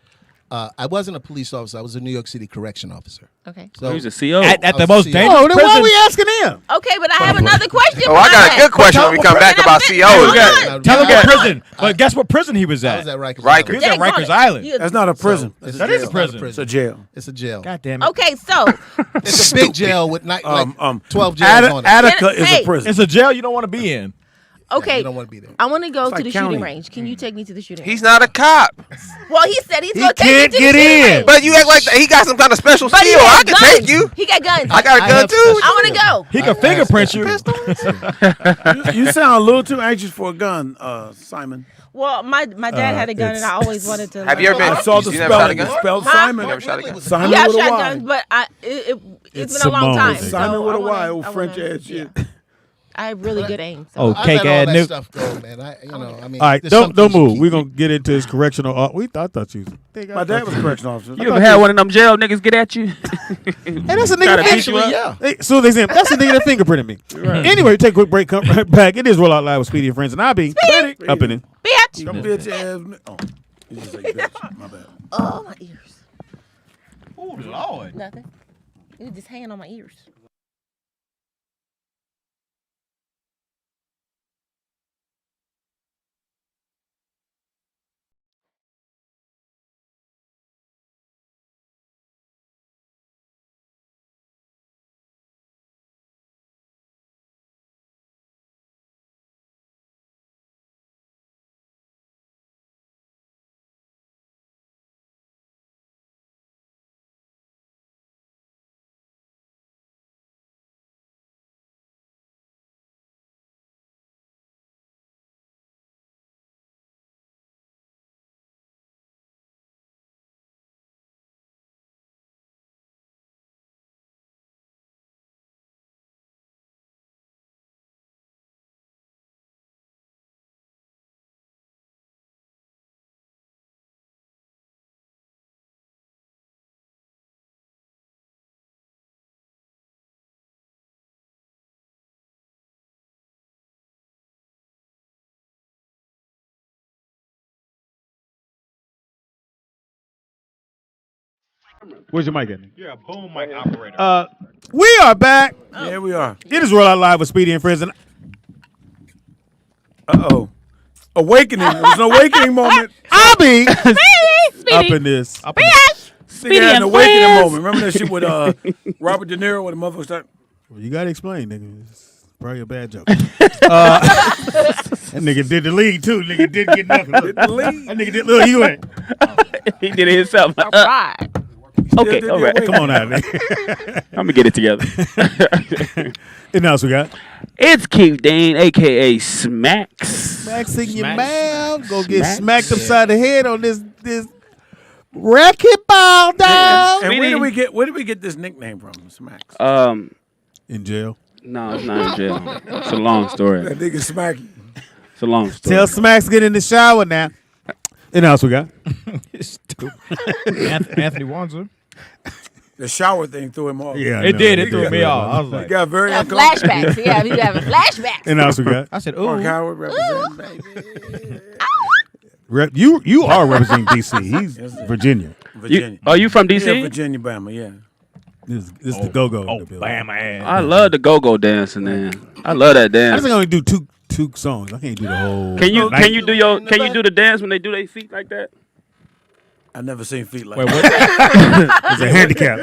I wasn't a police officer. I was a New York City correction officer. Okay. So He's a CO. At I the was most a CO. dangerous Oh, then why are prison. we asking him? Okay. Okay, but I have another question. Oh, I got a good question when we come back about COs. Tell him what prison. But guess what prison he was I at? was at Rikers. Rikers. He was at Rikers Island. That's not a prison. It's That a is jail. a prison. It's It's a jail. It's a jail. God damn it. Okay, so It's a big jail with like 12 jails on it. Attica is Hey. a prison. It's a jail you don't want to be in. okay, You don't want to be there. I want to go It's to like the county. shooting range. Can you take me to the shooting He's range? not a cop. Well, he said he's He gonna take can't me to get the shooting in. range. But you act like he got some kind of special But he skill. has I can guns. take you. He got guns. I got a I gun have too. special- I want to go. He can fingerprint you. You sound a little too anxious for a gun, Simon. Well, my dad had a gun, and I always wanted to. Have you ever been? I saw the you never shot a spelling. gun? It spelled Huh? Simon. You never shot a gun? Simon Yeah, I've with a shot Y. guns, but it's It's been a long Simone, time. nigga. So Simon with I a Y, wanna- old I French wanna- ass shit. yeah. I have really good aim. So. Oh, I cake let all ass that nigga. stuff go, man. I mean, All right, there's some don't things you move. keep- We're gonna get into his correctional. I thought you. My dad was a correctional officer. You ever had one of them jail niggas get at you? Hey, that's a Try nigga. to beat you Actually, up? yeah. Hey, so they say that's the nigga that fingerprinted me. Anyway, take a quick break. Come right back. It is Roll Out Loud with Speedy and Friends, and I'll be up in it. Bitch. Come bitch ass. Oh, you just say bitch. My bad. Oh, my ears. Oh, Lord. Nothing. It was just hanging on my ears. Where's your mic at? You're a boom mic operator. We are back. Yeah, we are. It is Roll Out Live with Speedy and Friends, and Uh-oh. Awakening. It was an awakening moment. I'll be Speedy. up in this. Speedy had an and awakening Friends. moment. Remember that shit with Robert De Niro when the motherfucker started? Well, you gotta explain, nigga. It's probably a bad joke. That nigga did the lead too. Nigga didn't get nothing. Did the lead. That nigga did. Look, he went. He did it himself. All right. Okay, did all the right. awakening. Come on out, nigga. I'm gonna get it together. And else we got It's King Dane, aka Smacks. smacks in your Smacks. mouth. Go get Smacks. smacked upside the head on this racquetball, dog. And where Speedy. did we get this nickname from, Smacks? In jail. No, it's not in jail. It's a long story. That nigga Smacky. It's a long story. Tell Smacks get in the shower now. And else we got Anthony Wanzer. The shower thing threw him off. yeah. I It know. did. It threw me off. I was He like, got very Yeah, uncomfortable. flashbacks. Yeah, you having flashbacks. And else we got I said, Mark ooh. Howard representing, baby. you are representing DC. He's Virginia. Virginia. Are you from DC? Yeah, Virginia, Bama, yeah. This is the go-go. Oh, in the building. bam, man. I love the go-go dancing, man. I love that I dance. just only do two songs. I can't do the whole. Can you night. do the dance when they do their feet like that? I never seen feet like Wait, that. what, It's a handicap.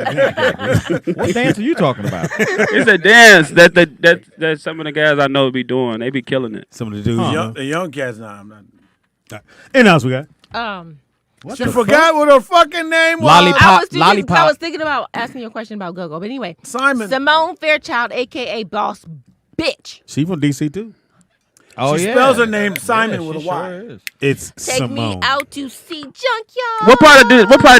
what dance are you talking about? It's a dance that some of the guys I know be doing. They be killing it. Some of the dudes. The young cats, nah, I'm not. And else we got She forgot what her fucking name was. Lollipop. I was thinking about asking you a question about Go-Go. But anyway, Simon. Simone Fairchild, a.k.a. Boss Bitch. she from DC too. Oh, She yeah. spells her name Simon Yeah, with a she Y. sure is. It's Take Simone. me out to see Junkyard. What part of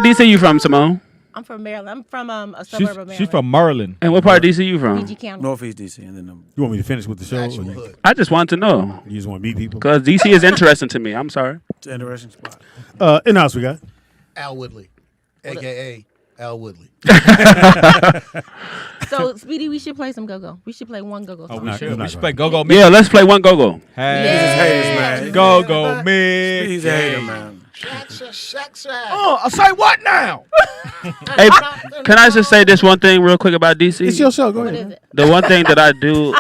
DC you from, Simone? I'm from Maryland. I'm from a suburb of Maryland. She's from Merlin. And what part of DC you from? PG County. Northeast DC. And then You want me to finish with the show? Or Actual you, hood. I just want to know you just want to meet people? because DC is interesting to me. I'm sorry. it's an interesting spot. And else we got Al Woodley, a.k.a. Al Woodley. So, Speedy, we should play some Go-Go. We should play one Go-Go song. not- it's We not should gonna- play Go-Go Me. Yeah, let's play one go-go. Hey, He's haters, man. Go-Go Me. He's a hater, man. Shack. Oh, I say what now? Hey, can I just say this one thing real quick about DC? It's your show. Go What ahead. is it? The one thing that I do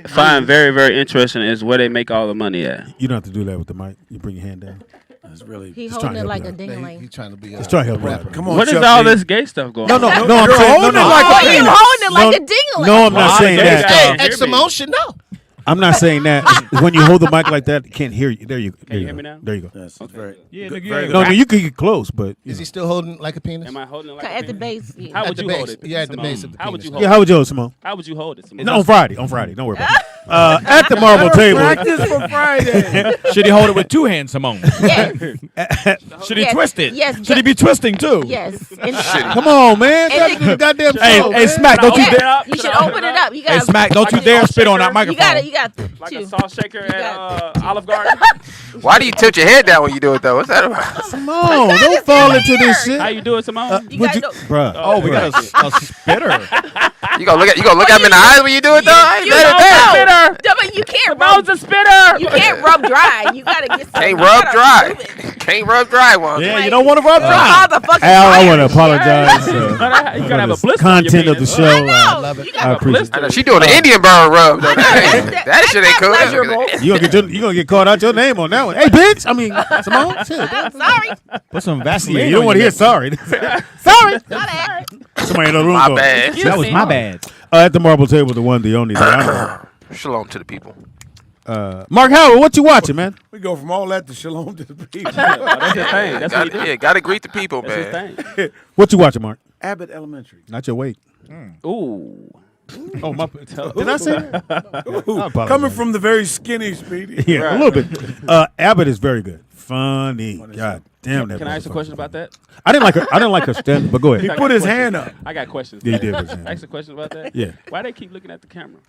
find very, very interesting is where they make all the money at. You don't have to do that with the mic. You bring your hand down. That's really. He Just holding it trying to like help a you out. ding-a-ling. He's trying to be Just try to help you out. Come on, What is Chuck all D. this gay stuff going No, on? no, I'm You're saying holding no. it like a Oh, you penis. holding it like No, a ding-a-ling. No, I'm not Why saying they that. got- Hey, X-Simone should know. I'm not saying that. When you hold the mic like that, it can't hear you. There you go. Can you hear me now? There you go. Yes, it's very. Yeah, good, nigga, very yeah. good. No, you can get close, but Is he still holding like a penis? Am I holding it like At a the penis? base. How At would the you base. hold it? Yeah, at the Simone? base of the How would penis. you hold yeah. it? How would you, Simone? How would you hold it? Simone? No, on Friday. On Friday. Don't worry about it. At the marble table. Practice for Friday. Should he hold it with two hands, Simone? Yes. Should he Yes, twist it? yes, Should he be twisting too? Yes. Come on, man. And That's the goddamn Hey, show, hey, man. Smack, don't you Open it dare. up? You should open it up. You Hey, got. Smack, don't you Like a dare salt spit on that shaker? microphone. You got Like two. a salt shaker at got- Olive Garden? Why do you tilt your head down when you do it though? What's that about? Simone, don't fall into this shit. How you do it, Simone? You Would got you, no- bruh? Oh, we got a spitter. You gonna look at him in the eyes when you do it though? I ain't You mad at that. know, but you can't rub. Simone's a spitter! You can't rub dry. You gotta get. Some, Can't you rub gotta dry. move it. Can't rub dry one. Yeah, you don't want to rub dry. Motherfucking Al, I want to fire. apologize You for gotta have a the blister on your content of the penis. show. I know. love it. You I got appreciate I know it. she doing the Indian burn rub though. That shit ain't that's cool. pleasurable. You gonna get called out your name on that one. Hey, bitch. I mean, Simone. Shit. I'm sorry. Put some Vaseline. Yeah, you don't on want to your hear sorry. Sorry. Not that. Somebody in the room. My go, bad. That was my bad. At the marble table, the one, the only. The honor. Shalom to the people. Mark Howard, what you watching, man? We go from all that to shalom to the people. That's his thing. That's what he do. Gotta greet the people, That's man. his thing. What you watching, Mark? Abbott Elementary. Not your weight. Ooh. Oh, my. Did I say that? Ooh, I apologize. coming from the very skinny Speedy. Yeah, a little bit. Abbott is very good. Funny. God damn that. Can I ask a motherfucker. question about that? I didn't like her stand, but go He ahead. put his hand up. I got questions. Yeah, he did put his hand Ask a question about that? Yeah. Why they keep looking at the camera?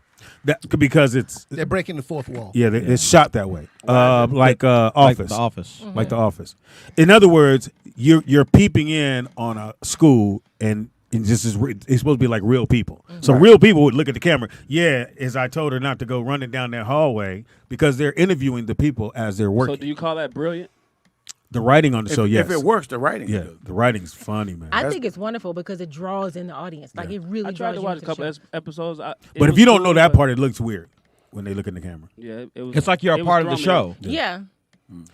Because it's They're breaking the fourth wall. it's shot that way. Like Office. The Office. Like The Office. In other words, you're peeping in on a school and this is it's supposed to be like real people. So real people would look at the camera. Yeah, as I told her not to go running down that hallway because they're interviewing the people as they're working. So do you call that brilliant? The writing on the show, yes. If it works, the writing. Yeah, the writing's funny, man. I think it's wonderful because it draws in the audience. Like it really I draws tried to you watch into a couple the show. episodes. But if you don't know that part, it looks weird when they look in the camera. Yeah, it was. It's like you're a it was part of the drawing me show. in. Yeah.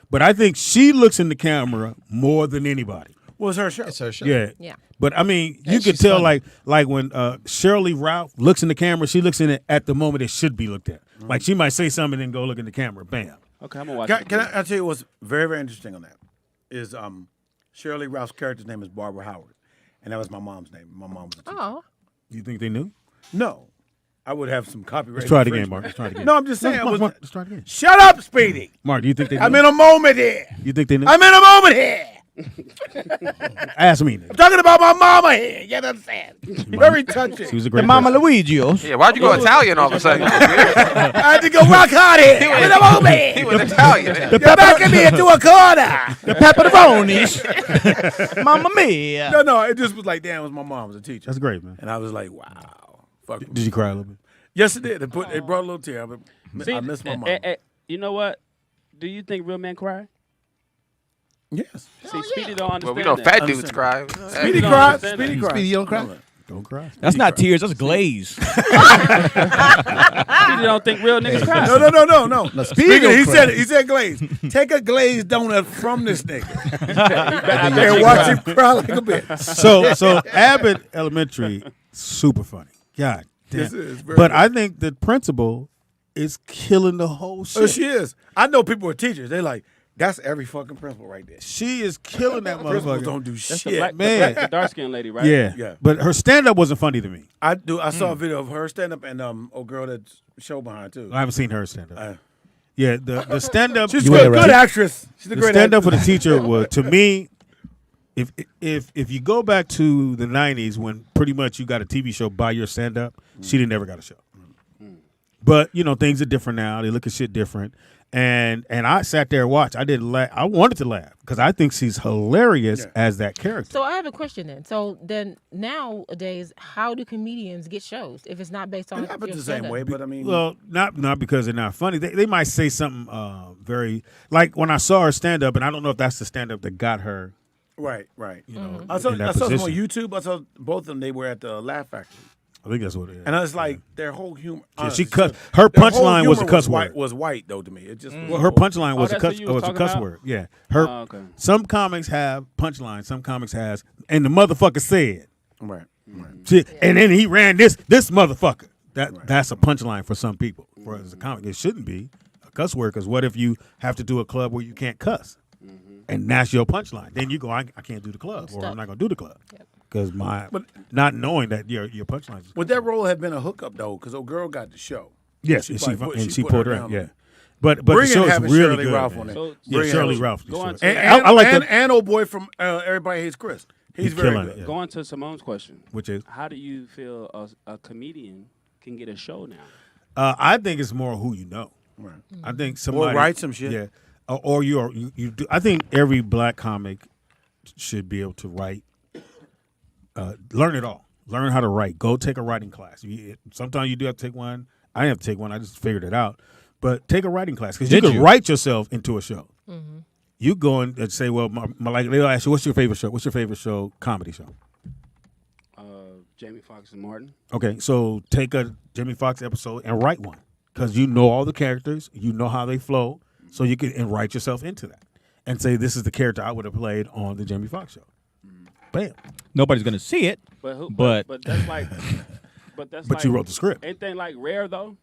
But I think she looks in the camera more than anybody. Well, it's her show. It's her show. Yeah. Yeah. But I mean, you And could she's tell funny. like when Shirley Ralph looks in the camera, she looks in it at the moment it should be looked at. Like she might say something and then go look in the camera. Bam. Okay, I'm gonna watch. Can I tell you what's very, very interesting on that? Is Shirley Ralph's character's name is Barbara Howard, and that was my mom's name. My mom was a teacher. Oh. You think they knew? No, I would have some copyright. Let's try it again, infringement. Mark. Let's try it again. No, I'm just saying. I Mark, was, Mark, let's try it again. Shut up, Speedy. Mark, do you think they knew? I'm in a moment here. You think they knew? I'm in a moment here. Ask me. I'm talking about my mama here. You understand? Very touching. She was a great The Mama person. Luigi's. Yeah, why'd you go Italian all of a sudden? I had to go rock hard here. I'm in a moment. He was Italian. You're backing me into a corner. The pepperonis. Mamma mia. No, it just was like, damn, it was my mom was a teacher. That's great, man. And I was like, wow. Fuck. Did you cry a little bit? Yes, it did. It brought a little tear. But I miss my mom. You know what? Do you think real men cry? Yes. See, Speedy don't understand. Well, we know that. fat dudes cry. Speedy don't cried. understand Speedy that. cried. Speedy don't cry. Don't cry. That's not tears. That's glaze. Speedy don't think real niggas cry. No. No, Speedy Speaking, don't he cry. said it. He said glaze. Take a glazed donut from this nigga and watch him cry like a bitch. So Abbott Elementary, super funny. God damn. Yes, it is. Very But good. I think the principal is killing the whole shit. Oh, she is. I know people are teachers. They like, that's every fucking principal right there. She is killing that Principals motherfucker. don't do That's the shit. black, man. the dark skinned lady, right? Yeah. Yeah. But her stand up wasn't funny to me. I saw a video of her stand up and old girl that's show behind too. I haven't seen her stand up. Uh, Yeah, the stand up. She's a good actress. She's a The great stand up for the actress. teacher was, to me, if you go back to the 90s when pretty much you got a TV show by your stand up, she didn't ever got a show. But things are different now. They look at shit different. And I sat there and watched. I didn't laugh. I wanted to laugh because I think she's hilarious as that character. So I have a question then. So then nowadays, how do comedians get shows if it's not based on? It happens the same way, but I mean, well, not because they're not funny. They might say something very like when I saw her stand up, and I don't know if that's the stand up that got her. Right. I saw in that some on position. YouTube. I saw both of them. They were at the Laugh Factory. I think that's what it is. And I was like, their whole humor. Yeah, she cut. Her punchline was a cuss word. Was white though to me. It just Well, her punchline was a that's cuss what you was talking cuss about? word. Yeah. Her. okay. Some comics have punchlines. Some comics has, and the motherfucker said. Right. And then he ran this motherfucker. That's a punchline for some people. For as a comic, it shouldn't be a cuss word. Because what if you have to do a club where you can't cuss, and that's your punchline? Then you go, I can't do the club, or I'm not gonna do the club. Because not knowing that your punchline. Would that role have been a hookup though? Because old girl got the show. Yes, And she pulled her out. Yeah, but the Bring show in is having really Shirley good. Ralph on it. So- Yeah, Shirley Ralph. And I like that. and old boy from Everybody Hates Chris. He's very killing good. it, yeah. Going to Simone's question, Which is, how do you feel a comedian can get a show now? I think it's more who you know. Right. I think somebody write some shit. Yeah, or you do. I think every black comic should be able to write. Learn it all. Learn how to write. Go take a writing class. Sometimes you do have to take one. I didn't have to take one. I just figured it out. But take a writing class because you can write yourself into a show. Mm-hmm. You go and say, well, like they'll ask you, what's your favorite show? What's your favorite show? Comedy show. Jamie Foxx and Martin. Okay, so take a Jamie Foxx episode and write one because you know all the characters, you know how they flow, so you can write yourself into that and say this is the character I would have played on the Jamie Foxx show. Bam. Nobody's gonna see it, But that's like, But like, you wrote the script. Anything like rare though?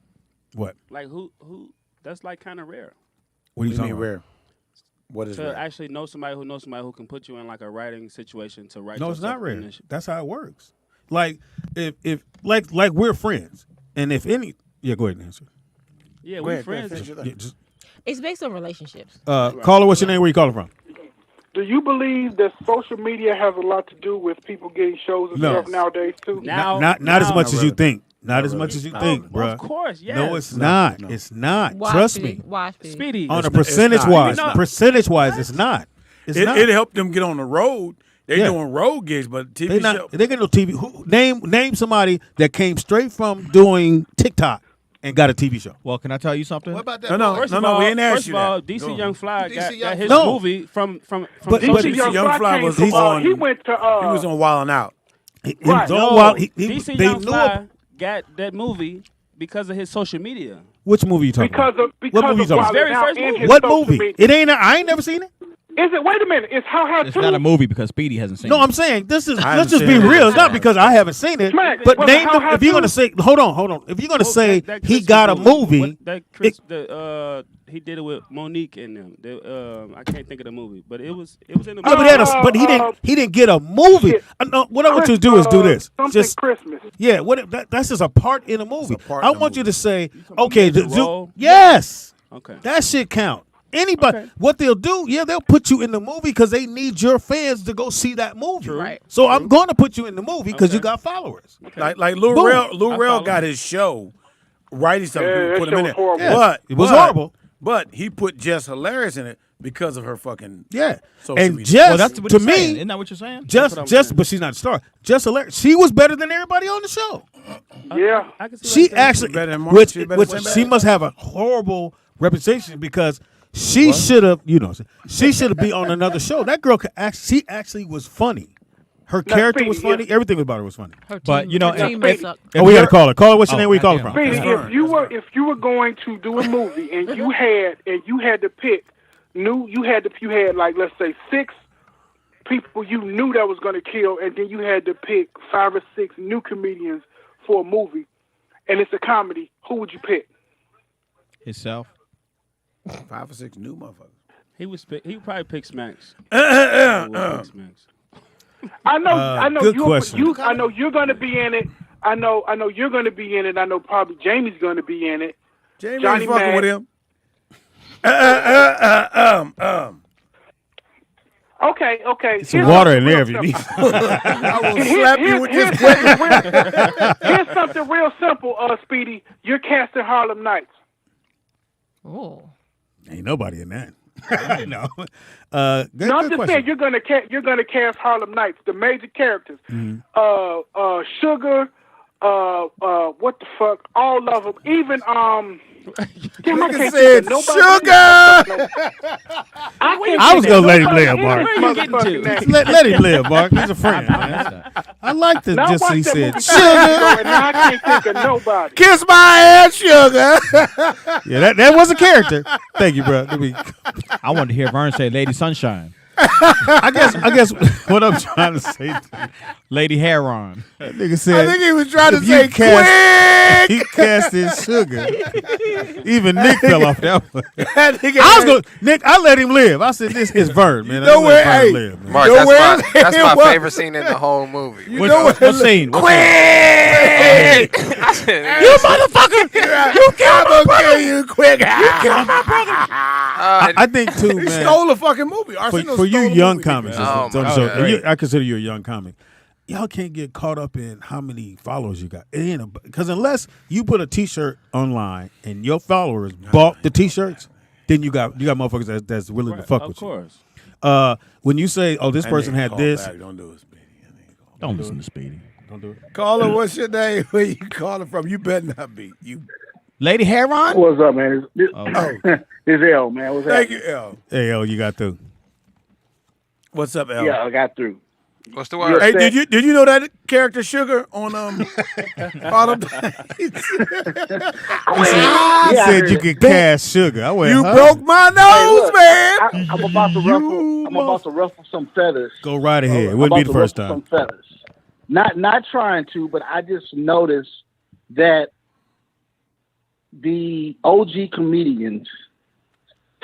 What? Like who? That's like kind of rare. What are you talking about? Rare? What is To rare? actually know somebody who can put you in like a writing situation to write. No, it's yourself not rare. in this- That's how it works. Like if like we're friends, and if any, yeah, go ahead and answer. Yeah, Go we're ahead, friends. finish your thing. Yeah, just, It's based on relationships. caller, what's your name? Where you calling from? Do you believe that social media has a lot to do with people getting shows and No. stuff nowadays too? Not as much as you think. Not as much as you think, Of bruh. course, yes. No, it's not. It's not. Trust me. Watch Speedy. Speedy. On a not. percentage wise, It's not. it's not. It's not. It helped them get on the road. They're Yeah. doing road gigs, but TV They show. not. They get no TV. Name somebody that came straight from doing TikTok and got a TV show. Well, can I tell you something? What about that? No, boy? First no, of no, all, we ain't asked first you of all, that. DC Go Young on. Fly DC got Young his Fly. movie from But- social but- media. DC Young Fly came was from, on. he went to He was on Wild 'N Out. He Right. was on No, Wild. DC They Young knew Fly got that movie because of his social media. which movie you talking because about? of because What movie you of talking Wild about? Very 'N Out first and movie. his What social movie? media. It ain't. I ain't never seen it. Is it? Wait a minute. It's How High It's Two. not a movie because Speedy hasn't seen No, it. I'm saying this is. I Let's haven't just be seen it. real. It's not because I haven't seen it. Smack. But Was name it them. How If you're High gonna say, hold on. If you're gonna say That he Christmas got a movie, That Chris, he did it with Monique and them. I can't think of the movie, but it was in the movie. oh, but he didn't get a movie. shit. What I want you to do is do this. Something Just Christmas. yeah. That's just a part in a movie. part I in a want you movie. to say, about okay, major role? yes, Okay. that shit count. Anybody, Okay. what they'll do, they'll put you in the movie because they need your fans to go see that movie. True. Right. So I'm going to put you in the movie because you Okay. got followers. Like Lou Boom. Rel follow. got his show. Writing something, Yeah, that put him show in was it. horrible. Yeah. But It was horrible. But he put Jess Hilarious in it because of her fucking Yeah, social and media. Jess Well, that's what to you're saying. me, Isn't that what you're saying? what I'm saying. but she's not a star. Jess Hilarious, she was better than everybody on the show. Yeah. I can see She what you're saying. actually, better than Marc, which she better than she Sinbad. must have a horrible reputation because she should have, she should have been on another show. That girl she actually was funny. Her character was Speedy, funny. Everything about her was funny. Her But, team, you know, her team if- suck. Oh, we got to call her. Call her. What's your name? Where you calling from? Speedy, That's if you were going to do a movie and you had to pick you had like, let's say 6 people you knew that was going to kill, and then you had to pick 5 or 6 new comedians for a movie, and it's a comedy, who would you pick? Himself. 5 or 6 new motherfuckers. He would probably pick Smacks. I know. Good question. I know you're going to be in it. I know you're going to be in it. I know probably Jamie's going to be in it. Jamie Johnny ain't fucking Mac. with him. Okay. Some water in there if you need. I will slap you with this weapon. Here's something real simple, Speedy. You're casting Harlem Nights. Oh. Ain't nobody in that. No. No, I'm just question. saying you're gonna cast Harlem Nights, the major characters. Sugar, what the fuck? All of them. Even damn, I can't said think of nobody. sugar. I was gonna let him live, Mark. Where you getting to? Let him live, Mark. He's a friend, man. I like to Now just watch he that said movie sugar. and now I can't think of nobody. Kiss my ass, sugar. Yeah, that was a character. Thank you, bro. I wanted to hear Vern say Lady Sunshine. I guess what I'm trying to say, Lady Heron. that nigga said. I think he was trying to if say you cast- quick. He casted sugar. Even Nick fell off that one. That nigga I was had- going, Nick. I let him live. I said, "This is Vern, man. know I let where- Vern hey, live, man." Mark, know where that's it my was? favorite scene in the whole movie. You know What scene? What scene? I said, You motherfucker! You killed my brother! Kill you quick! You killed my brother! I think too, He man. stole a fucking movie. Arsenal For you stole a young movie, comics, man. Oh, so- my so- God. I consider you a young comic. Y'all can't get caught up in how many followers you got. Because unless you put a T-shirt online and your followers bought the T-shirts, then you got motherfuckers that's willing to fuck Of with course. you. When you say, "Oh, this That person nigga had call this," back. Don't do it, Speedy. Don't listen to Speedy. don't do it. Call her. What's your name? Where you calling from? You better not be. You. Lady Heron? What's up, man? This L, man. What's Thank up? you, L. Hey, you got through. What's up, L? Yeah, I got through. What's the word? Hey, did you know that character Sugar on Harlem? He I said heard you it. could cast sugar. I went, You huh? broke my nose, look, man. I'm about to ruffle. I'm about to ruffle some feathers. Go right ahead. It I'm wouldn't be about the to first ruffle time. Some feathers. Not trying to, but I just noticed that the OG comedians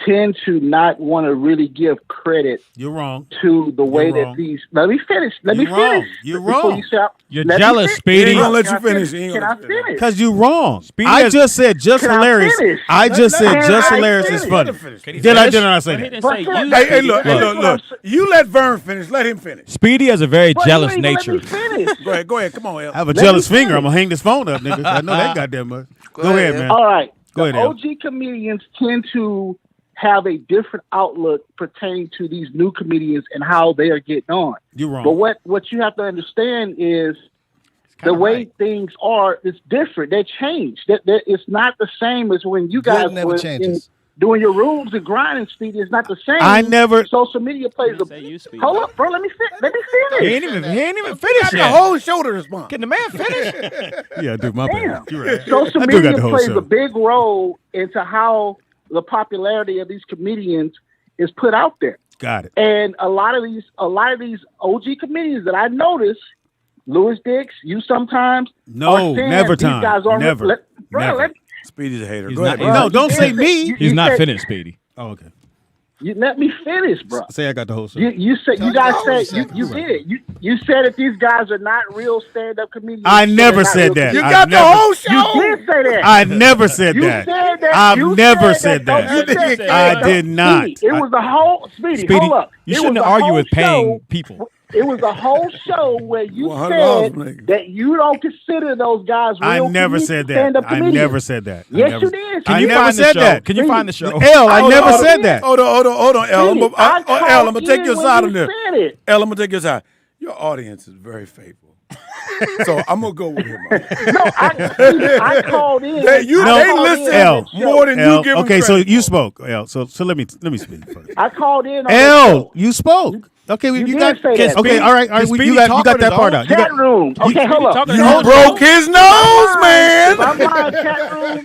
tend to not want to really give credit You're wrong. to the way You're that wrong. these. Let me finish. Let me You're wrong. finish. You're Before wrong. You shout, You're let me jealous, finish. Speedy. He ain't gonna let Can you I finish. He ain't Can gonna I let you finish. finish? Because you wrong. Speedy I has- just said just Can I hilarious. finish? I just said Can just I hilarious is finish? funny. Can he Did I finish? not say He that? didn't But say look, you. Hey, look. Look. You let Vern finish. Let him finish. Speedy has a very But jealous you ain't gonna nature. Let me finish. Go ahead. Come on, L. I have a Let jealous me finger. finish. I'm gonna hang this phone up, nigga. I know that goddamn much. Go ahead, man. All right. Go The ahead, Al. OG comedians tend to have a different outlook pertaining to these new comedians and how they are getting on. You're wrong. But what you have to understand is the way things are is different. They change. That it's not the same as when you guys never were changes. doing your rooms and grinding. Speed is not the same. I never- Social media plays a. Say you, Speedy. Hold up, bro. Let me He finish. ain't even Got finished the yet. whole show to respond. Can the man finish? Yeah, dude, my Damn. bad. You're right. Social I do got media the whole plays show. a big role into how the popularity of these comedians is put out there. Got it. And a lot of these OG comedians that I notice, Louis Dix, you sometimes No, are saying never these time. guys aren't Never. bro, Never. let, Speedy's a hater. He's Go not- ahead. he's bro. No, don't say me. you He's not said- finished, Speedy. Oh, okay. You let me finish, bro. Say I got the whole show. You said you guys said you Right. did it. You said that these guys are not real stand-up comedians. I so never they're not said real that. You I got the never- whole show. You did say that. I never said You that. said that. I've You never said said that. You said I that. did not. Speedy, it was the whole Speedy. Speedy, Hold up. you It shouldn't was the argue whole with paying show. people. It was a whole show where you $100, said nigga. that you don't consider those guys real I never said that. stand-up I comedians. never said that. I Yes, never- you did. Can I you never find the said show? that. Can you find the show? L, I Hold never on, said that. Hold on, L. Speedy, I I'm gonna take called your in side when on you this. said it. L, I'm gonna take your side. Your audience is very faithful. So I'm gonna go with him. No, I called in. They I called listen in L. on that show. more than L, you give them okay, so credit you for. spoke. L, so let me speak first. I called in on that L, show. you spoke. Okay, You you did got. say that. Okay, all right. Can You Speedy got talk that on his part own? out. You Chat got. room. Okay, hold up. talking You about- broke his nose, If man. I'm lying, chat room.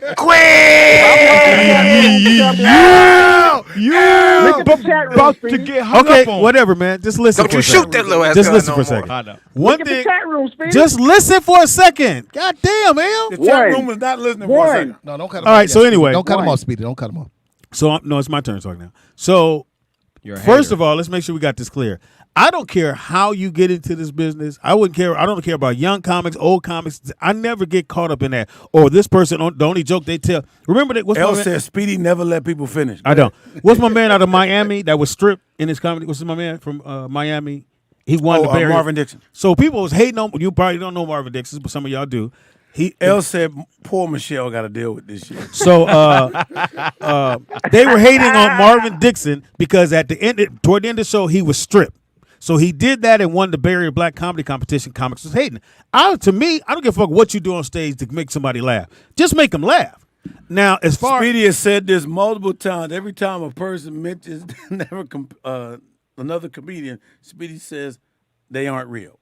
Look at the chat room, About to Speedy. get hung Okay, up on. whatever, man. Just listen. Don't for you a second. shoot that little ass Just gun listen no for a more. second. I know. One Look at the thing. chat room, Speedy. Just listen for a second. God damn, L. The chat room is not listening for a One. second. No, don't cut him All off. right, so anyway. Don't cut him off, Speedy. Don't cut him off. So no, it's my turn to talk now. So You're a first hater. of all, let's make sure we got this clear. I don't care how you get into this business. I wouldn't care. I don't care about young comics, old comics. I never get caught up in that. Or this person, the only joke they tell. Remember that? What's L my man? says Speedy never let people finish. I don't. What's my man out of Miami that was stripped in his comedy? What's my man from Miami? He won the Barry. Marvin Dixon. So people was hating on. You probably don't know Marvin Dixon, but some of y'all do. L said, "Poor Michelle got to deal with this shit." So they were hating on Marvin Dixon because toward the end of the show, he was stripped. So he did that and won the Barry Black Comedy Competition. Comics was hating. To me, I don't give a fuck what you do on stage to make somebody laugh. Just make them laugh. Now, as far Speedy has said this multiple times. Every time a person mentions another comedian, Speedy says they aren't real.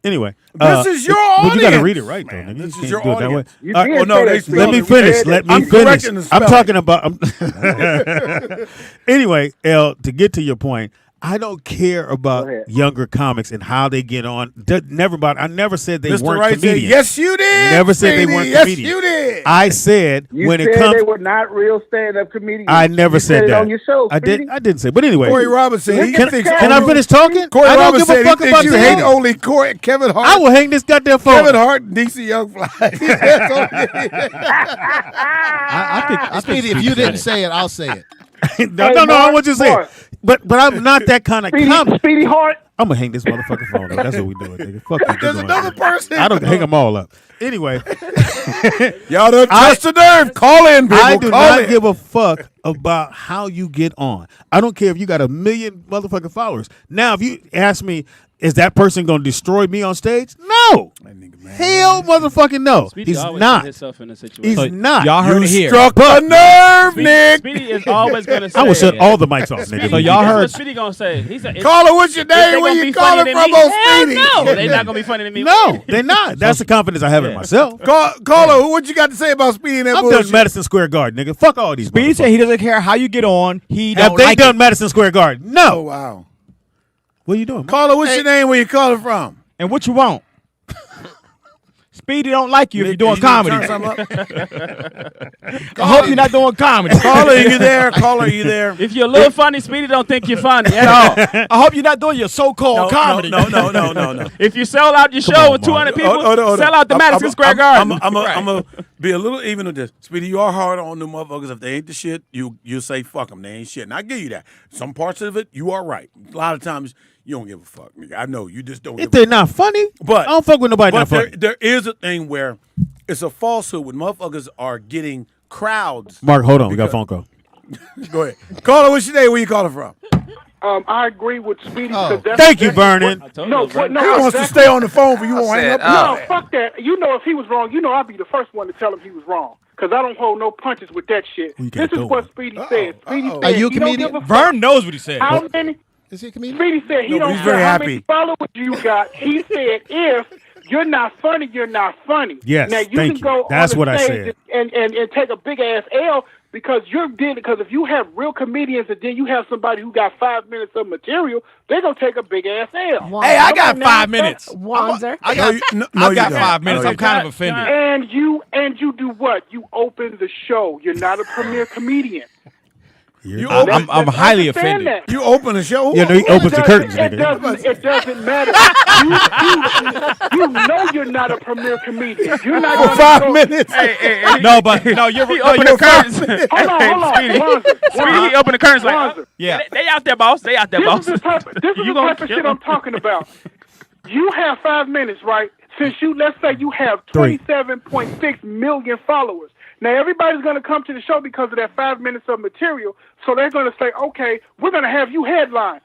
Anyway, this is your audience. Well, you got to read it right, though. Nigga. This You is can't your do it that way. audience. Let me finish. Let me finish. I'm talking about. Anyway, L, to get to your point, I don't care about younger comics and how they get on. I never said they Mr. weren't Wright comedians. said, yes, you did. Never said they Speedy. weren't Yes, comedians. you did. I said You when said it comes. they were not real stand-up comedians. I never You said it that. on your show, I Speedy. didn't say. But anyway, Corey Robinson. He Can thinks I only- finish talking? Corey I don't Robinson. give a fuck He about thinks you the hate show. only Kevin Hart. I will hang this goddamn phone. Kevin Hart, and DC Young Fly. I think Speedy, if you didn't say it, I'll say it. no, I want you to say it. But I'm not that kind of comic. Speedy Hart. I'm gonna hang this motherfucking phone up. That's what we doing, nigga. Fuck you. There's another person. I don't hang them all up. Anyway, y'all done touched the nerve. Call in, people. I do Call not in. give a fuck about how you get on. I don't care if you got 1 million motherfucking followers. Now, if you ask me, is that person gonna destroy me on stage? No. Hell, motherfucking no. Speedy He's always not. put himself in a situation. He's not. Y'all heard it here. Struck a nerve, Nick. Speedy is always gonna say. I will shut all the mics off, nigga. So y'all That's heard- what Speedy gonna say. He said, Caller, what's your if they name? Where gonna you be calling funny from than me, on hell Speedy? no, they not gonna be funny than me. No, they're not. That's the confidence I have in myself. Caller, what you got to say about Speedy and that I've bullshit? done Madison Square Garden, nigga. Fuck all these. Speedy said he doesn't care how you get on. He Have don't they like done it. Madison Square Garden? Oh, No. wow. What are you doing? Caller, what's your name? Where you calling from? And what you want? Speedy don't like you if you're doing comedy. Turn something up? I hope you're not doing comedy. Caller, are you there? Caller, are you there? If you're a little funny, Speedy don't think you're funny at all. I hope you're not doing your so-called comedy. No. If you sell out your show with 200 people, sell out the Madison Square Garden. I'm gonna be a little even with this. Speedy, you are hard on them motherfuckers. If they ain't the shit, you say fuck them. They ain't shit. And I give you that. Some parts of it, you are right. A lot of times, you don't give a fuck, nigga. I know you just don't. If they're not funny, but I don't fuck with nobody not funny. There is a thing where it's a falsehood when motherfuckers are getting crowds. Mark, hold on. We got a phone call. Go ahead. Caller, what's your name? Where you calling from? I agree with Speedy. Thank you, Vernon. No, he wants to stay on the phone for you. Won't hang up. No, fuck that. You know, if he was wrong, I'd be the first one to tell him he was wrong. Because I don't hold no punches with that shit. This is what Speedy said. Speedy said, Are you a he don't comedian? give a fuck Vern knows what he said. how many. Is he a comedian? Speedy said he No, but don't he's very care how happy. many followers you got. He said if you're not funny, you're not funny. Yes, now you thank can you. go That's on the what I stage said. and take a big ass L because you're dealing. Because if you have real comedians and then you have somebody who got 5 minutes of material, they're gonna take a big ass L. Hey, I got 5 minutes. Wanzer. I got, I got 5 minutes. I'm kind of offended. And you do what? You open the show. You're not a premier comedian. I'm highly Understand offended. that. You open the show. Yeah, no, he opens the curtains, It nigga. doesn't matter. You know you're not a premier comedian. You're not For gonna 5 go- minutes. No, but no, you're He no, opened you're the curtains. Hold on. Speedy, Wanzer. he opened the curtains like, Wanzer. Yeah. they out there, boss. They out there, boss. This is the type of shit I'm talking about. You have 5 minutes, right? Since let's say you have 27.6 million followers. Now, everybody's going to come to the show because of that 5 minutes of material. So they're going to say, okay, we're going to have you headline.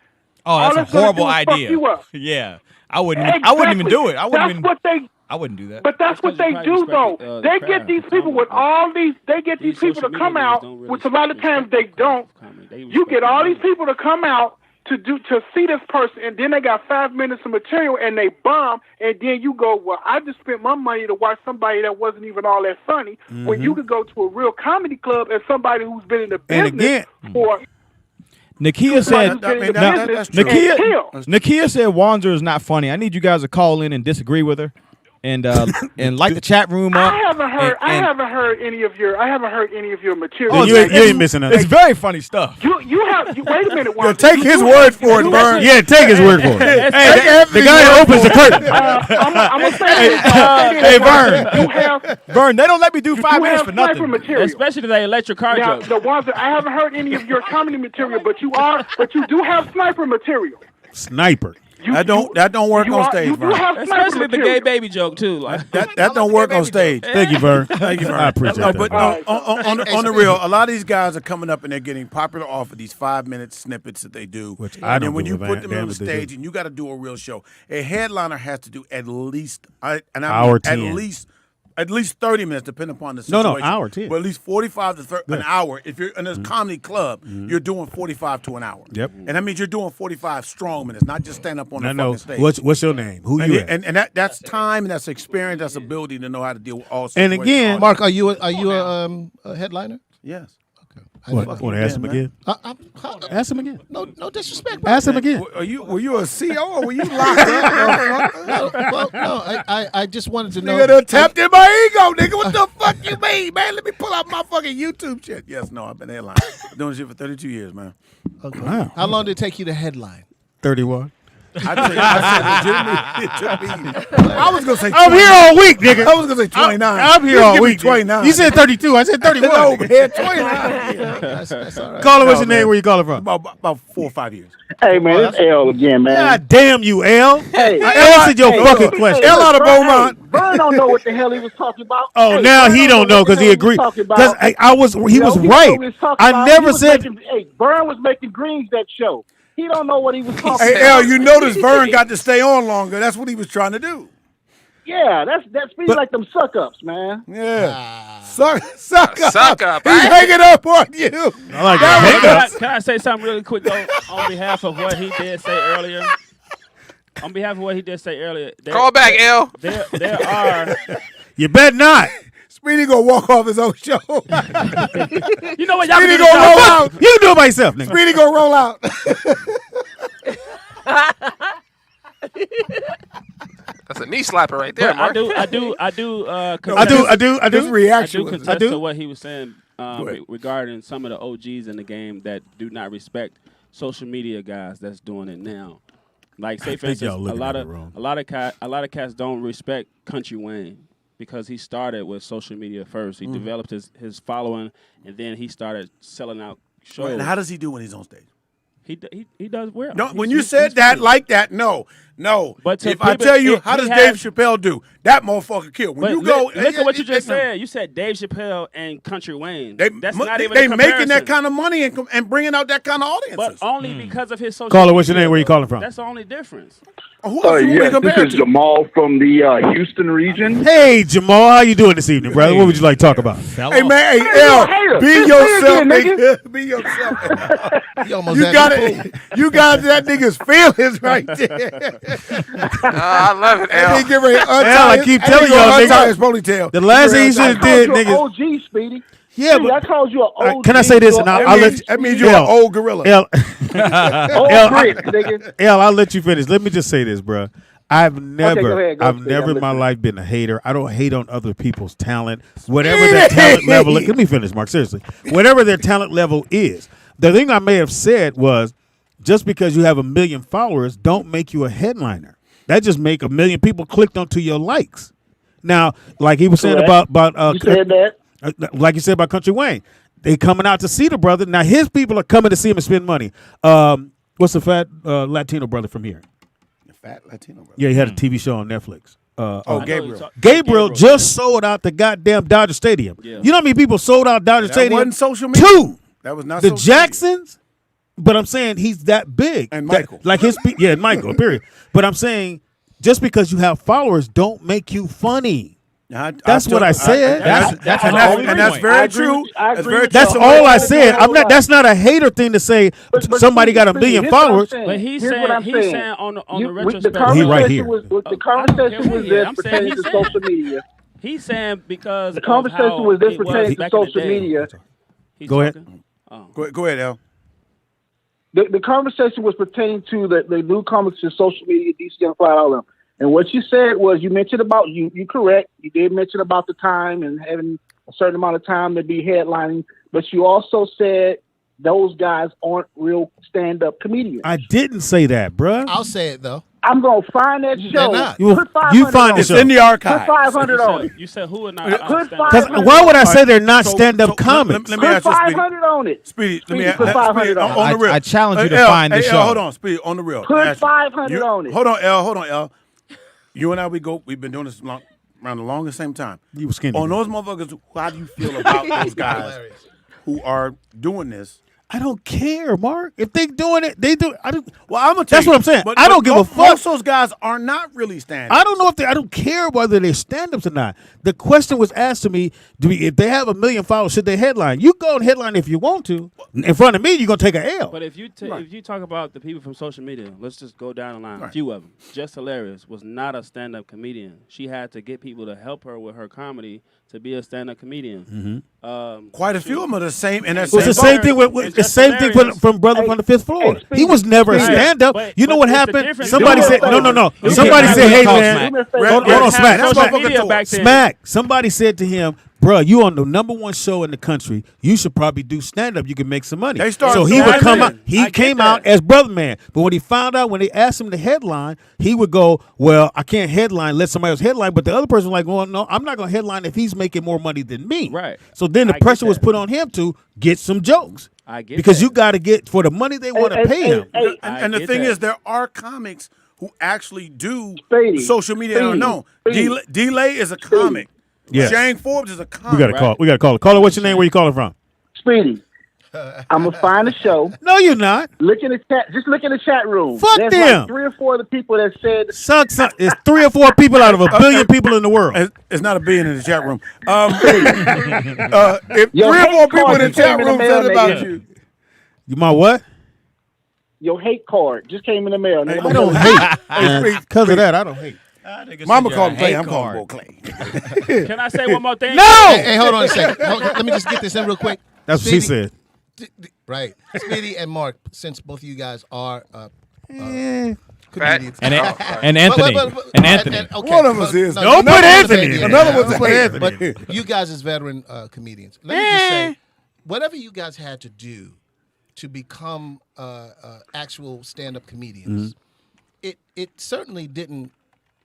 Oh, All that's a gonna horrible do is fuck idea. you up. Yeah, I wouldn't even do it. I wouldn't That's even do that. But that's what they do, though. They get these people with all these. They get these people to come out, which a lot of times they don't. You get all these people to come out to see this person, and then they got 5 minutes of material, and they bomb, and then you go, well, I just spent my money to watch somebody that wasn't even all that funny. When you could go to a real comedy club and somebody who's been in the business for. Nakia said, that's true. Nakia said Wanzer is not funny. I need you guys to call in and disagree with her. and light the chat room up. I haven't heard. I and- haven't heard any of your. I haven't heard any of your material. Oh, you ain't missing nothing. It's very funny stuff. You have. Wait a minute. Yo, take his word for it, Vern. Yeah, take his word for it. Hey, the guy that opens the curtain. I'm gonna say this. Hey, Vern. You have. Vern, they don't let me do You 5 minutes have for sniper nothing. material. Especially the electric car Now, joke. the ones that I haven't heard any of your comedy material, but you do have sniper material. Sniper. That don't work on stage, You do Vern. have sniper Especially the material. gay baby joke too. Like That don't work on stage. Thank you, Vern. Thank you, Vern. I appreciate No, that. but on the real, a lot of these guys are coming up and they're getting popular off of these 5-minute snippets that they do. Which I and don't then when give you a put damn them on the if they do. stage and you got to do a real show, a headliner has to do at least Hour 10. at least 30 minutes, depending upon the No, situation. hour 10. But at least 45 to 30, an hour. If you're in a comedy club, you're doing 45 to an hour. Yep. And that means you're doing 45 strong minutes, not just stand up on the I know. fucking stage. What's your name? Who and you it- at? and that's time, and that's experience, that's ability to know how to deal with all And situations. again, Mark, are you a headliner? Yes. Want to ask him again? Ask him again. No disrespect. Ask him again. Were you a CO or were you locked up? No, I just wanted to know. Nigga done tapped in my ego, nigga. What the fuck you mean, man? Let me pull out my fucking YouTube shit. Yes, no, I've been headline. Doing shit for 32 years, man. Okay. Wow. How long did it take you to headline? 31. I said legitimately, it took me. I was gonna say. I'm here all week, nigga. I was gonna say 29. I'm here all week. 29. You said 32. I said 31. No, man, 29. That's all right. Call it. What's your name? Where you calling from? About 4 or 5 years. Hey man, it's L again, man. God damn you, L. Hey, I answered your fucking question. L out of Beaumont. Vern don't know what the hell he was talking about. Oh, Hey, now Vern he don't know because he agreed. Because he was right. I never said. Hey, Vern was making greens that show. He don't know what he was talking Hey, about. L, you notice Vern got to stay on longer. That's what he was trying to do. Yeah, that's Speedy like them suck ups, man. Yeah. Suck up. Suck up, He's right? hanging up on you. I like that. Can I say something really quick though on behalf of what he did say earlier? On behalf of what he did say earlier, Call back, L. There are. You bet not. Speedy gonna walk off his own show. You know what? Y'all Speedy can do gonna roll this. out. You can do it by yourself, nigga. Speedy gonna roll out. That's a knee slapper right there, But Mark. I do. I do. His reaction was contest do. to what he was saying ahead. regarding some of the OGs in the game that do not respect social media guys that's doing it now. Like, say for think y'all instance, looking at it wrong. a lot of cats don't respect Country Wayne because he started with social media first. He developed his following, and then he started selling out shows. And how does he do when he's on stage? He does well. No, He's- when you he's said that funny. like that, no. But to if I people- tell you, if how he does has- Dave Chappelle do? That motherfucker kill. When But you go, look at what you just said. You said Dave Chappelle and Country Wayne. That's not even they a making comparison. that kind of money and bringing out that kind of audiences. But only because of his social Caller, media. what's your name? Where you calling from? That's the only difference. Who else you Yes, want to this compare is to? Jamal from the Houston region. Hey, Jamal, how you doing this evening, brother? What would you like to talk about? Hey man, hey Hey, L, hater. be Just yourself, say it again, nigga. Be yourself. You almost You had got me it. You got that nigga's feelings right there. I love it, And he L. get ready to untie L, I his- keep and telling he gonna y'all, untie nigga. his ponytail. The last thing he should I have called did, you an niggas. OG, Speedy. Yeah, Speedy, I but called you an OG. can I say this? You're And an I'll OG. let you. That means you're L, an old gorilla. L, Old grits, nigga. L, I'll let you finish. Let me just say this, bro. I've never, go ahead, I've Speedy, never I'm in my listening. life been a hater. I don't hate on other people's talent, whatever their talent level. Let me finish, Mark. Seriously, whatever their talent level is. The thing I may have said was, just because you have 1 million followers, don't make you a headliner. That just make 1 million people clicked onto your likes. Now, like he was saying Correct. about You said that. like you said about Country Wayne, they coming out to see the brother. Now his people are coming to see him and spend money. What's the fat Latino brother from here? The fat Latino brother. Yeah, he had a TV show on Netflix. Gabriel. Gabriel just sold out the goddamn Dodger Stadium. Yeah. You know how many people sold out Dodger That Stadium? wasn't social media. 2. That was not The social media. Jacksons. But I'm saying he's that big. And That- Michael. like his yeah, and Michael, period. But I'm saying just because you have followers don't make you funny. That's what I said. And that's very true. That's very true. That's all I said. I'm not. That's not a hater thing to say. Somebody got 1 million here's what I'm followers. saying. But he's Here's saying what I'm he's saying. saying on the The retrospect. He right conversation here. was the I don't conversation care was who he is. this I'm saying pertaining he's to saying- social media. He's saying because The conversation of how was this it was pertaining to back in the social day. media. He's Go ahead. talking? Oh. Go ahead, L. The conversation was pertaining to the newcomers to social media, DC Young Fly, all of them. And what you said was you mentioned about you correct. You did mention about the time and having a certain amount of time to be headlining, but you also said those guys aren't real stand-up comedians. I didn't say that, bruh. I'll say it though. I'm gonna find that show. not. You Put 500 find on the it. show. It's in the archive. Put 500 on it. You said who are not Put stand-up? 500 Why would I say they're not So- stand-up so comics? Let me Put ask you, Speedy. 500 on it. Speedy, let me Speedy, put 500 on it. on the real. I challenge you to Hey, L, find the hey, show. L, hold on, Speedy, on the real. Put Let me ask you. 500 on it. Hold on, L. You and I, we've been doing this around the longest same time. You were skinny. On those motherfuckers, how do you feel about those guys who are doing this? I don't care, Mark. If they doing it, they do. I don't. Well, I'm gonna tell That's you, what I'm saying. but- I don't but give a fuck. Most of those guys are not really stand. I don't know if they. I don't care whether they're stand-ups or not. The question was asked to me: if they have 1 million followers, should they headline? You go and headline if you want to. In front of me, you're gonna take an L. But if you talk about the people from social media, let's just go down the line. A few of them. Just Hilarious was not a stand-up comedian. She had to get people to help her with her comedy to be a stand-up comedian. Quite a few of them are the same. And that's It's the same thing with the same thing from Brother from the Fifth Floor. Hey, he was never a Speedy. stand-up. But- You know but what it's the happened? difference. Somebody Do me said a favor. no. You Somebody can't said, have hey call man, Smack. Do me a favor. hold on, Smack. Social That's media motherfucker back then. Smack. Somebody said to him, "Bro, you on the #1 show in the country. You should probably do stand up. You can make some money." They started So he doing would that come then. out. He I get came that. out as Brother Man. But when he found out, when they asked him to headline, he would go, "Well, I can't headline. Let somebody else headline." But the other person was like, "Well, no, I'm not going to headline if he's making more money than me." Right. So then the I get pressure was that. put on him to get some jokes. I get because that. you got to get for the money they want to pay him. And the get thing that. is, there are comics who actually do Speedy, social media. I don't know. Speedy. Delay is a comic. Yes. Shane Forbes is a comic. We got to call. We got to call it. Caller, what's your name? Where you calling from? Speedy, I'm gonna find a show. No, you're not. Look in the chat. Just look in the chat room. Fuck There's them. Like 3 or 4 of the people that said Sucks. It's 3 or 4 people out of 1 billion people in the world. It's not a billion in the chat room. If Yo, 3 or 4 hate people in card the just chat came in the room mail, said about nigga. you, You my what? your hate card just came in the mail. Nigga. I don't hate. Because of that, I don't hate. Mama called him Clay. hate I'm calling card. him Clay. Can I say one more thing? No. Hey, hold on a second. Let me just get this in real quick. That's what she Speedy- said. Right. Speedy and Mark, since both of you guys are Eh. comedians. And But- Anthony. but- And Anthony. okay, One of us is. no, Don't another put one's Anthony a in hater. there. Another one's a But- hater. But you guys as veteran comedians, let me just say, whatever you guys had to do to become actual stand-up comedians, it certainly didn't.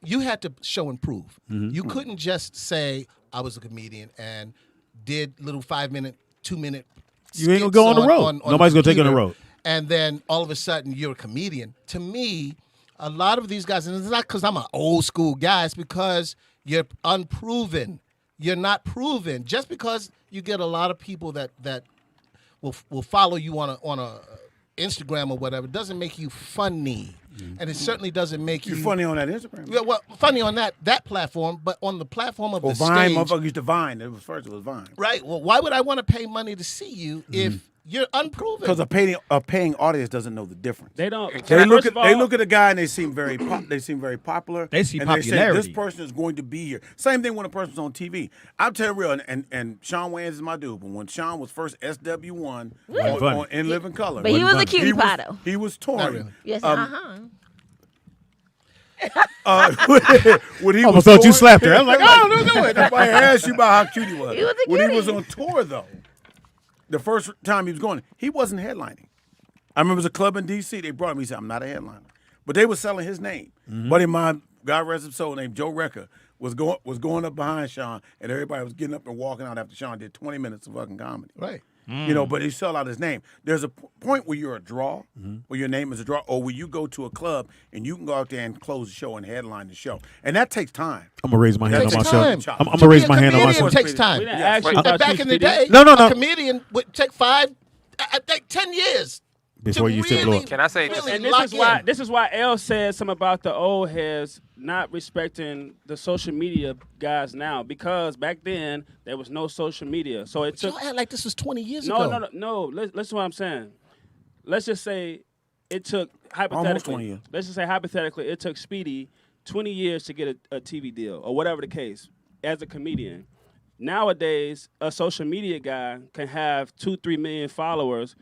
You had to show and prove. You couldn't just say I was a comedian and did little 5-minute, 2-minute. You ain't gonna go on the road. Nobody's gonna take you on the road. And then all of a sudden you're a comedian. To me, a lot of these guys, and it's not because I'm an old school guy, it's because you're unproven. You're not proven. Just because you get a lot of people that will follow you on a Instagram or whatever doesn't make you funny. And it certainly doesn't make you You're funny on that Instagram. Yeah, well, funny on that platform, but on the platform of Or the Vine, stage, motherfucker used to Vine. It was Vine. right? Well, why would I want to pay money to see you if you're unproven? Because a paying audience doesn't know the difference. They don't. They look First at of all, a guy and they seem very popular. They see and popularity. They say, this person is going to be here. Same thing when a person's on TV. I'll tell you real, and Sean Wayans is my dude. But when Sean was first SW1 on In Living Color, But he was a cutie he pie, was, though. he was touring. Not really. Yes, When he Almost was thought you touring- slapped her. I was like, oh, don't do it. If I asked you about how cute he was, He was a when he cutie. was on tour though, the first time he was going, he wasn't headlining. I remember it was a club in D.C. They brought him. He said, "I'm not a headliner," but they were selling his name. Buddy of mine, God rest his soul, named Joe Recker, was going up behind Sean, and everybody was getting up and walking out after Sean did 20 minutes of fucking comedy. Right. You know, but he sell out his name. There's a point where you're a draw, where your name is a draw, or where you go to a club and you can go out there and close the show and headline the show, and that takes time. I'm gonna raise my hand Takes on time. myself. I'm gonna raise my hand on Comedian myself. takes time. we didn't Yeah. ask you And about And back you, in the Speedy. day, No. a comedian would take 10 years Before to you said really, blow. Can I say this? really And this lock is why in. this is why L said something about the old heads not respecting the social media guys now, because back then there was no social media, so it took. Y'all act like this was 20 years No, ago. no. Listen to what I'm saying. Let's just say it took hypothetically. Almost 20 years. Let's just say hypothetically it took Speedy 20 years to get a TV deal or whatever the case as a comedian. Nowadays, a social media guy can have 2-3 million followers,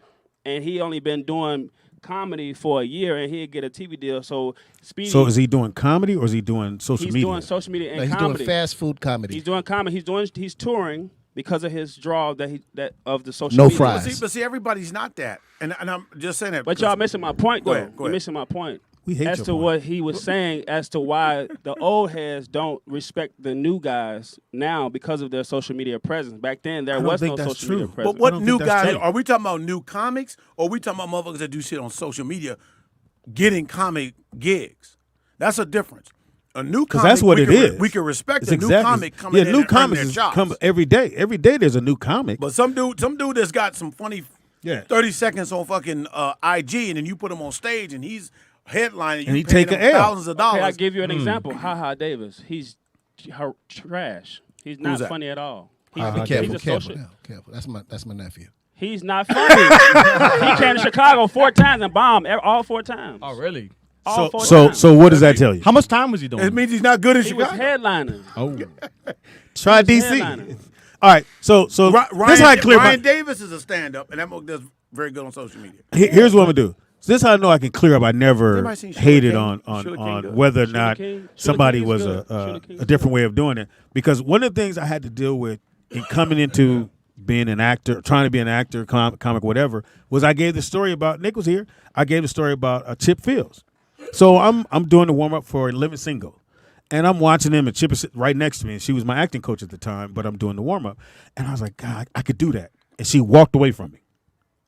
and he only been doing comedy for a year and he'd get a TV deal. So Speedy. So is he doing comedy or is he doing social he's media? doing social media and No, he's comedy. doing fast food comedy. He's doing comedy. He's touring because of his draw that of the social No media. fries. But see, everybody's not that, and I'm just saying that. But y'all missing my point though. Go ahead. You're missing my point. We hate as your to point. what he was saying as to why the old heads don't respect the new guys now because of their social media presence. Back then, there I don't was think no that's social true. media But presence. I what don't new think that's guys true. are we talking about? New comics, or are we talking about motherfuckers that do shit on social media, getting comic gigs? That's a difference. A new Because comic, that's what we it can is. we can respect It's a new comic coming yeah, in new and earning comics their is chops. come every day. Every day there's a new comic. But some dude that's got some funny Yeah. 30 seconds on fucking IG, and then you put him on stage, and he's headlining, And he you paying take him a L. thousands of dollars. Okay, I'll give you an example. Ha Davis. He's trash. He's not that? funny at all. Be He's careful, a careful, social. careful. That's my nephew. He's not funny. He came to Chicago 4 times and bombed all 4 times. Oh, really? All 4 So times. what does that tell you? How much time was he doing? It means he's not good in He was Chicago. headlining. Oh, Try He was DC. headlining. All right. So this is how I clear my. Ryan Davis is a stand-up, and that motherfucker does very good on social media. Here's what I'm gonna do. So this is how I know I can clear up. I never Everybody seen Sugar hated King? on Sugar King on good. whether or Sugar not King- Sugar somebody King is was good. Sugar King is a different way of doing it. Because one of the things I had to deal with in coming into being an actor, trying to be an actor, comic, whatever, was I gave the story about Nick was here. I gave the story about Chip Fields. So I'm doing the warm up for Living Single. And I'm watching him, and Chip is sitting right next to me, and she was my acting coach at the time, but I'm doing the warm-up. And I was like, God, I could do that. And she walked away from me.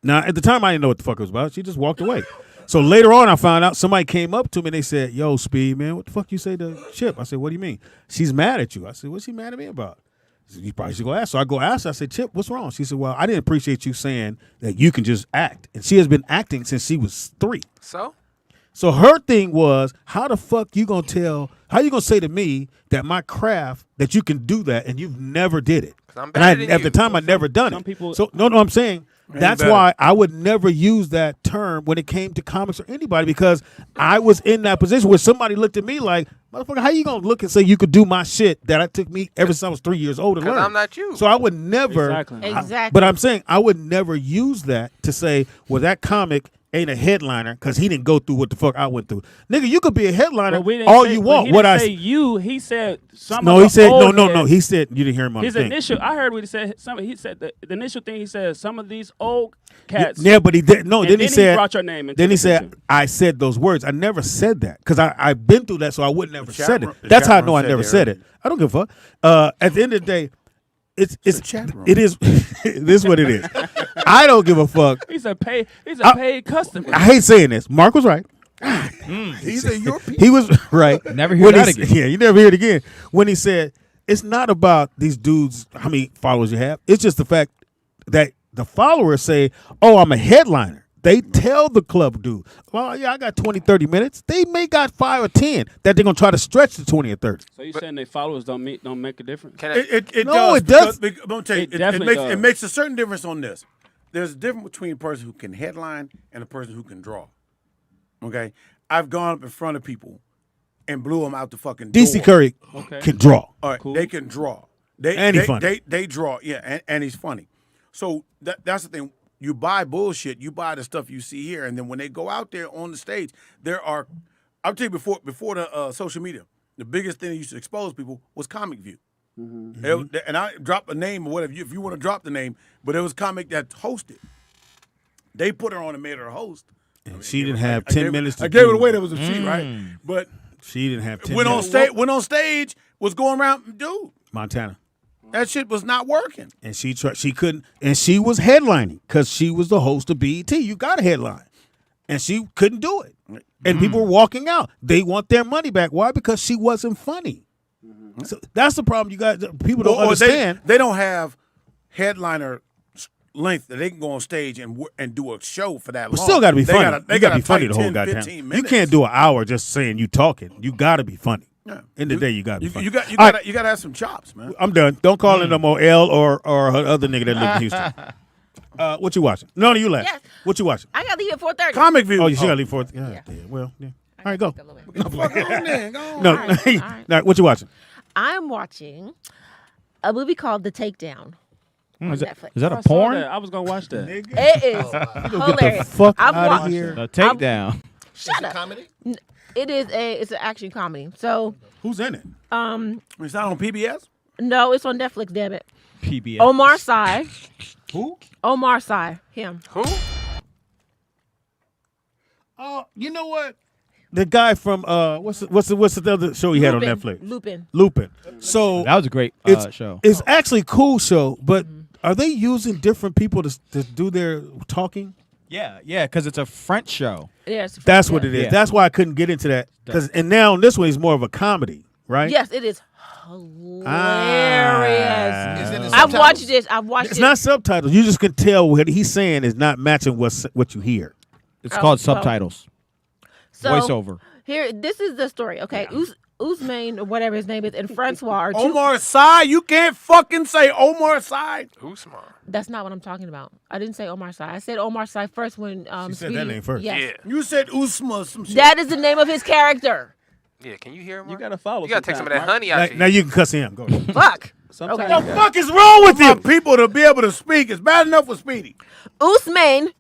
Now, at the time, I didn't know what the fuck it was about. She just walked away. So later on, I found out somebody came up to me, and they said, yo, Speed, man, what the fuck you say to Chip? I said, what do you mean? She's mad at you. I said, what's she mad at me about? She said, you probably should go ask. So I go ask her. I said, Chip, what's wrong? She said, well, I didn't appreciate you saying that you can just act. And she has been acting since she was 3. So her thing was, how the fuck you gonna say to me that my craft, that you can do that and you've never did it? I'm And better than at you. the time, I'd never done some it. people- So no, I'm saying that's better. why I would never use that term when it came to comics or anybody, because I was in that position where somebody looked at me like, motherfucker, how you gonna look and say you could do my shit that I took me ever since I was 3 years old to 'Cause learn? I'm not you. So I would never. Exactly. But I'm saying I would never use that to say, well, that comic ain't a headliner because he didn't go through what the fuck I went through. Nigga, you could be a headliner But we didn't all say- you but want. He What didn't I say you. He said some. no, of he the said old no. heads- He said you didn't hear him on His the thing. initial. I heard what he said. He said the initial thing. He said some of these old cats. Yeah, but he did no. And Then he said. brought your name into Then he the said picture. I said those words. I never said that because I've been through that, so I would never chat said it. room- the That's chat how I room know I said never they said heard it. I don't give a fuck. At the end of the day, it's chat room. it is. This is what it is. I don't give a fuck. He's a paid customer. I hate saying this. Mark was right. He's a European. He was right. Never hear When that he again. Yeah, you never hear it again. When he said, it's not about these dudes, how many followers you have. It's just the fact that the followers say, oh, I'm a headliner. They tell the club dude, well, yeah, I got 20, 30 minutes. They may got 5 or 10 that they're going to try to stretch to 20 or 30. So you saying their followers don't make a difference? It No, does. it does. because- I'm gonna tell you, It definitely does. it makes a certain difference on this. There's a difference between a person who can headline and a person who can draw. Okay, I've gone up in front of people and blew them out the fucking door. DC Curry can draw. All right, Cool. they can draw. They And he's they, funny. They draw, yeah, and he's funny. So that's the thing. You buy bullshit. You buy the stuff you see here, and then when they go out there on the stage, there are. I'll tell you before the social media, the biggest thing that used to expose people was Comic View. And I drop a name or whatever if you want to drop the name, but it was Comic that hosted. They put her on and made her a host. And she didn't have I 10 gave- minutes to I gave do it away. That was a cheat, right? But She didn't have 10 went on minutes. stage. Was going around, dude. Montana. That shit was not working. And she couldn't, and she was headlining because she was the host of BET. You got a headline. And she couldn't do it. And people were walking out. They want their money back. Why? Because she wasn't funny. So that's the problem you guys, people don't Or understand. They don't have headliner length that they can go on stage and do a show for that But long. still got to be They funny. gotta- they You got to gotta be funny type the whole 10, goddamn. 15 You minutes. can't do an hour just saying you talking. You got to be funny. Yeah. In the day, you got to be funny. You got All right, to have some chops, man. I'm done. Don't call in no more L or her other nigga that lives in Houston. What you watching? No, you left. Yes. What you watching? I gotta leave at 4:30. Comic View. Oh, you still got to leave for it. Yeah. Well, yeah. All right, go. Fuck on there. Go on. No, All right, all right. no, what you watching? I'm watching a movie called The Takedown. on Is Netflix. that I a saw porn? that. I was gonna watch that. It is Get hilarious. the fuck I've out of watched here. The takedown. Shut Is it up. comedy? It's an action comedy. So Who's in it? It's not on PBS. no, it's on Netflix. Damn it. PBS. Omar Sy. Who? Omar Sy. Him. Who? Oh, you know what? The guy from what's the other show he had on Netflix? Lupin. So That was a great it's show. It's actually a cool show, but are they using different people to do their talking? Yeah, because it's a French show. Yes. That's what it is. Yeah. That's why I couldn't get into that. And now this one is more of a comedy, right? Yes, it is hilarious. Is it in I've subtitles? watched this. I've watched It's it. not subtitles. You just can tell what he's saying is not matching what you hear. It's Oh, called well. subtitles. So, Voiceover. Here, this is the story. Okay, Usman or whatever his name is, and Francois are two. Omar Sy, you can't fucking say Omar Sy. Usman. That's not what I'm talking about. I didn't say Omar Sy. I said Omar Sy first when She said that Speedy- name first. Yes. You said Usma some shit. That is the name of his character. Yeah, can you hear him? You gotta follow. You gotta take some of that sometimes, honey out Now you can cuss him. Go ahead. Fuck. Sometimes Okay. you What the gotta- fuck is wrong with For you? people to be able to speak. It's bad enough with Speedy. Usman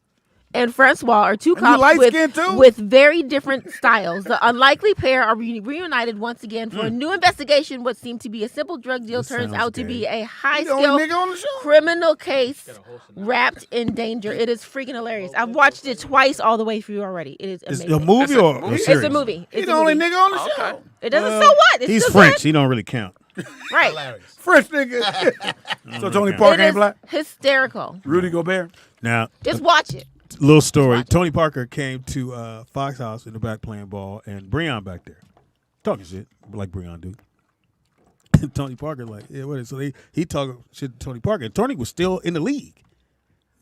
and Francois are two And you cops light-skinned too? with very different styles. The unlikely pair are reunited once again for a new investigation. What seemed to be a simple drug deal This turns sounds out to gay. be a You the high-scale only nigga on the show. criminal case wrapped in danger. It is freaking hilarious. I've watched it twice all the way through already. It is Is amazing. it a movie or a It's series? a movie. He It's the a only movie. nigga on the Okay. show. It doesn't. Well, So what? It's He's still French. good. He don't really count. Right. Hilarious. French nigga. So Tony Parker It ain't is black? hysterical. Rudy Gobert? Now, Just watch it. little story. Tony Parker came to Fox House in the back playing ball, and Breon back there talking shit like Breon do. And Tony Parker like, yeah, what is so he talking shit to Tony Parker. And Tony was still in the league.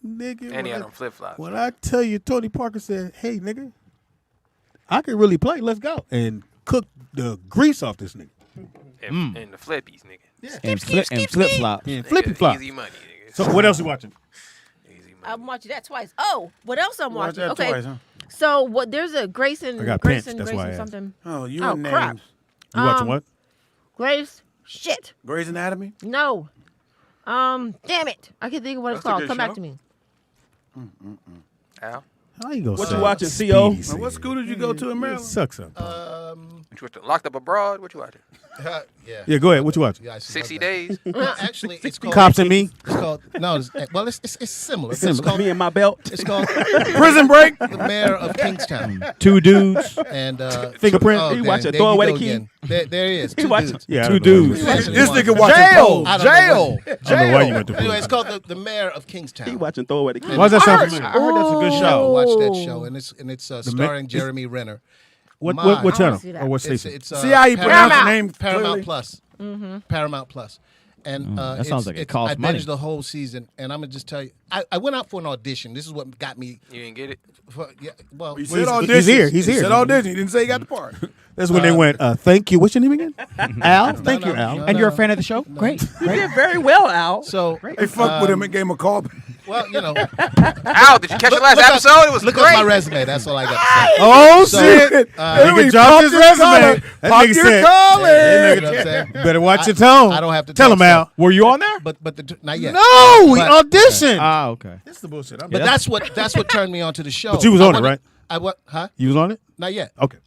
Nigga, And he had on flip flops. when I tell you, Tony Parker said, "Hey, nigga, I can really play. Let's go," and cook the grease off this nigga. And the flippies, nigga. And flip flop. And flippy flop. Easy money, nigga. So what else you watching? Easy money. I'm watching that twice. Oh, what else I'm Watch watching? that Okay. twice, huh? So what? There's a Grayson. I got pinched, Grayson. that's why I Grayson asked. something. Oh, you Oh, and crap. names. You watching what? Grace. Shit. Grey's Anatomy? No. Damn it. I can't think of what it's That's a called. good Come back show. to me. Al? How you gonna What say you watching, Speedy CO? said? What school did you go to in It Maryland? sucks up. What you watching? Locked Up Abroad? What you watching? Yeah. Yeah, go ahead. What you watching? Yeah, I see 60 about that. days? No, actually, it's called. Cops and Me. It's called. No, it's similar. It's similar. called. Me and my belt. It's called Prison Break? The Mayor of Kingstown. Two dudes. And Fingerprint? Oh, He watching there Throw you Away go the Key? again. There he is. He Two watching- dudes. Yeah, I Two don't know. dudes. Actually, This one. nigga watching Jail. Pose. I don't know Jail. I don't know why you went to Anyway, it's called the Mayor of Kingstown. He watching Throw Away the Key. Why does that sound I familiar? heard that's a good Ooh. show. Watch that show, and it's starring Jeremy Renner. What My- channel see that. or what It's, station? it's See how you pronounce the name Paramount clearly? Plus. Paramount Plus. And that sounds like it costs I money. binged the whole season, and I'm gonna just tell you, I went out for an audition. This is what got me. You didn't get it? Well, He said he's audition. here. He's He here. said audition. He didn't say he got the part. That's when they went. Thank you. What's your name again? Al. Thank you, Al. no, And you're a no. fan of the show? Great. You did very well, Al. So They fucked with him and gave him a call. well, you know, Al, did you catch the last look up- episode? It was look great. up my resume. That's all I got to say. Oh So, shit! Nigga dropped his resume. That Pop nigga your said, collar. You know what I'm saying? "Better watch your tone." I don't have to tell talk him, Al. Were you on there? But not yet. No, we But- auditioned. Ah, okay. That's the bullshit. But that's what turned me on to the show. But you was I on it, wanted- right? I what? Huh? You was on it. Not yet. Okay.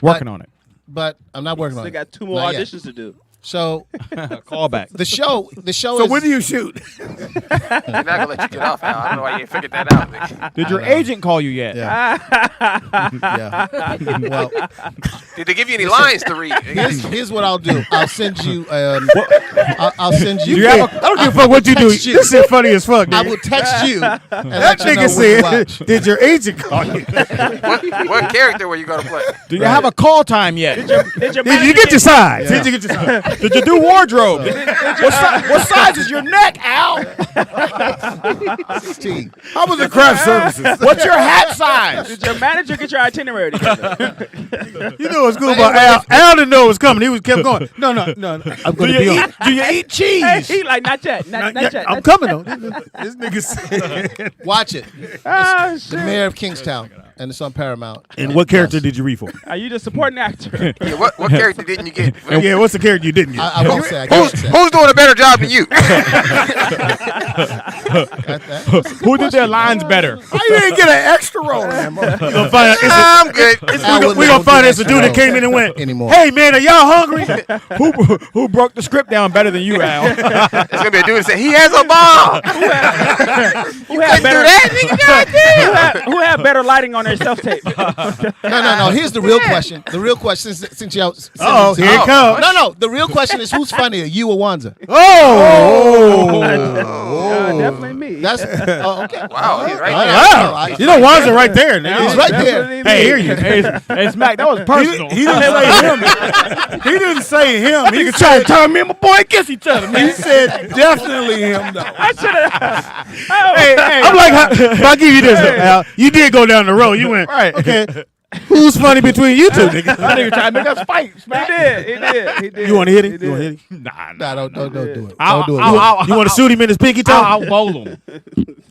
Working on it. But I'm not working on They it. got 2 more Not yet. auditions to do. So Call back. the show So is. when do you shoot? They're not gonna let you get off, Al. I don't know why you ain't figured that out. Nigga. Did your agent call you yet? Yeah. Well, Did they give you any lines to read? here's what I'll do. I'll send you. I'll send you. You have a, I don't give a fuck what you do. text you. This shit funny as fuck. I Nigga. will text you. And That let you know nigga what to watch. said, "Did your agent call you? what character were you gonna play? Do you have a call time yet? Did your Did you manager get your size? Did you get your size?" Did you do wardrobe? What size is your neck, Al? 16. How was the craft services? What's your hat size? Did your manager get your itinerary together? You know what's cool about Al? Al didn't know it was coming. He was kept going. No. I'm going to be on. Do you eat cheese? Hey, he like, not yet. Not yet. I'm coming though. This nigga said. Watch it. Ah, The shit. Mayor of Kingstown. and it's on Paramount. And what character did you read for? Are you the supporting actor? Yeah, what character didn't you get? Yeah, what's the character you didn't get? I won't say. I can't say. Who's doing a better job than you? Who did their lines better? How you didn't get an extra role in that movie? We're gonna find out. I'm good. We're gonna find out it's a dude that came in and went, Anymore. "Hey man, are y'all hungry?" Who broke the script down better than you, Al? It's gonna be a dude that say he has a bomb. Who had better? Who had better lighting on their self tape? No. Here's the real question. The real question, since y'all. Oh, here it comes. No. The real question is who's funnier, you or Wanza? Definitely me. That's okay. Wow, he's right Wow. You know, Wanza right there. Nigga. He's right there. Hey, here you. Hey, Smack, that was personal. He didn't say him. He didn't say him. He trying to turn me and my boy against each other, man. He said definitely him though. I should have. Hey, I'm like, I'll give you this, Al. You did go down the road. You went, Right. okay. Who's funny between you two, nigga? That nigga trying to make us fight. Smack. He did. You want to hit him? You want to hit him? Nah, don't do it. Don't do it. You want to shoot him in his pinky toe? I'll bowl him.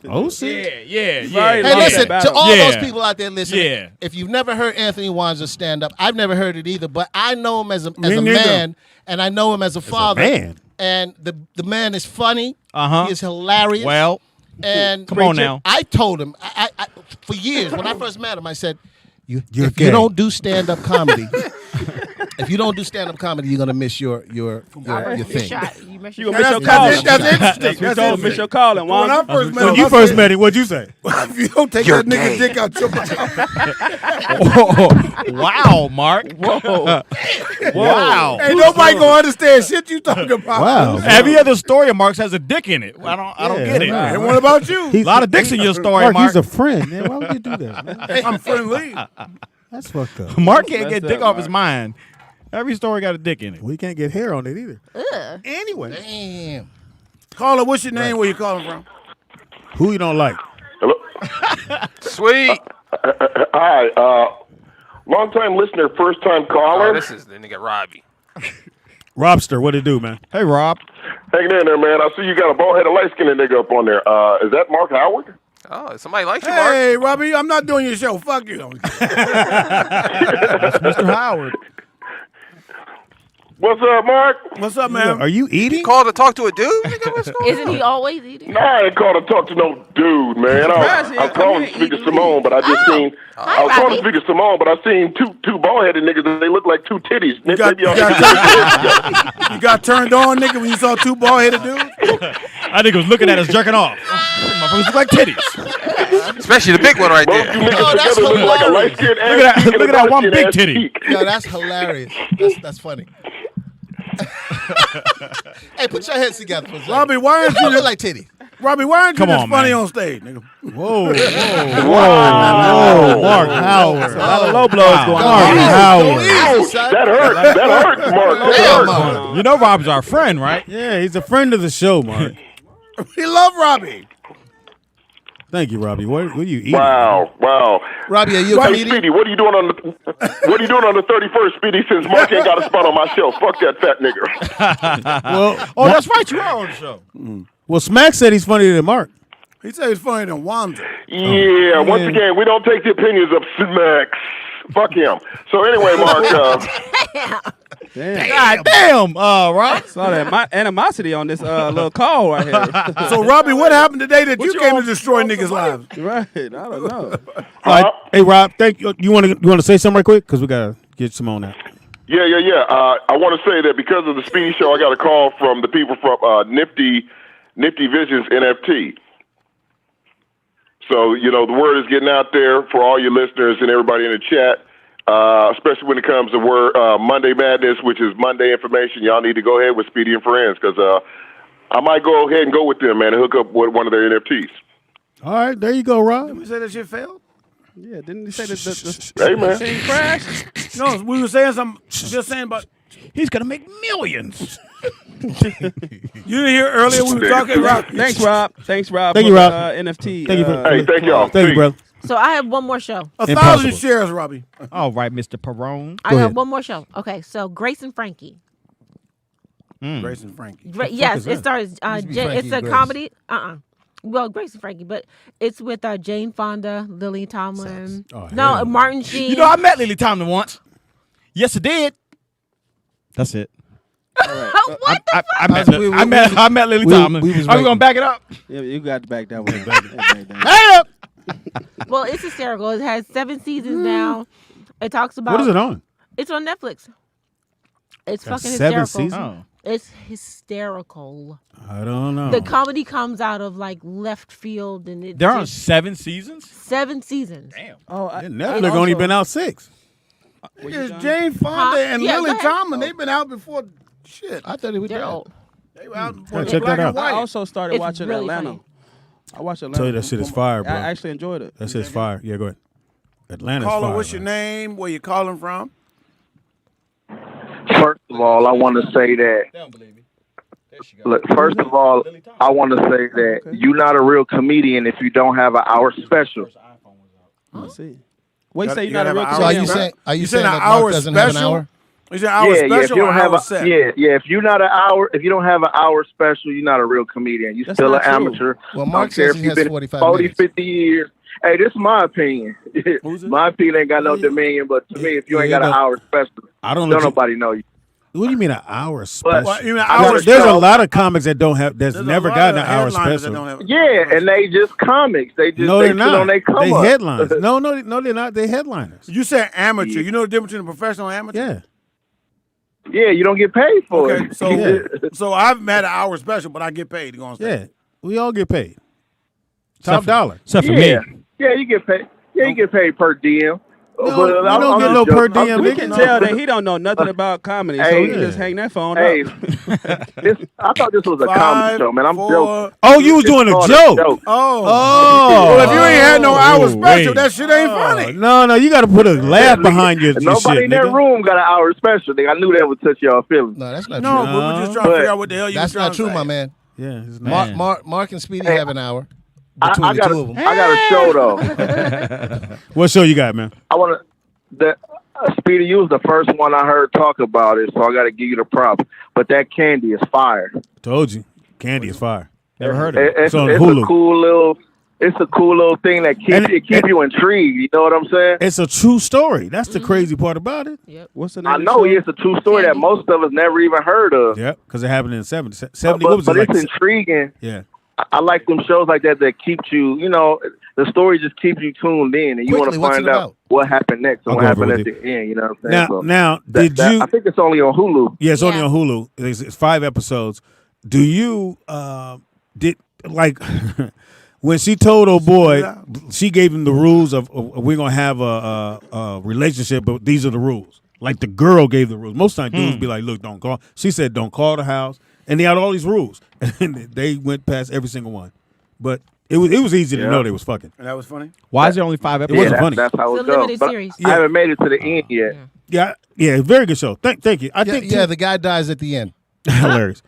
Oh shit! Yeah. Right. Hey, listen, to all Yeah. those people out there listening, Yeah. if you've never heard Anthony Wanza stand up, I've never heard it either, but I know him as a neither. man, and I know him as a father. man. And the man is funny. Uh-huh. He is hilarious. Well, and come on now. I told him, I for years, when I first met him, I said, You're if gay. you don't do stand-up comedy, if you don't do stand-up comedy, you're going to miss your thing. You miss You your gonna miss your That's calling. interesting. That's what miss your calling. When I Wanza. first met When him, you I first said, met him, what'd you say? if you don't take You're that nigga gay. dick out your mouth, Wow, Mark. Whoa. Wow. ain't nobody gonna understand shit you talking about. Wow. Every other story of Mark's has a dick in it. I don't get it. And what about you? A lot of dicks in your story, Mark, Mark. he's a friend, man. Why would you do that, man? I'm friendly. That's fucked up. Mark can't get Messed dick up, off his mind. Every story got a dick in it. We can't get hair on it either. Ugh. Anyway, Damn. Caller, what's your name? Where you calling from? who you don't like? Hello. Sweet. Hi. Long time listener, first time caller. Oh, this is the nigga Robbie. Robster, what it do, man? Hey, Rob. Hanging in there, man. I see you got a bald-headed, light-skinned nigga up on there. Is that Mark Howard? Oh, somebody likes you, Mark. Hey, Robbie, I'm not doing your show. Fuck you. Mr. Howard. What's up, Mark? What's up, man? Are you eating? Called to talk to a dude? Nigga, what's going on? Isn't he always eating? No, I ain't called to talk to no dude, man. I'm calling to speak to Simone, but I just seen. I was calling to speak to Simone, but I seen two bald-headed niggas, and they look like two titties. You got, Maybe y'all you got turned on, nigga, when you saw two bald-headed dudes? I think was looking at us jerking off. Motherfuckers look like titties. Especially the big one right both there. you niggas Oh, that's together look like a light-skinned ass cheek and Look a at that one dark-skinned big ass titty. cheek. Yo, that's hilarious. That's funny. Hey, put your heads together for a second. Robbie, why aren't You you look like titty. Robbie, why aren't you Come just on, funny man. on stage, nigga? Whoa, Wow. Mark Howard. A lot of low blows going Mark on. Howard. Easy, son. That hurt. That hurt, Mark. That Damn, hurt. Mark. You know Rob's our friend, right? Yeah, he's a friend of the show, Mark. We love Robbie. Thank you, Robbie. What are you eating? Wow. Robbie, are you a Hey, comedian? Speedy, what are you doing on the 31st, Speedy? Since Mark ain't got a spot on my show, fuck that fat nigga. Well, Oh, that's right. You are on the show. well, Smack said he's funnier than Mark. He said he's funnier than Wanza. Yeah. Once again, we don't take the opinions of Smax. Fuck him. So anyway, Mark. Damn. God damn, Rob. Saw that animosity on this little call right here. So, Robbie, what happened today that you you came on- to destroy niggas' lives? Right. I don't know. All right. Hey, Rob, thank you. You want to say something right quick? Because we got to get some on that. Yeah. I want to say that because of the Speedy Show, I got a call from the people from Nifty Visions NFT. So, the word is getting out there for all your listeners and everybody in the chat, especially when it comes to Monday Madness, which is Monday information. Y'all need to go ahead with Speedy and Friends because I might go ahead and go with them, man, and hook up with one of their NFTs. All right. There you go, Rob. Did we say that shit failed? Yeah, didn't he say that the Hey, man. thing crashed? No, we were saying something, just saying about, He's going to make millions. you didn't hear earlier we were talking about. Thanks, Rob. Thank you, Rob. NFT. Thank you for- Hey, thank y'all. Thank you, Peace. brother. So I have one more show. 1,000 Impossible. shares, Robbie. All right, Mr. Perone. I Go got ahead. one more show. Okay, so Grace and Frankie. Grace and Frankie. Yes, is it that? starts. Used to be It's Frankie a and Grace. comedy. Well, Grace and Frankie, but it's with Jane Fonda, Lily Tomlin. Oh, no, hell. Martin Sheen. You know, I met Lily Tomlin once. Yes, I did. That's it. What the fuck? I met Lily Tomlin. Are we gonna back it up? Yeah, you got to back that one up. Well, it's hysterical. It has 7 seasons now. It talks about. What is it on? It's on Netflix. It's Got fucking 7 hysterical. seasons? Oh. It's hysterical. I don't know. The comedy comes out of like left field, and it. They're on 7 seasons. 7 seasons. Damn. Oh, Netflix only been out 6. It's Jane Fonda and Yeah, Lily go ahead. Tomlin. They've been out before. Shit, I thought it was They're dead. old. they were out before check black that and out. I white. also started It's watching really Atlanta. funny. I watched Atlanta. Tell you that shit is fire, bro. I actually enjoyed it. That shit's fire. Yeah, go ahead. Atlanta's Caller, fire. what's your name? Where you calling from? First of all, I want to say that. They don't believe me. There she goes. Look, first of all, I want to say that you're not a real comedian if you don't have an hour special. Let's see. Wait, You say you're gotta not a real have an So are hour you special? saying? Are you You saying said an that hour Mark doesn't have an special? hour? Is it an hour Yeah, if special you or don't have hour a set? if you're not an hour, if you don't have an hour special, you're not a real comedian. You're That's still an not true. amateur. Well, I Mark don't care says if he you've has been 45 40, minutes. 50 years. Hey, this is my opinion. My opinion ain't got no dominion, but to me, if you ain't got an hour special, I don't don't know. nobody know you. What do you mean an hour special? Well, you mean an I hour gotta There's a show- lot of comics that don't have. That's There's a never lot gotten of an hour headliners that special. don't have- Yeah, and they just comics. They just No, they they're sit on not. they come They up. headliners. No, they're not. They headliners. You said amateur. You know the difference between a professional and amateur? Yeah. Yeah, you don't get paid for Okay, it. so Yeah. so I've had an hour special, but I get paid to go on stage. Yeah. We all get paid. Top dollar. Except for Yeah, me. yeah, you get paid. Yeah, you get paid per DM. No, we don't get no per diem, We nigga. can tell that he don't know nothing about comedy, so Hey, he just hang that phone Hey, up. I thought this was a comedy show, man. I'm 4. joking. Oh, you was doing a It's joke. called Oh. Oh. Well, if you ain't had no hour Oh, special, wait. that shit ain't funny. No, you got to put a laugh behind your Nobody shit, in that nigga. room got an hour special. Nigga, I knew that would touch y'all feelings. No, that's not No, true. but we're just trying to But figure out what the hell you That's was trying not true, to say. my man. Yeah, it's not. Mark and Speedy Hey, have an hour I between the got two of them. I got a show though. What show you got, man? I want to. Speedy, you was the first one I heard talk about it, so I got to give you the props. But that candy is fire. Told you. Candy is fire. Never heard of it. It's on It's Hulu. a cool little. It's a cool little thing that keep you intrigued. You know what I'm saying? It's a true story. That's the crazy part about it. Yep. What's the name I of the know show? it's a true story that most of us never even heard of. Yep, because it happened in the 70s. 70, But, what was but it like? it's intriguing. Yeah. I like them shows like that keeps you, the story just keeps you tuned in, and you want Quickly, to what's find it out about? what happened next and I'll what go over happened with at the end. You know what I'm saying? So Now, that- did you? I think it's only on Hulu. Yeah, it's only Yeah. on Hulu. It's 5 episodes. Do you did like when she told old boy, she gave him the rules of we're gonna have a relationship, but these are the rules. Like the girl gave the rules. Most times dudes be like, look, don't call. She said, don't call the house, and they had all these rules, and they went past every single one. But it was easy to know they was fucking. And that was funny. Why is there only 5 It episodes? wasn't funny. That's how It's it a goes. limited But series. I haven't made it to the end yet. Yeah, very good show. Thank you. I think Yeah, the guy dies at the end. hilarious.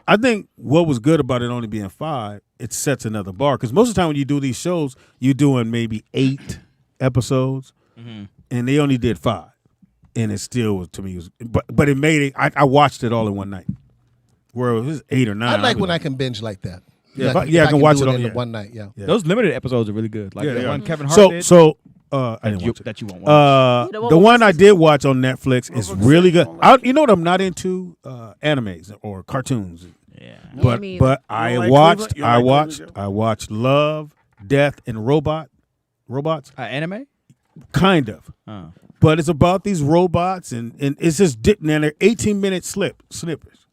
I think what was good about it only being 5, it sets another bar. Because most of the time when you do these shows, you're doing maybe 8 episodes, and they only did 5, and it still was to me. But it made it. I watched it all in one night. Where it was 8 or 9. I like when I can binge like that. Yeah, Like, I can watch do it all in yeah. one night. Yeah. Yeah. Those limited episodes are really good. Like Yeah, the they one are. Kevin Hart did. I didn't watch it. That you won't watch. Yeah, the The one one with I did watch on Netflix is really good. You know what I'm not into? Animes or cartoons. Yeah. But me either. but You I don't like watched Cleveland? You don't like Cleveland I watched Love, Death, and Robots. Anime? Kind of. Oh. But it's about these robots and it's just and they're 18-minute snippers.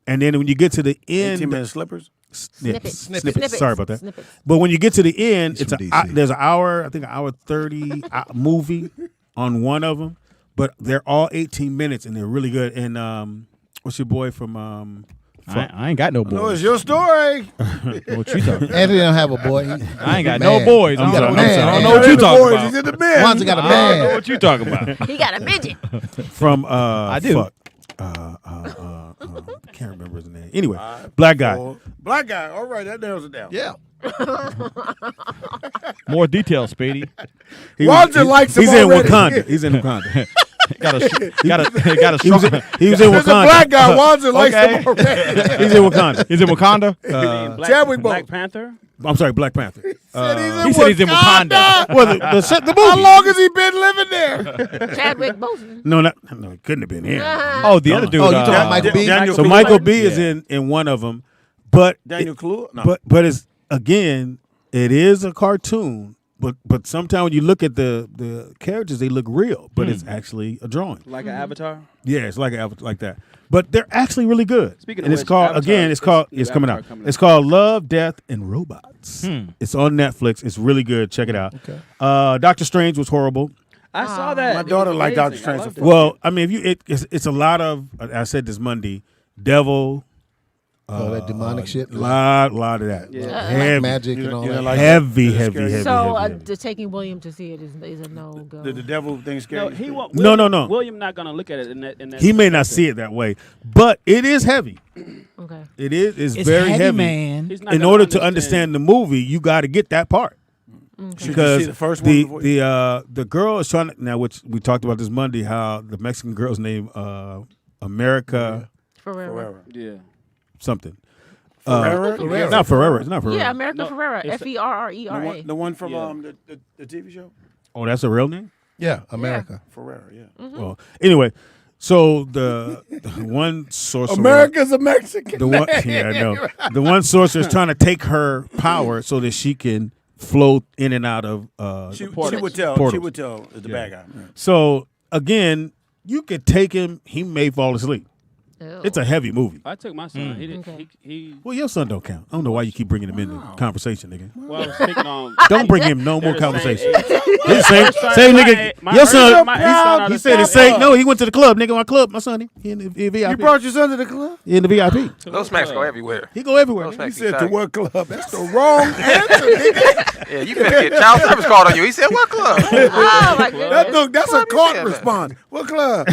And then when you get to the end, 18-minute slippers. Snippets. Sorry about that. Snippets. But when you get to the end, He's it's from DC. there's an hour, I think an hour 30 movie on one of them, but they're all 18 minutes and they're really good. And what's your boy from? I ain't got no No, boys. it's your story. What you talking about? Anthony don't have a boy. I ain't got Man. no boys. I'm I don't, got a man. I don't know what He's you in the talking boys, about. He's in the bed. One's got a I don't know man. what you talking about. He got a midget. From I do. Fuck. Can't remember his name. Anyway, black guy. Black guy. All right, that narrows it down. Yeah. More details, Speedy. Walter likes him He's in already. Wakanda. He's in Wakanda. got a He was strong. he was in There's a Wakanda. black guy. Watson likes Okay. them already. He's in Wakanda. He's in Wakanda. Chadwick Black Boseman. Panther. I'm sorry, Black Panther. He said he's in Wakanda. Well, the movie. How long has he been living there? Chadwick Boseman. No, it couldn't have been him. Oh, the other dude. Oh, you talking about Michael B? So Michael B is in one of them, but Daniel Kaluuya? No. but it's again, it is a cartoon. But sometimes when you look at the characters, they look real, but it's actually a drawing. Like an Avatar. Yeah, it's like that. But they're actually really good. Speaking and of it's which, called Avatar, it's coming out. Avatar coming It's called Love, Death, and Robots. It's on Netflix. It's really good. Check it out. Okay. Doctor Strange was horrible. I saw that. My It was daughter liked Dr. amazing. I Strange. loved it. Well, I mean, if it's a lot of. I said this Monday. Devil. That demonic shit. Lot of that. Yeah. Heavy, Magic and all that. heavy. So taking William to see it is a no go. The devil thing No, scary. he won't. No. William not gonna look at it in that. He may not see it that way, but it is heavy. Okay. It is. It's very heavy. man. He's not In gonna order to understand the movie, you got to get that part. Should you Because see the first one before you- the girl is trying to now, which we talked about this Monday, how the Mexican girl's name America Ferrera. Yeah. something. Ferrera? Not Ferrera. It's not Ferrera. Yeah, America No, Ferrera. it's- Ferrera. The one from Yeah. the TV show? Oh, that's a real name. Yeah, America. Ferrera, yeah. Well, anyway, so the one sorcerer. America's a Mexican. The one, yeah, I know. The one sorcerer is trying to take her power so that she can float in and out of. She portals. would tell. Portals. She would tell the bad guy. Yeah. So again, you could take him. He may fall asleep. Ew. It's a heavy movie. I took my son. He didn't. Okay. He. Well, your son don't count. I don't know why you keep bringing him in the conversation, nigga. Well, I was speaking on. Don't bring him no more They're the same conversation. age. He's the same nigga. My Your first son. son- my son He said the out same. of No, he went to the club, nigga. My club. My son. He in the VIP. You brought your son to the club? He in the VIP. Those smacks go everywhere. He go everywhere. Those nigga. smacks He said be to tight. what club? That's the wrong answer, nigga. Yeah, you could get child service called on you. He said, "What club?" Oh my goodness. That's a court response. What club?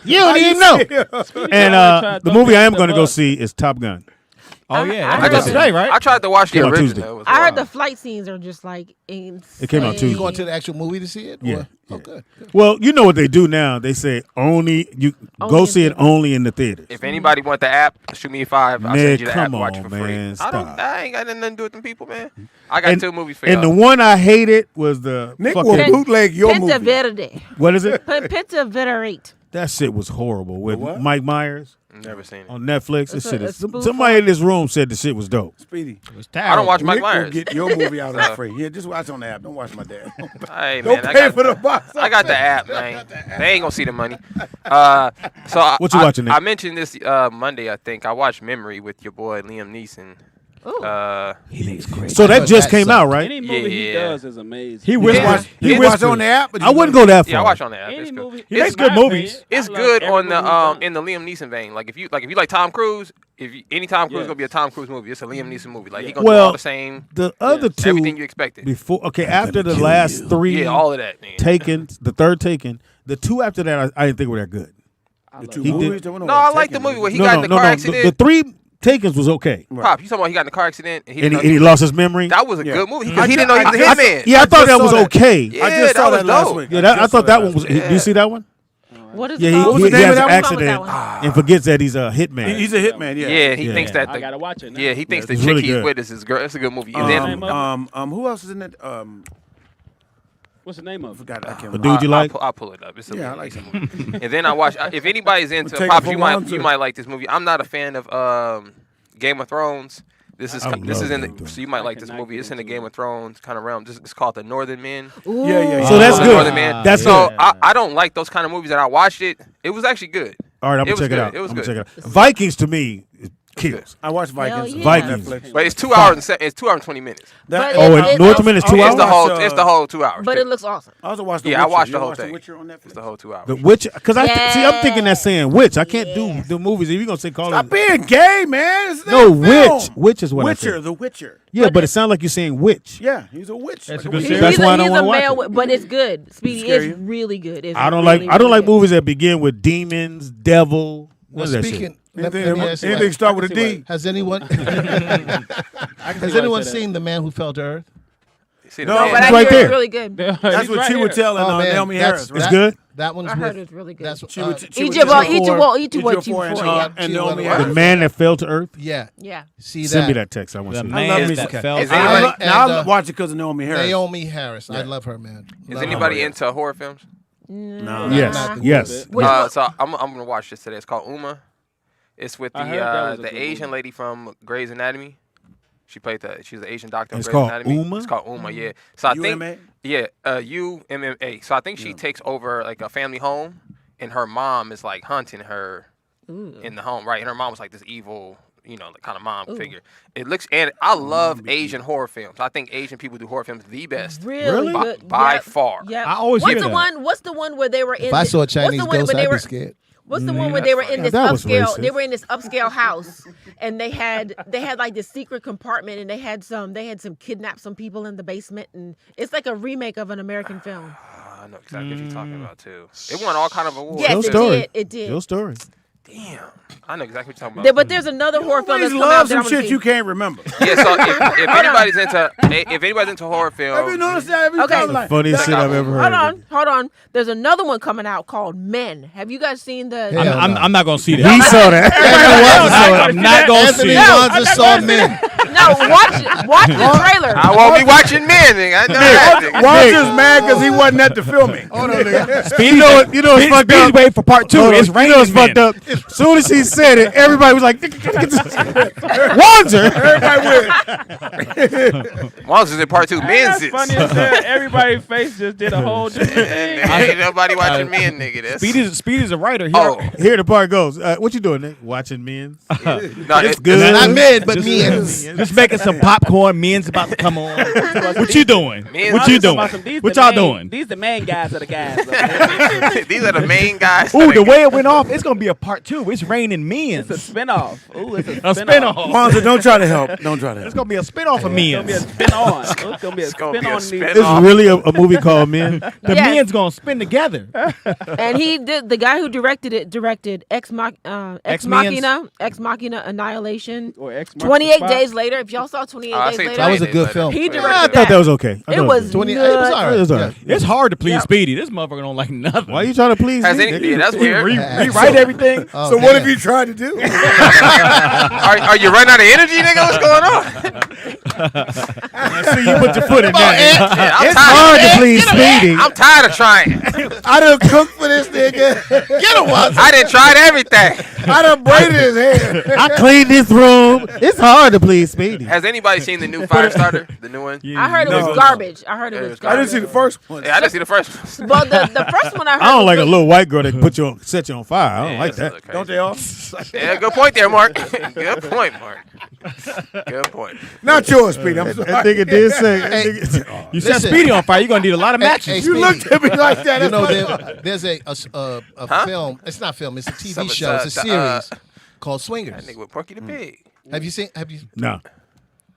You don't even know. And the movie I am going to go see is Top Gun. Oh yeah, I that heard was that- today, right? I tried to watch the Came out original. Tuesday. It was I heard wild. the flight scenes are just like insane. It came out Tuesday. You going to the actual movie to see it? Yeah, Or- yeah. Oh, good. Well, you know what they do now. They say only you Only go in see it theaters. only in the theaters. If anybody want the app, shoot me a $5. I'll Nick, send you the app. come Watch it on, for free. man, I ain't got nothing to do with them people, man. I got And- 2 movies for And the y'all. one I hated was the Nick fucking, will bootleg your Penta movie. Verde. what is it? Penta Verate. That shit was horrible with what? Mike Myers Never seen it. on Netflix. This It's shit a is, spoof somebody on- in this room said the shit was dope. Speedy. I don't watch Mike Nick will Myers. get your movie out of free. Yeah, just watch on the app. Don't watch my dad. Hey, Don't man, I pay got, for the box. I got the app, man. They ain't gonna see the money. So What you watching, Nick? I mentioned this Monday. I think I watched Memory with your boy Liam Neeson. He makes great. So that just that came out, right? Any movie he Yeah. does is amazing. He You whispered. watch, He you watch whispered. on the app? But I wouldn't go that far. Yeah, I watch on the app. Any It's good. movie. He makes it's good my movies. opinion. It's I love good every on movie he's the done. in the Liam Neeson vein. Like if you any Tom Cruise, any Tom Cruise Yes. gonna be a Tom Cruise movie. It's a Liam Neeson movie. Like he Yeah. gonna do Well, all the same, The other two, everything you expected. before, okay, after the last three Yeah, all of that. Man. Taken, the third Taken, the two after that, I didn't think were that good. The two He did- movies. that went No, on I like Taken, the movie where he no, got no, in the no, car no. accident. The three Takens was okay, Pop, you talking about he got in the car accident and he, and didn't he know lost his memory. that was a Yeah. good movie I because he ju- didn't know he was a I- hitman. Yeah, I thought just that saw was that. okay. Yeah, I just saw that was that last dope. week. Yeah, I just thought saw that one last was. week. Did you see that one? What is Yeah, it he, called? was the he name has of an that one? accident What's wrong with and forgets that he's a hitman. He's a hitman. Yeah. Yeah, he Yeah. thinks that. I gotta watch it now. Yeah, he thinks the it's chick really he's good. with is his girl. It's a good movie. And then Who else is in it? What's the name of it? Forgot. I can't A remember. dude you like? I'll pull it up. It's a Yeah, I movie. like It's a movie. And then I watch. If anybody's into take it Pops, for you one, might too. like this movie. I'm not a fan of Game of Thrones. This is I in love the Game of Thrones. so you might like this cannot movie. get It's in the into Game it. of Thrones kind of realm. It's called The Northern Men. Yeah. So that's The good. Northern Men. That's so good. I don't like those kind of movies. That I watched it. It was actually good. All right, I'm It gonna was check it good. out. It was I'm gonna good. check it out. Vikings to me kills. I watched Vikings. Hell yeah. Vikings. On Netflix. But it's 2 hours and it's 2 hours and 20 minutes. But Oh, it- and Northern Men is 2 Oh, It's the hours. whole. watch, It's the whole 2 hours. But it looks awesome. I also watched the Yeah, Witcher. I watched You the whole watched thing. The Witcher on Netflix. It's the whole 2 hours. The Witcher, because see, I'm thinking that Yeah. saying witch. I can't do the movies. If you're gonna say call Stop it, being gay, man. It's no not film. witch. Witch is what I Witcher, said. the Witcher. Yeah, But but it sounds like you're saying witch. Yeah, he's a witch. That's Like a good witch. series. That's why I don't he's a wanna male, watch it. but it's good. Speedy Scare is you? really good. It's I don't really, like really good. movies that begin with demons, devil. What Well, is that shit? speaking, let me Anything, ask you, anything start with a D. has anyone I can see has why anyone you say that. seen The Man Who Fell to Earth? See No, the man. But I It's hear right there. it's really good. That's what she would tell Naomi Harris, right? It's good. That one's I heard with, it's really good. That's She would and Naomi The Harris. man that fell to earth. Yeah. Yeah. See Send me that. that text. I want to The see. man love me that some- fell. Is And- anybody, Now I and, watch it because of Naomi Harris. Naomi Harris. I love her, man. is Love anybody her. into horror films? No. Yes. Not Yes. So I'm gonna watch this today. It's called Uma. It's with I heard that was a the good Asian movie. lady from Grey's Anatomy. She's the Asian doctor. It's in Grey's called Anatomy. Uma? It's called Uma. Yeah. So I think UMA? UMMA. So I think she takes over like a family home, and her mom is like hunting her in the home, right? And her mom was like this evil, kind of mom figure. It looks, and I love Asian horror films. I think Asian people do horror films the best. Really good. By Yep. far. Yep. I always What's hear the that. one? What's the one where they were in? If I saw a what's the Chinese one ghost, where they I'd be were? scared. What's the one where they were in this That was upscale? racist. They were in this upscale house, and they had like this secret compartment, and they had some kidnapped some people in the basement, and it's like a remake of an American film. I know exactly what you're talking about too. It won all kind of awards. Yes, Your it story. did. It did. Your story. Damn. I know exactly what you're talking about. But there's another horror film Always that's come love out that some I'm gonna shit see. you can't remember. Yeah, so if anybody's into horror Have you films, noticed that every Okay. time? Like, Funniest shit I've ever heard. Hold on. There's another one coming out called Men. Have you guys seen the? Hell I'm not gonna see that. He saw that. I'm not gonna Anthony see it. Wanza saw men. No, watch the trailer. I won't be watching men. Nigga. I know that. Nigga. Walter's mad because he wasn't at the filming. You know what's fucked Speedy up? wait for part 2. It's You raining know what's fucked men. up? As soon as he said it, everybody was like, Wanzer. Monsters in part 2. That's Men's. funny as hell. Everybody's face just did a whole different thing. Ain't nobody watching men, nigga. That's Speedy's a writer. Here the part goes. What you doing, Nick? Watching men? no, It's good. Not men, but Just- men. Just making some popcorn. Men's about to come on. What you doing? Men- What you doing? What y'all doing? These the main guys of the guys. These are the main guys. Ooh, the way it went off, it's gonna be a part 2. It's raining It's a men's. spinoff. Ooh, it's a A spinoff. spinoff. Monza, don't try to help. Don't try to It's help. gonna be a spinoff of It's gonna be a men's. spin on. It's gonna be a It's gonna spin be a on. spin-off. This is really a movie called Men. The Yes. men's gonna spin together. And the guy who directed it directed Ex Machina Annihilation. Or X 28 days later. If y'all saw 28 I days see later, That was a 28 good days film. he I directed thought that. that was okay. It was 20. It nuts. was all right. It was all right. It's hard to please Yep. Speedy. This motherfucker don't like nothing. Why you trying to please Has me? any? nigga? Yeah, that's weird. Rewrite everything. Oh, So what damn. have you tried to do? Are you running out of energy, nigga? What's going on? I see you put your foot in there. Yeah, I'm It's tired. hard to Ed, please get him, Ed. Speedy. I'm tired of trying. I done cooked for this nigga. Get him once. I done tried everything. I done braided his hair. I cleaned this room. It's hard to please Speedy. Has anybody seen the new Firestarter? The new one? I heard it No. was garbage. I heard it was I garbage. didn't see the first one. Yeah, I didn't see the first one. Well, the first one I heard. I don't was like a good. little white girl that set you on fire. I don't like that. Okay. Don't they all? Yeah, good point there, Mark. Good point, Mark. Good point. Not yours, Speedy. I'm sorry. That nigga did say. Hey, You set Listen. Speedy on fire. You're gonna need a lot of matches. Hey, You Speedy, looked at me like that. You know, That's there's a Huh? film. It's not film. It's a TV Some- show. It's a series called Swingers. That nigga with Porky the Pig. Have you seen? Have you? No,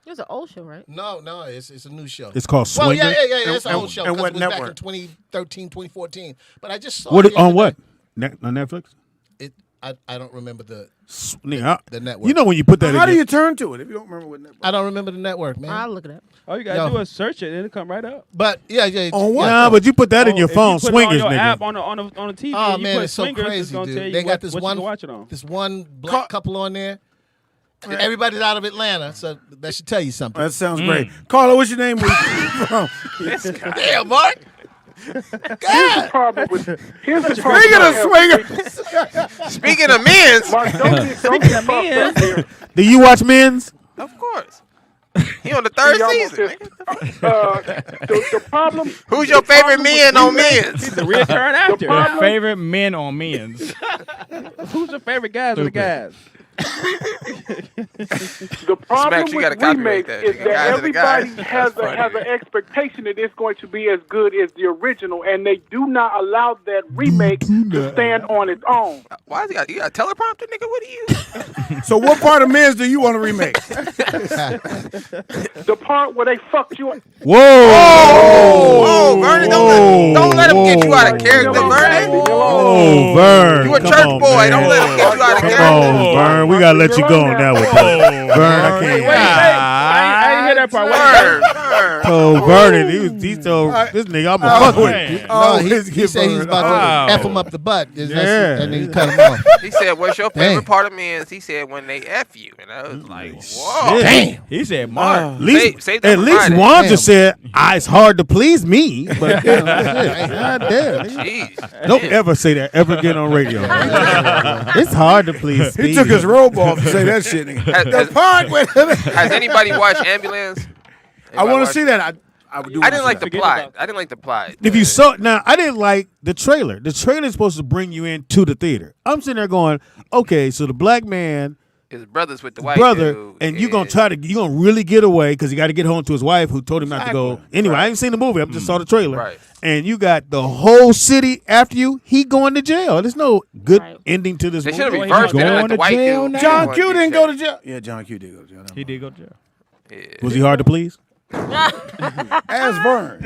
It's an old show, right? No, it's a new show. it's called Well, Swinger. yeah. It's an And- old show. and 'cause what it was back in network? 2013, 2014. But I just saw What it the on other what? day. On Netflix? I don't remember the Nigga, the network. you know when you put that. How in do your- you turn to it if you don't remember what network? I don't remember the network, man. I'll look it up. All you gotta Yo. do is search it, and it'll come right up. But yeah. On what? Nah, but you put that in your If phone. you put Swingers, it on your nigga. app on the TV. Oh and you man, put it's so Swingers, it's crazy, gonna tell dude. you They got what this you one can watch it on. this one black couple on there. Everybody's out of Atlanta, so that should tell you something. That sounds great. Carla, what's your name? Where you from? Damn, Mark. Here's the problem with Speaking of swingers, Speaking of men's, Mark, don't get fucked up here. Do you watch Men's? of course. He on the third Y'all season. want nigga. this. The problem. Who's your favorite men on men's? He's a reoccurring actor. problem- Favorite men on men's. Who's your favorite guys or the guys? The problem Smack, you with gotta copyright remakes that. is The that guys are the guys. everybody has That's has funny. an expectation that it's going to be as good as the original, and they do not allow that remake to stand on its own. Why is you got a teleprompter, nigga? What are you? so what part of men's do you want to remake? The part where they fucked you. Whoa! Whoa, Vernon, don't let him get you out of character, Vernon. Oh, Vern. You a come church on, boy. man. Don't let him get you out of Come character. on, Vern. We gotta let you go on that with that. Vern, I Wait, can't. wait, I ain't hear that part. Vern, Perverted. He told this nigga, I'm a fuck with you. No, he said he's about to F him up the butt. And then he cut him off. He said, "What's your favorite part of men's?" He said, "When they F you." And I was like, "Whoa, Damn." He said, "Mark." At least Friday. Wanda said, "It's hard to please me." But God damn, Jeez. don't ever say that ever again on radio. It's hard to please. He took his robe off to say that shit. Has anybody watched Ambulance? I want to see that. I didn't like the plot. I didn't like the plot. If you saw now, I didn't like the trailer. The trailer is supposed to bring you into the theater. I'm sitting there going, okay, so the black man, His brother's with the white brother, dude. and you're gonna really get away because you got to get home to his wife who told him not to go. Anyway, I ain't seen the movie. I just saw the trailer. Right. And you got the whole city after you. He going to jail. There's no good ending to this They movie. should have reversed it. Like the white dude. John Q didn't go to jail. Yeah, John Q did go to jail. He did go to jail. Was he hard to please? As Vern.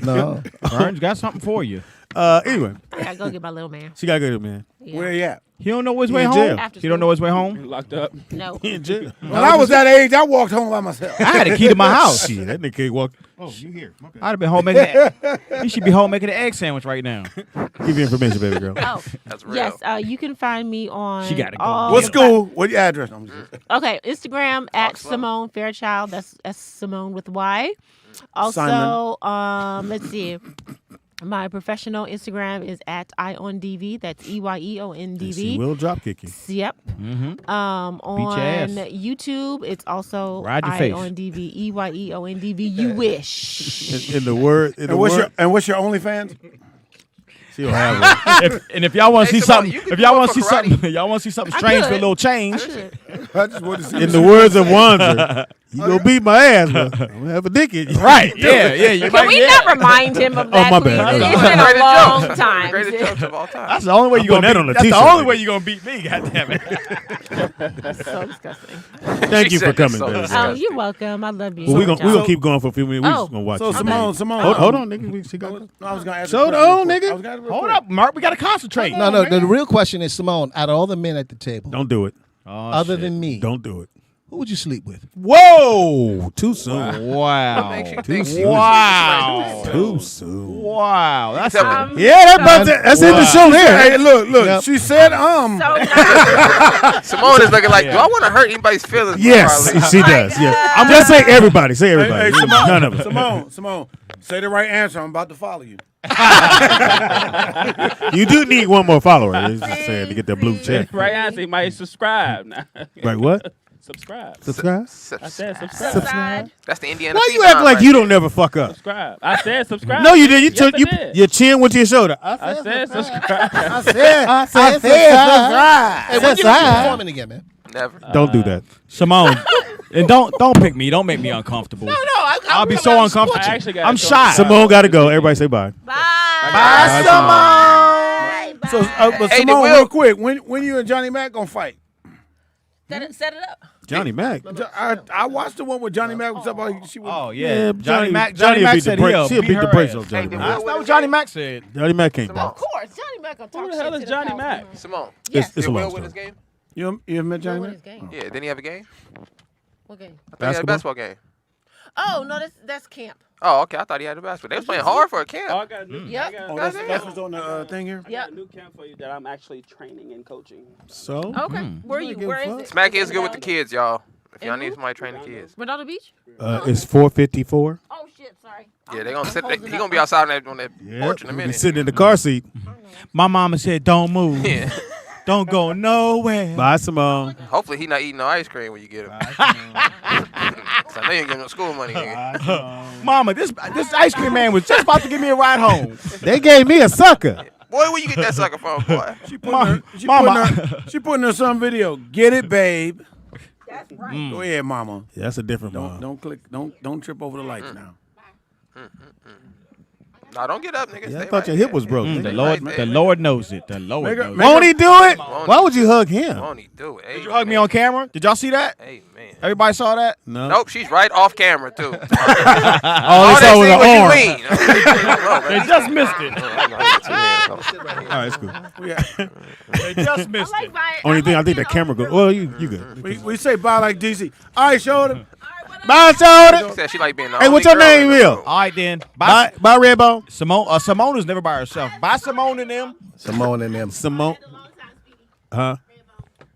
No. Vern's got something for you. Anyway. I gotta go get my little man. She got to go, man. Yeah. Where he at? He don't know his He way in home. jail. After He don't know his way home. Locked up. No. He in jail. When I was that age, I walked home by myself. I had a key to my house. Shit, that nigga can't walk. Oh, you here? Okay. I'd have been home making. You should be home making an egg sandwich right now. Give you information, baby girl. Oh, That's real. yes. You can find me on. She gotta go. all What the school? What your address? I'm just kidding. Okay, Instagram at Slow. Simone Fairchild. That's Simone with Y. Also, let's see. My professional Instagram is at IONDV. That's She EYEONDV. will drop kick you. Yep. Mm-hmm. On ass. YouTube, it's also Ride your face. IONDV. EYEONDV. You wish. In the word. And what's your OnlyFans? She'll have it. If y'all want to Hey, see Simone, something, you can if y'all do want it to see for karate. something, y'all want to see something I strange could. for a little change. I just want to see. In the words of Wanzer, you gonna beat my ass, but I'm gonna have a dick in you. Right? Yeah. You Can we not remind him of that, my please? bad. It's been Greatest a long jokes. time. Greatest jokes of all time. That's the only way I'm you gonna putting that on a beat. That's the t-shirt, only nigga. way you gonna beat me. God damn it. That's so disgusting. Thank She you for said coming, so. baby. Oh, you're welcome. I love you. Well, we so gonna much. keep going for a few minutes. We Oh. just gonna watch. So it. Simone. Hold on, nigga. She got. No, I was gonna ask. Hold on, nigga. Hold up, Mark. We gotta concentrate. No. The real question is, Simone, out of all the men at the table, Don't do it. other than me, Don't do it. who would you sleep with? Whoa! Too soon. Wow. Makes you Too think soon. she was Wow. Too soon. Wow. That's Tell me. Yeah, that's in the show here. Hey, look. Yep. She said, So Simone is looking like, do I want to hurt anybody's feelings? Yes, Probably. she does. Yes. I'm just say everybody. Say everybody. Hey, Simone. None of us. Simone, say the right answer. I'm about to follow you. You do need one more follower. It's just saying to get that blue check. Right answer, he might subscribe. Now. Right? What? Subscribe. Subscribe. I said subscribe. Subscribe. That's the Indiana. Why you phenom act like right you there. don't never fuck up? Subscribe. I said subscribe. No, you did. Yes, I did. Your chin went to your shoulder. I said subscribe. I said subscribe. Hey, when you performing again, man? Never. Don't do that. Simone. And don't pick me. Don't make me uncomfortable. No, I'll be so uncomfortable. I actually got I'm a shy. Simone got to go. Everybody say bye. bye. Simone. So, but Hey, Simone, Will. real quick, when you and Johnny Mac gonna fight? Set it up. Johnny Mac. I watched the one with Johnny Mac was about. She was, Oh yeah. Johnny Mac will said beat the brakes. he'll She'll beat the her brakes ass. off Johnny Hey, Mac. That's not what Johnny Mac said. Johnny Mac can't Simone. box. Of course, Johnny Mac gonna talk Who the hell shit is to the Johnny cows Mac? come Simone. It's Did a long Will win story. his game? you ever met Johnny What Mac? is game? Yeah. Didn't he have a game? What game? I thought he had a Basketball? basketball game. Oh no, that's camp. Oh, okay. I thought he had a basketball. They was playing hard for a Oh, camp. I got a new, Yep. I got, Oh, I that's what's on the thing here. got Yep. a new camp for you that I'm actually training and coaching. So Okay. Where you? give a Where is fuck. it? Smack is good with the kids, y'all. If y'all And need who? somebody train the kids. Redondo Beach? it's 4:54. Oh shit, sorry. Yeah, they gonna sit. holding He up. gonna be outside on that porch in a Be minute. sitting in the car seat. My mama said, "Don't move. Yeah. Don't go nowhere." Bye, Simone. Hopefully he not eating no ice cream when you get him. 'Cause I know you ain't getting no school money, nigga. Mama, this ice cream man was just about to give me a ride home. They gave me a sucker. Boy, where you get that sucker from, boy? She putting her some video. Get it, babe. That's right. Go ahead, mama. Yeah, that's a different Don't mom. don't click. Don't trip over the lights now. No, don't get up, nigga. Yeah, I Stay thought right your hip there. was broke. The nigga. Lord, right the there. Lord knows it. The Lord Make her- knows make it. Won't he do it? Won't Why would you hug him? Won't he do it? Did you hug me on camera? Did y'all see that? Hey, man. Everybody saw that? No. Nope, she's right off camera, too. All All they they saw was see an was arm. you lean. They just missed it. All right, it's cool. They just missed it. Only thing I think the camera goes. Well, you good. We say bye like DC. All right, show them. All right, what Bye, Shorty. She said she like being the Hey, only what's your girl in name, the Will? room. All right, then. Bye, Redbone. Simone is never by herself. Bye, Simone and them. Simone and them. Simone. Huh?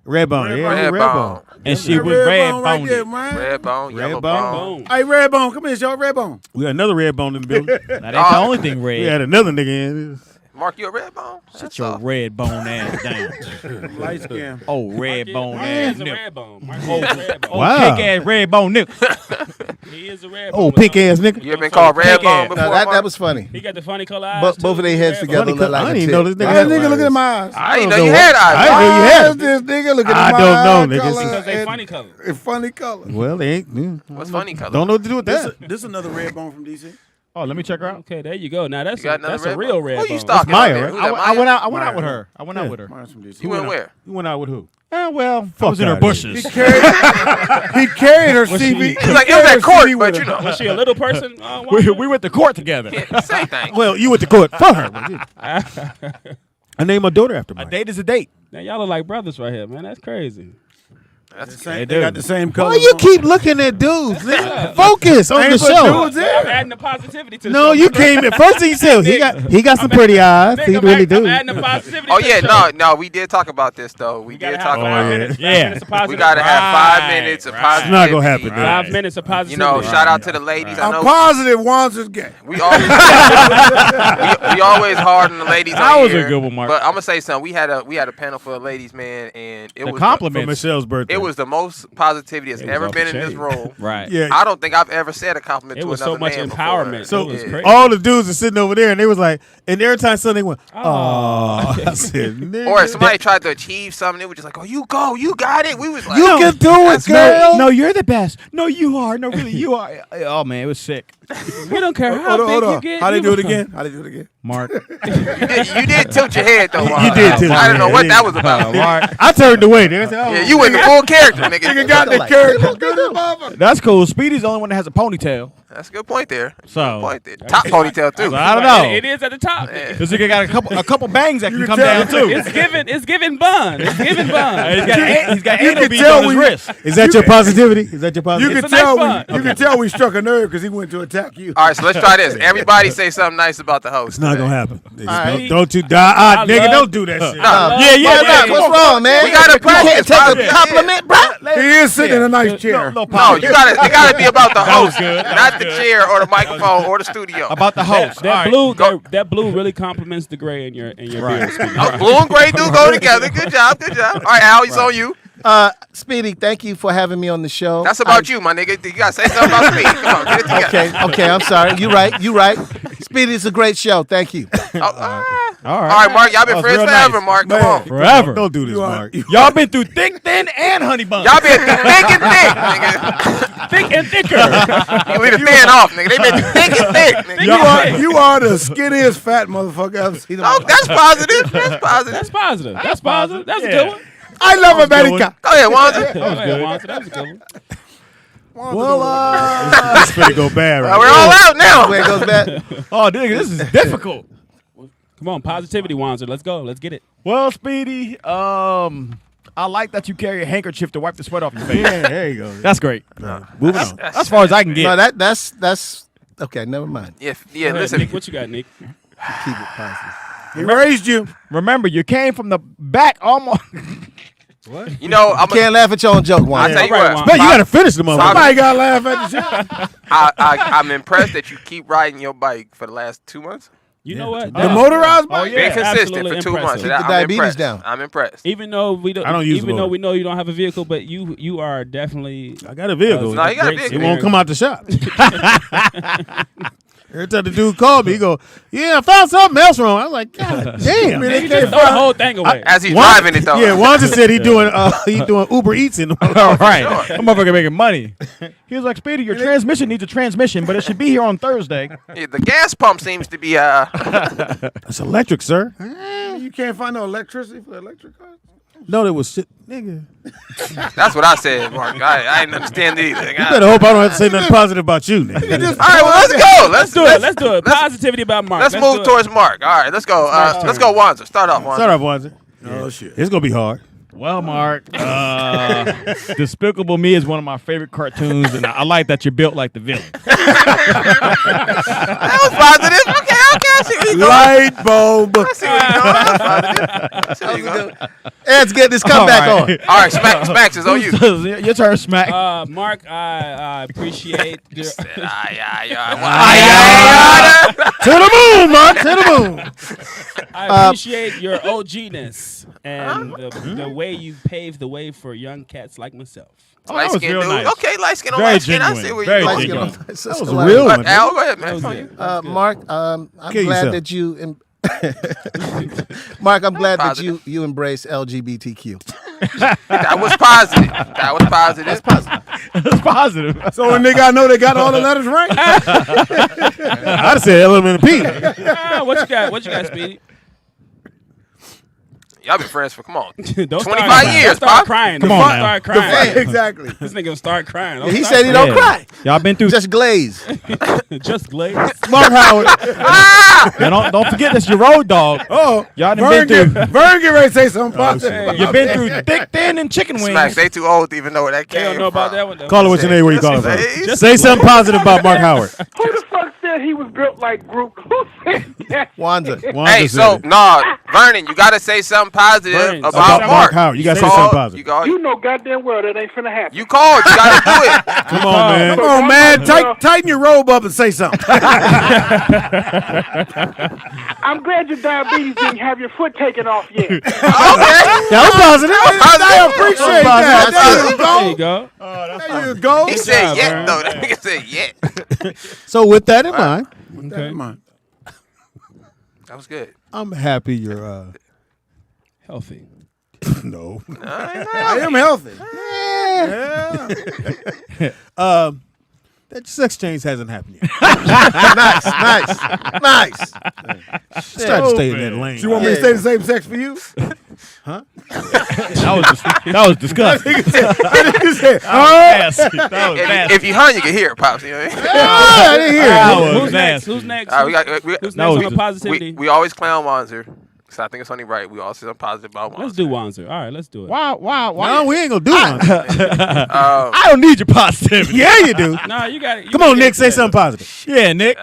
Redbone. Yeah, Redbone. Redbone. And she was Redbone red right boned. there, man. Red bone, yellow Red bone. Hey, Redbone, come here, y'all. Redbone. We got another Redbone in the building. That ain't the only thing red. We had another nigga in. Mark, you a red bone? Shut your red bone ass down. Light skin. Oh, red bone Mark ass is a nigga. red bone. Mark is a red bone. Oh, Wow. pink ass red bone nigga. He is a red bone. Oh, pink ass nigga. You ever been called red bone before? No, that Mark? was funny. He got the funny color eyes. But too. both of their heads Red together Funny look like I a didn't chick. know this nigga Hey, had nigga, look at eyes. my eyes. I didn't know don't you know had what- eyes. I didn't know you had them. This nigga, look at I my don't know, eye nigga. color Because they and- funny color. and funny color. Well, they ain't. What's funny color? Don't know what to do with that. This another Redbone from DC. Oh, let me check her out. Okay, there you go. Now that's You got another that's a red real bone? red Who you bone. stalking Maya, out there? right? Who's that, I went Maya? out. I went out with her. I went out with her. Mine's from DC. You went where? You went out with who? Well, I Fuck was in her outta here. bushes. He carried her CV. It's like it was at court, but you know. Was she a little person? We went to court together. Same thing. Well, you went to court for her. I named my daughter after A mine. date is a date. Now y'all are like brothers right here, man. That's crazy. That's They got the same color. Why you keep looking at dudes? nigga? Focus on the show. Dudes there. I'm adding the positivity to the No, show. you came in. First thing you said, he got some pretty eyes. He really I'm do. adding the positivity Oh to yeah, the show. no, we did talk about this though. We did Gotta talk have about 5 it. minutes. Yeah. 5 minutes of positivity. We gotta have 5 minutes of positivity. It's not gonna happen, dude. 5 minutes of You positivity. know, shout out to the ladies. I I'm know positive Wanzer's gay. we always we always hard on the ladies. That on was a here, good one, Mark. But I'm gonna say something. We had a panel full of ladies, man, and it The was For compliments. Michelle's birthday. it was the most positivity that's It was ever off been the in this chain. room. Right. Yeah. I don't think I've ever said a compliment It to was another so much man empowerment. before. So It was Yeah. crazy. all the dudes are sitting over there, and they was like, and every time something went, oh, I said, nigga. Or if somebody tried to achieve something, they were just like, "Oh, you go, you got it." We was like, You can do it, that's girl. No, you're the best. No, you are. No, really, you are. Oh man, it was sick. We don't care how Hold big on. you get. How they you do it become- again? How they do it again? Mark. you did tilt your head though. You did tilt I your don't know head, what didn't that you? was about. Mark. I turned away. They said, oh, Yeah, you in the full character, nigga. Nigga got the character. Good as motherfucker. That's cool. Speedy's the only one that has a ponytail. That's a good point there. So- Good point there. Top ponytail too. So I don't know. It is at the top. Yeah. This nigga got a couple bangs that can can come tell. down too. It's giving bun. It's giving bun. He's got You anal can beads tell on his we- wrist. is that your positivity? Is that your You positivity? can It's a nice tell fun. you can tell we struck a nerve because he went to attack you. All right, so let's try this. Everybody say something nice about the host. It's not today. gonna happen. right. Don't you die, I nigga? love- Don't do that shit. Yeah. What's wrong, man? We gotta You can't practice, take bro. a compliment, bro. He is sitting in a nice chair. No, it gotta be about the host, good. That not the chair or the microphone or the studio. About the host. That All right. blue, Go. that blue really complements the gray in your beard. Speedy. Blue and gray do go together. Good job, good job. All right, Al, it's on you. Speedy, thank you for having me on the show. That's about you, my nigga. You gotta say something about me. Come on, get it together. Okay, I'm sorry. You right. Speedy, it's a great show. Thank you. All All right, Mark, y'all been That was friends real forever, nice. Mark. Come on. Forever. Don't do this, Mark. Y'all been through thick, thin, and honey bun. Y'all been through thick and thick, nigga. Thick and thicker. You leave the thin off, nigga. They been through thick and thick, nigga. You are the skinniest fat motherfucker I've seen. Oh, that's positive. That's positive. That's positive. That's positive. That's a good one. I love America. Go ahead, Wanza. Go ahead, Monster. That was a good one. Well, this finna go bad right We're all out now. Where it goes back. Oh, nigga, this is difficult. Come on, positivity, Wanzer. Let's go. Let's get it. Well, Speedy, I like that you carry a handkerchief to wipe the sweat off your face. Yeah, there you go. That's great. Moving on. That's as far as I can get. No, that's okay. Never mind. Yeah, Go ahead, listen. Nick. What you got, Nick? Keep it positive. He raised you. Remember, you came from the back almost. You know, I'm Can't laugh at your own joke, I'll Juan. tell you All right, what. But you gotta finish the motherfucker. Somebody gotta laugh at the shit. I'm impressed that you keep riding your bike for the last 2 months. You know what? The motorized bike. yeah. Being consistent Absolutely for 2 impressive. months. Keep the I'm diabetes impressed. down. I'm impressed. Even though we don't, I don't use even the though we know you don't have a vehicle, but you are definitely. I got a vehicle. No, you got a Great vehicle. It won't come out the shop. Every time the dude called me, he go, "Yeah, I found something else wrong." I was like, "God damn!" You just throw the whole thing away. As he's Wanda- driving it though. Yeah, Wanda said he doing Uber Eats in the All right. That motherfucker making money. He was like, Speedy, your transmission needs a transmission, but it should be here on Thursday. Yeah, the gas pump seems to be It's electric, sir. You can't find no electricity for electric cars. No, there was shit, nigga. That's what I said, Mark. I didn't understand it either. You better hope I don't have to say nothing positive about you, nigga. All right, well, let's go. Let's do it. Let's do it. Positivity about Mark. Let's move towards Mark. All right, let's go. Let's go, Wanzer. Start off, Wanzer. Start off, Wanzer. Oh shit. It's gonna be hard. Well, Mark, Despicable Me is one of my favorite cartoons, and I like that you're built like the villain. That was positive. Okay. I see where you going. Light bulb. I see where you going. That was positive. I see where you going. Let's get this comeback on. All right, Smacks is on you. Your turn, Smack. Mark, I appreciate your To the moon, Mark. To the moon. I appreciate your OG-ness and the way you paved the way for young cats like myself. Light skin dude. Nice. Okay, light skin on Very light skin. I genuine. see where Very you going. genuine. That was a real one. Al, go ahead, man. Mark, I'm Kill glad yourself. that you. Mark, I'm glad that you embrace LGBTQ. That was positive. That was positive. That's positive. That's positive. So when I know they got all the letters right. I'd say element of P. What you got? What you got, Speedy? Y'all been friends for, come on, Don't 25 start, years, Don't start Pop. crying. Come Don't on now. start crying. Exactly. This nigga gonna start crying. Don't He start said he don't cry. Y'all been through Just glaze. crying. Just glaze. Mark Howard. Yeah, don't forget that's your road dog. Oh, Y'all done been through. Vern get ready to say something positive. You've been through thick, thin, and chicken wings. Smacks, they too old to even know where that They came don't know about from. that one. Though. Call it what your name. Where you calling from? Just Say something positive about Mark Howard. Who the fuck said he was built like Groot? Who said that? Wanda. Hey, so, Vernon, you got to say something positive Vernon, about about Mark. Howard. You got to say You something called- positive. You called. You know goddamn well that ain't finna happen. You called. You got to do it. Come on, man. Come on, man. Tighten your robe up and say something. I'm glad your diabetes didn't have your foot taken off yet. Okay. That was positive. I appreciate that. There you go. There you go. He said job, yet, Vern. though. That nigga said yet. So with that in mind, Okay. That was good. I'm happy you're Healthy. no. I am healthy. That sex change hasn't happened yet. Nice. Just try to stay in that lane. You want me to say the same sex for you? That was disgusting. He said, Nasty. That was nasty. If you hung, you can hear it, Pops. You know what I mean? I didn't hear it. That was Who's next? nasty. Who's next? All right, Who's that next was on the just- positivity? we always clown Wanzer. So I think it's only right. We all say something positive about Wanzer. Let's do Wanzer. All right, let's do it. Why? No, we ain't gonna do one. I don't need your positivity. Yeah, you do. No, you got it. Come on, Nick. Say something positive. Yeah, Nick.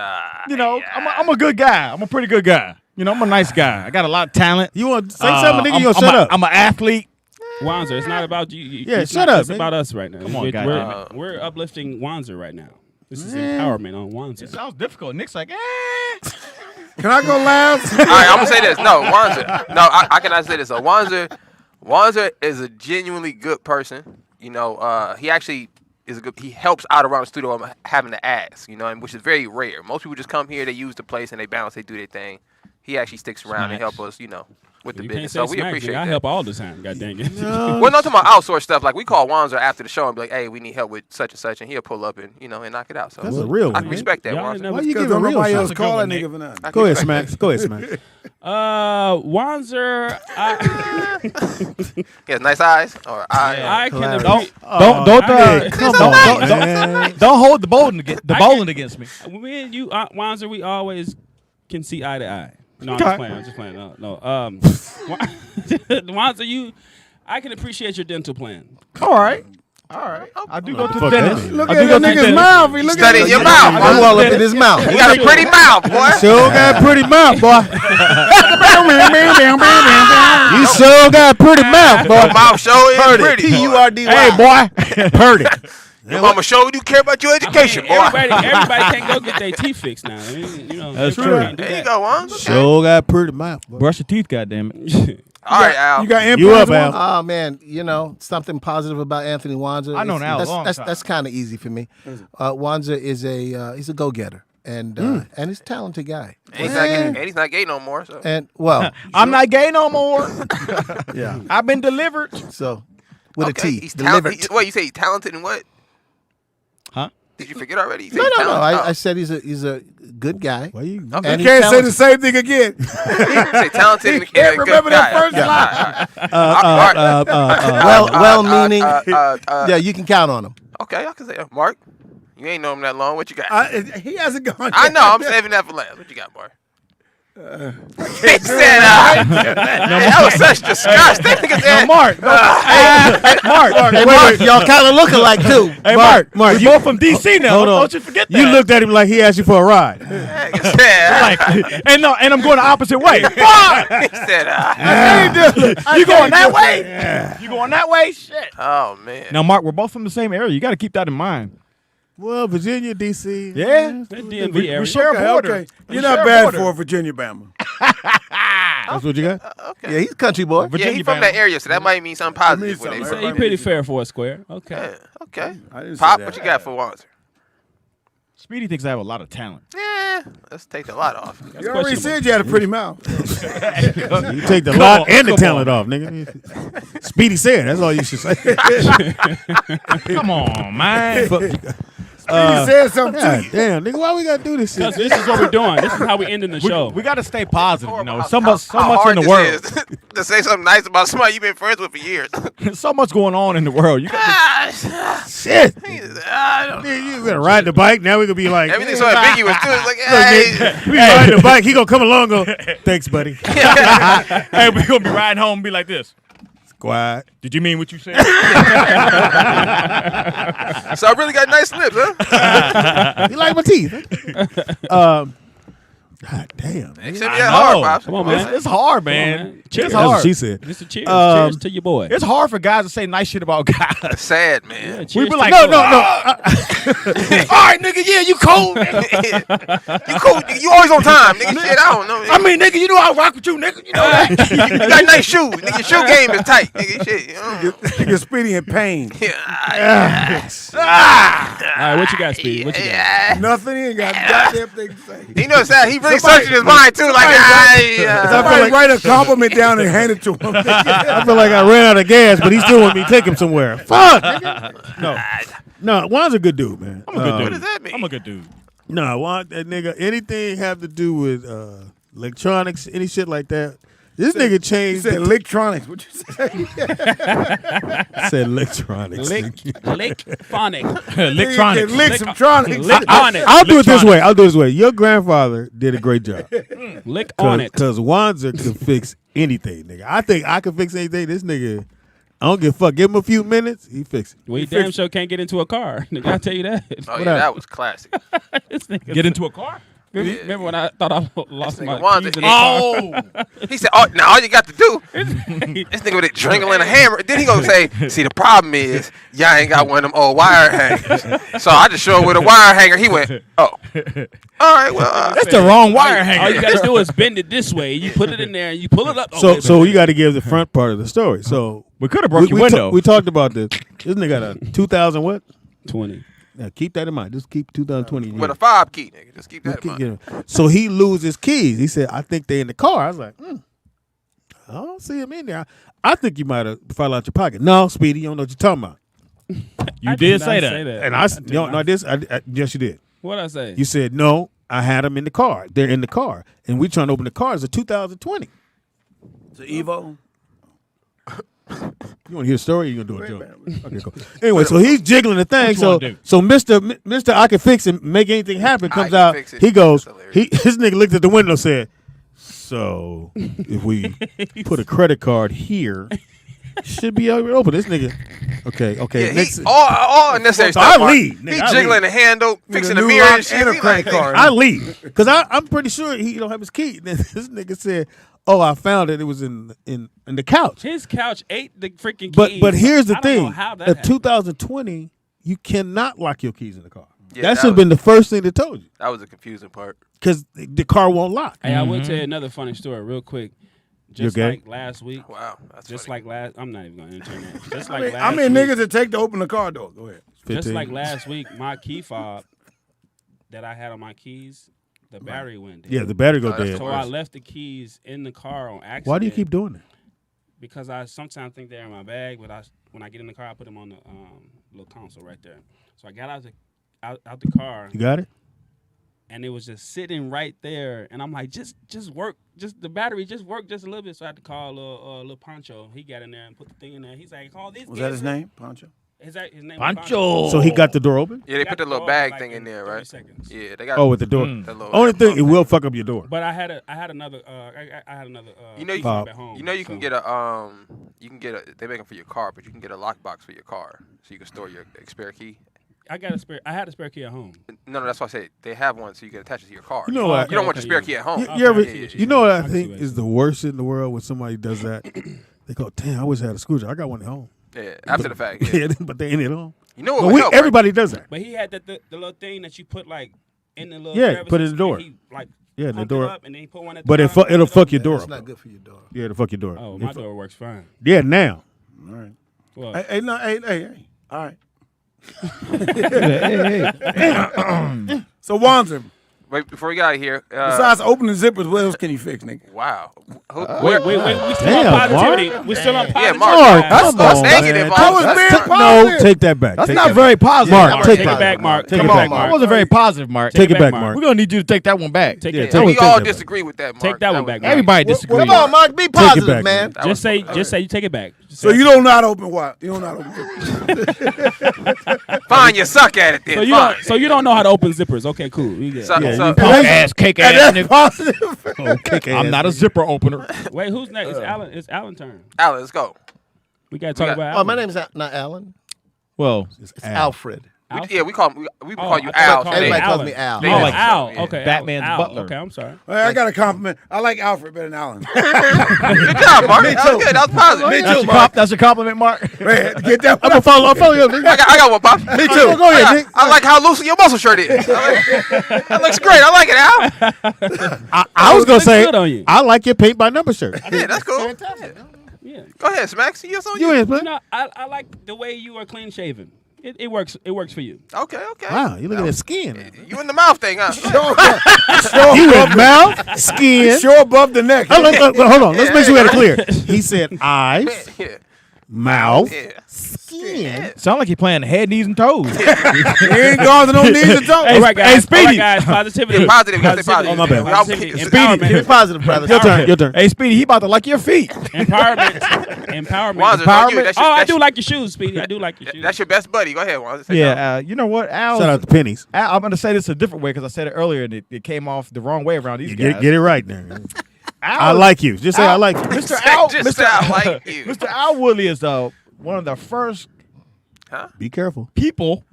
You know, I'm a good guy. I'm a pretty good guy. You know, I'm a nice guy. I got a lot of talent. You want to say something, nigga? You gonna I'm shut up? I'm an athlete. Wanzer, it's not about you. Yeah, it's shut not, up, It's nigga. about us right now. Come on, we're, goddamn we're uplifting Wanzer right now. This is empowerment on Wanzer. It sounds difficult. Nick's like, can I go last? All right, I'm gonna say this. No, Wanzer. No, I cannot say this. So Wanzer is a genuinely good person. You know, he actually is a good. He helps out around the studio. I'm having to ask. You know, and which is very rare. Most people just come here, they use the place, and they bounce, they do their thing. He actually sticks around and help us. You know, with the You business. can't So say we smack, appreciate nigga. I that. help all the time. God dang it. Well, not talking about outsource stuff. Like we call Wanzer after the show and be like, "Hey, we need help with such and such," and he'll pull up and knock it out. So That's a real I one. respect that, Y'all ain't Wanzer. never- Why you Because giving real nobody else shit? call that Nick. nigga for nothing. Go ahead, Smacks. Go ahead, Smacks. Wanzer, He has nice eyes. Or eyes. I can don't I- come on. Don't hold the bowling against me. Me and you, Wanzer, we always can see eye to eye. No, Okay. I'm just playing. No. Wanzer, I can appreciate your dental plan. All right. I do go to the fuck that dentist. mean? Look I at do go that to the nigga's dentist. mouth. He look Study at your it. mouth. I'm all up in his mouth. You got a pretty mouth, boy. Sure got a pretty mouth, boy. You sure got a pretty mouth, boy. Your mouth show is pretty. P-U-R-D-Y. Hey, boy. Purdy. Your mama show you care about your education, boy. Everybody can't go get their teeth fixed now. I mean, That's you true. can't do There you that. go, Wanzer. Sure got a pretty mouth, boy. Brush your teeth, goddammit. All right, Al. You got You up, implants? Al? Oh man, something positive about Anthony Wanzer. I know now a That's long that's, time. that's kind of easy for me. Wanzer is he's a go-getter and he's a talented guy. And he's not gay no more. So. And well, I'm not gay no more. yeah. I've been delivered. So with Okay, a T, he's delivered. talented. What you say? He's talented in what? Huh? Did you forget already? You said No. he's talented? I said he's a good guy. Why you? And You he's can't say talented. the same thing again. You say talented and can't a good remember that guy. first line. Well-meaning. Yeah, you can count on him. Okay, I can say that. Mark, you ain't known him that long. What you got? He hasn't gone. I know. I'm saving that for last. What you got, Mark? He said, that was such disgust. That nigga said, Mark. Mark, y'all kind of look alike too. Hey, Mark, you both from DC now. Hold on. Don't you forget that. You looked at him like he asked you for a ride. and I'm going the opposite way. Fuck! He said, You going that way? Yeah. You going that way? Shit. Oh, man. Now, Mark, we're both from the same area. You got to keep that in mind. Well, Virginia, D.C. Yeah. DMV area. We share a border. Okay. You're not bad for Virginia, Bama. That's what you got? Okay. Yeah, he's a country boy. Yeah, he's from that area, so that might mean something positive. That means when something. they He's pretty fair for a square. Okay. Yeah, okay. I didn't say Pop, that. what you got for Wanzer? Speedy thinks I have a lot of talent. Yeah, let's take the lot off. You already said you had a pretty mouth. You take the lot and the talent off, nigga. Speedy said. That's all you should say. Come on, man. You said something to you. Damn, nigga, why we gotta do this shit? Because this is what we're doing. This is how we ending the show. We got to stay positive, you know. How So much hard in the this world. is to say something nice about somebody you've been friends with for years. So much going on in the world. You got Shit. I don't know. Nigga, you gonna ride the bike? Now we gonna be like, Everything's so ambiguous too. It's like, Look, hey, nigga, we riding the bike. He gonna come along. Go, thanks, buddy. hey, we gonna be riding home and be like this. Quiet. Did you mean what you said? so I really got nice lips, huh? You like my teeth? God damn. Except that hard, Pops. Come on, man. It's hard, man. Cheers. It's That's hard. what she said. This is cheers. Cheers to your boy. It's hard for guys to say nice shit about guys. It's sad, man. Yeah, cheers We be to like, your No. All right, nigga, yeah, you cold, nigga. You cool, nigga. You always on time, nigga. Shit, I don't know. I mean, nigga, you know I rock with you, nigga. You know that. You got nice shoes, nigga. Your shoe game is tight, nigga. Shit. You know. You're Speedy in pain. All right, what you got, Speedy? What you got? Nothing. He ain't got a goddamn thing to say. You know what's that? He really searching his mind too. Like, Somebody write a compliment down and hand it to him. I feel like I ran out of gas, but he still want me to take him somewhere. Fuck. Nigga. No, Juan's a good dude, man. I'm a good dude. what does that mean? I'm a good dude. No, Juan, that nigga, anything have to do with electronics, any shit like that. This nigga He changed. said electronics. What you say? Said electronics. Lick phonic. Electronics. Lick some tronics. Lick on it. I'll do it this way. I'll do it this way. Your grandfather did a great job. Lick on it. Because Wanzer can fix anything, nigga. I think I can fix anything. This nigga, I don't give a fuck. Give him a few minutes, he fix it. Well, you damn sure can't get into a car. Nigga, I'll tell you that. Oh yeah, that was classic. This nigga Get into a car? Remember when I thought I lost my Wanzer, keys in the car? He said, "Oh, now all you got to do." This nigga with a dringle and a hammer. Then he gonna say, "See, the problem is y'all ain't got one of them old wire hangers." So I just showed him with a wire hanger. He went, "Oh, all right, well." That's the wrong wire hanger. All you gotta do is bend it this way. You put it in there and you pull it up. So you got to give the front part of the story. So We could have broke your window. we talked about this. This nigga got a 2000 what? 20. Now keep that in mind. Just keep 2020. in With a mind. 5 key, nigga. Just keep that Just in keep mind. getting- So he loses keys. He said, "I think they in the car." I was like, I don't see him in there. I think you might have fell out your pocket. No, Speedy, you don't know what you're talking about. You did not say that. And I yes, you did. What'd I say? You said no. I had them in the car. They're in the car, and we trying to open the car. It's a 2020. It's an Evo. You want to hear a story? Or you gonna do a joke? Okay, cool. Anyway, so he's jiggling the thing. What you So wanna do? so Mr. I can fix it, make anything happen. I Comes can out. fix it. He goes. That's hilarious. His nigga looked at the window, said, "So if we put a credit card here, should be able to open." This nigga. Okay. Yeah, next, all unnecessary So stuff. I Mark. leave, He nigga, I jiggling leave. the handle, fixing the new mirror lock and shit. and a He credit like, card. I leave because I'm pretty sure he don't have his key. Then this nigga said, "Oh, I found it. It was in the couch." His couch ate the freaking keys. But here's the I don't know thing: how that at happened. 2020, you cannot lock your keys in the car. Yeah, that that should have been the first thing they told you, That was the confusing part. because the car won't lock. Hey, I will tell you another funny story real quick. Just gay? like last week. Wow, that's Just funny. like last. I'm not even gonna entertain that. Just I like mean, last. how many week, niggas it take to open the car door? Go ahead. Just 15. like last week, my key fob that I had on my keys, the battery went dead. Yeah, the battery go Oh, that's dead. So I left the keys in the car on accident. Why do you keep doing that? Because I sometimes think they're in my bag, but when I get in the car, I put them on the little console right there. So I got out the car, You got it? and it was just sitting right there. And I'm like, just work, just the battery, just work just a little bit. So I had to call little Poncho. He got in there and put the thing in there. He's like, call this. Was that his name, Poncho? His name Pancho. So he got the door open? Yeah, they put the little bag thing in there, right? Yeah, they got. Oh, with the door. the little Only thing, air it will fuck up your door. But I had another. I had another. You know you fob can, at home, you know you can so. get a they make them for your car, but you can get a lockbox for your car, so you can store your spare key. I had a spare key at home. No, that's why I said they have one, so you can attach it to your car. You know what? You don't want your spare key at home. You know what I think is the worst in the world when somebody does that? They go, damn, I wish I had a screwdriver. I got one at home. Yeah, after the fact. Yeah, but they ain't at home. You know what would help, everybody does that. But he had the little thing that you put like in the little Yeah, put it in the door. He, like, Yeah, the pumped door. it up and then he put one at But the bottom. it'll fuck your door That's up. not though. good for your door. Yeah, it'll fuck your door. Oh, my door works fine. Yeah, now. All right. Well, Hey. All right. Hey. So Wanzer, Wait, before we get out of here. besides opening zippers, what else can you fix, nigga? Wow. wait. We still on positivity. We still on positivity. Yeah, Marc. Come That's on, negative. man. I was That's being not- positive. No, take that back. That's Take not that very positive. Mark, take it that back, Mark. Take Come it on, back, Mark. That wasn't very positive, Mark. Take it back, Mark. Mark. We're gonna need you to take that one back. Take Yeah, that. take We it all back. disagree with that, Mark. Take that one back. Mark. Everybody disagrees. Come on, Mark. Be it positive, back, man. That Just was- say you take it back. Just So say- you don't know how to open what? You don't know how to open zippers. Fine, you suck at it then. So you don't know how to open zippers. Okay, cool. You good. So, Yeah, so, you- Punk ass, cake ass. That's nigga. positive. Oh, kick I'm ass. not a zipper opener. Wait, who's next? It's Alan. It's Alan's turn. Alan, let's go. We gotta talk got- about. Oh, Alan. my name's not Alan. Well, It's Alfred. Yeah, we call him Oh, you I thought Al. called Everybody him calls Alan. me Al. They Oh, like- Al. yeah. Okay, Batman's Al. butler. Okay, I'm sorry. Hey, I got a compliment. I like Alfred better than Allen. Good job, Mark. That was good. That was positive. that's, that's your compliment, Mark. Man, get that. I'm gonna follow you. Nigga. I got one, Pop. Me too. Go ahead, Nick. I like how loose your muscle shirt is. That looks great. I like it, Al. I was gonna looks say, good on you. I like your paint by number shirt. Yeah, that's cool. Yeah. Go ahead, Smacks. You on You you. ain't You playing. know, I like the way you are clean shaven. It works. It works for you. Okay. Wow, you look at that skin. You in the mouth thing, huh? You in mouth, skin. Sure above the neck. Hold on. Let's make sure we had it clear. He said eyes, Yeah. mouth, Yeah. skin. Sound like you're playing head, knees, and toes. He ain't gone to no knees and toes. All right, guys. Hey, Speedy. All right, guys. Positivity. Yeah, positive. You gotta say Positivity. Oh, my bad. Positivity. And Speedy, Empowerment. keep it positive, brother. Your turn. Hey, Speedy, he about to like your feet. Empowerment. Empowerment. Wanzer, on you. That's your- Oh, I that's do your- like your shoes, Speedy. I do like your shoes. That's your best buddy. Go ahead, Wanzer. Say something. Yeah, you know what? Shout out to Pennies. I'm going to say this a different way because I said it earlier and it came off the wrong way around these guys. Get it right there. Al, I like you. Just say I like you. Mr. Al, Just say I like you. Mr. Al Woodley is one of the first Be careful. people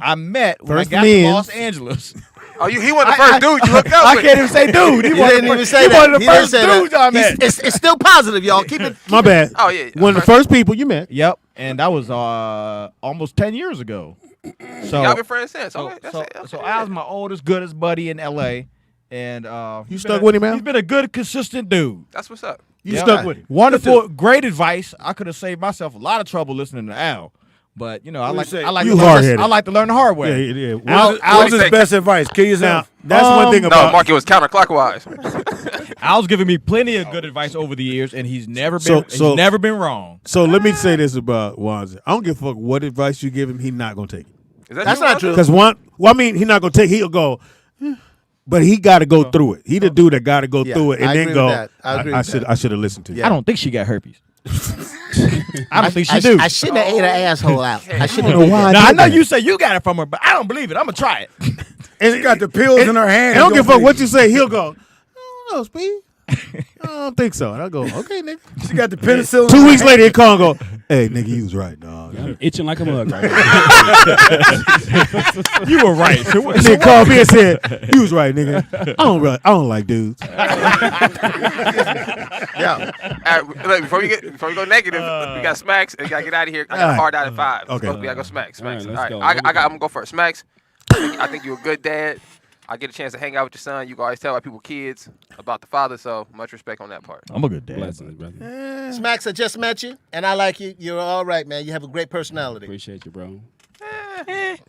I met when First I got men's. to Los Angeles. Oh, he wasn't the first dude you hooked up I with. can't even say dude. He You wasn't didn't even say he that. one of the He didn't first say that. dudes I met. It's still positive, y'all. Keep it. My bad. Oh, yeah. One of the first people you met. Yep, and that was almost 10 years ago. So, Y'all been friends since. so, Okay, that's so, it. Okay, so yeah. Al's my oldest, goodest buddy in L.A. And You stuck with him, Al? He's been a good, consistent dude. That's what's up. You Yep. stuck with him. Wonderful, great advice. I could have saved myself a lot of trouble listening to Al, but I like say? I like You to learn, hard-headed. I like to learn the hard Yeah, way. yeah. What's his best advice? Kill Now, yourself. that's one thing No, about Mark, it was counterclockwise. Al's given me plenty of good advice over the years, and he's never So- been wrong. So let me say this about Wanzer. I don't give a fuck what advice you give him. He's not gonna take it. Is that That's you, not Wanzer? true. Because he's not gonna take. He'll go, but he got to go through it. He the dude that got to go Yeah, through it and I then agree go. with that. I agree with that. I should have listened to you. Yeah. I don't think she got herpes. I don't think she I do. shouldn't have ate her asshole out. I I shouldn't don't have. know why. Now, I did know that. you say you got it from her, but I don't believe it. I'm gonna try it. She got the pills in her hand. I don't give a fuck what you say. He'll go, I don't know, Speed. I don't think so. And I go, okay, nigga. She got the penicillin. 2 weeks later, he call and go, hey, nigga, you was right, dog. I'm itching like a mug right now. You were right. Nigga called me and said, you was right, nigga. I don't like dudes. Yeah. Look, before we go negative, we got Smacks. We gotta get out of here. I got a hard out of 5. Okay. We gotta go Smacks. Smacks. All All right, right. let's go. I'm gonna go first. Smacks. I think you're a good dad. I get a chance to hang out with your son. You can always tell by people kids about the father. So much respect on that part. I'm a good dad. Blessings, brother. Smacks, I just met you, and I like you. You're all right, man. You have a great personality. Appreciate you, bro. Wait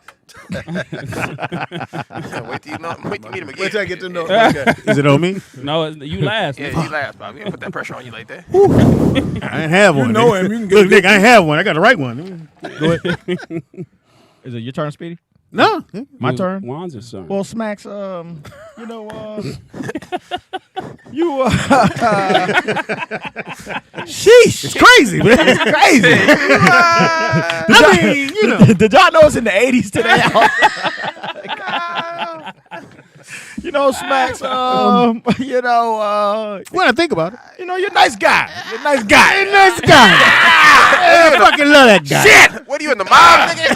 till you meet him again. Wait till I get to know. Okay. Is it on me? No, you last. Yeah, you last, Bob. We didn't put that pressure on you like that. I ain't have one. know nigga. him, you can get Look, a good nigga, I ain't have one. I got the right one. Go ahead. Is it your turn, Speedy? No. My turn. Wanda's son. Well, Smacks, you know, you sheesh, It's crazy, man. it's crazy. I mean, you know, did y'all know it's in the 80s today? You know, Smacks, you know, when I think about it. you know, you're a nice guy. You're a nice guy. You're a nice guy. I fucking love that guy. Shit! What are you in the mob, nigga?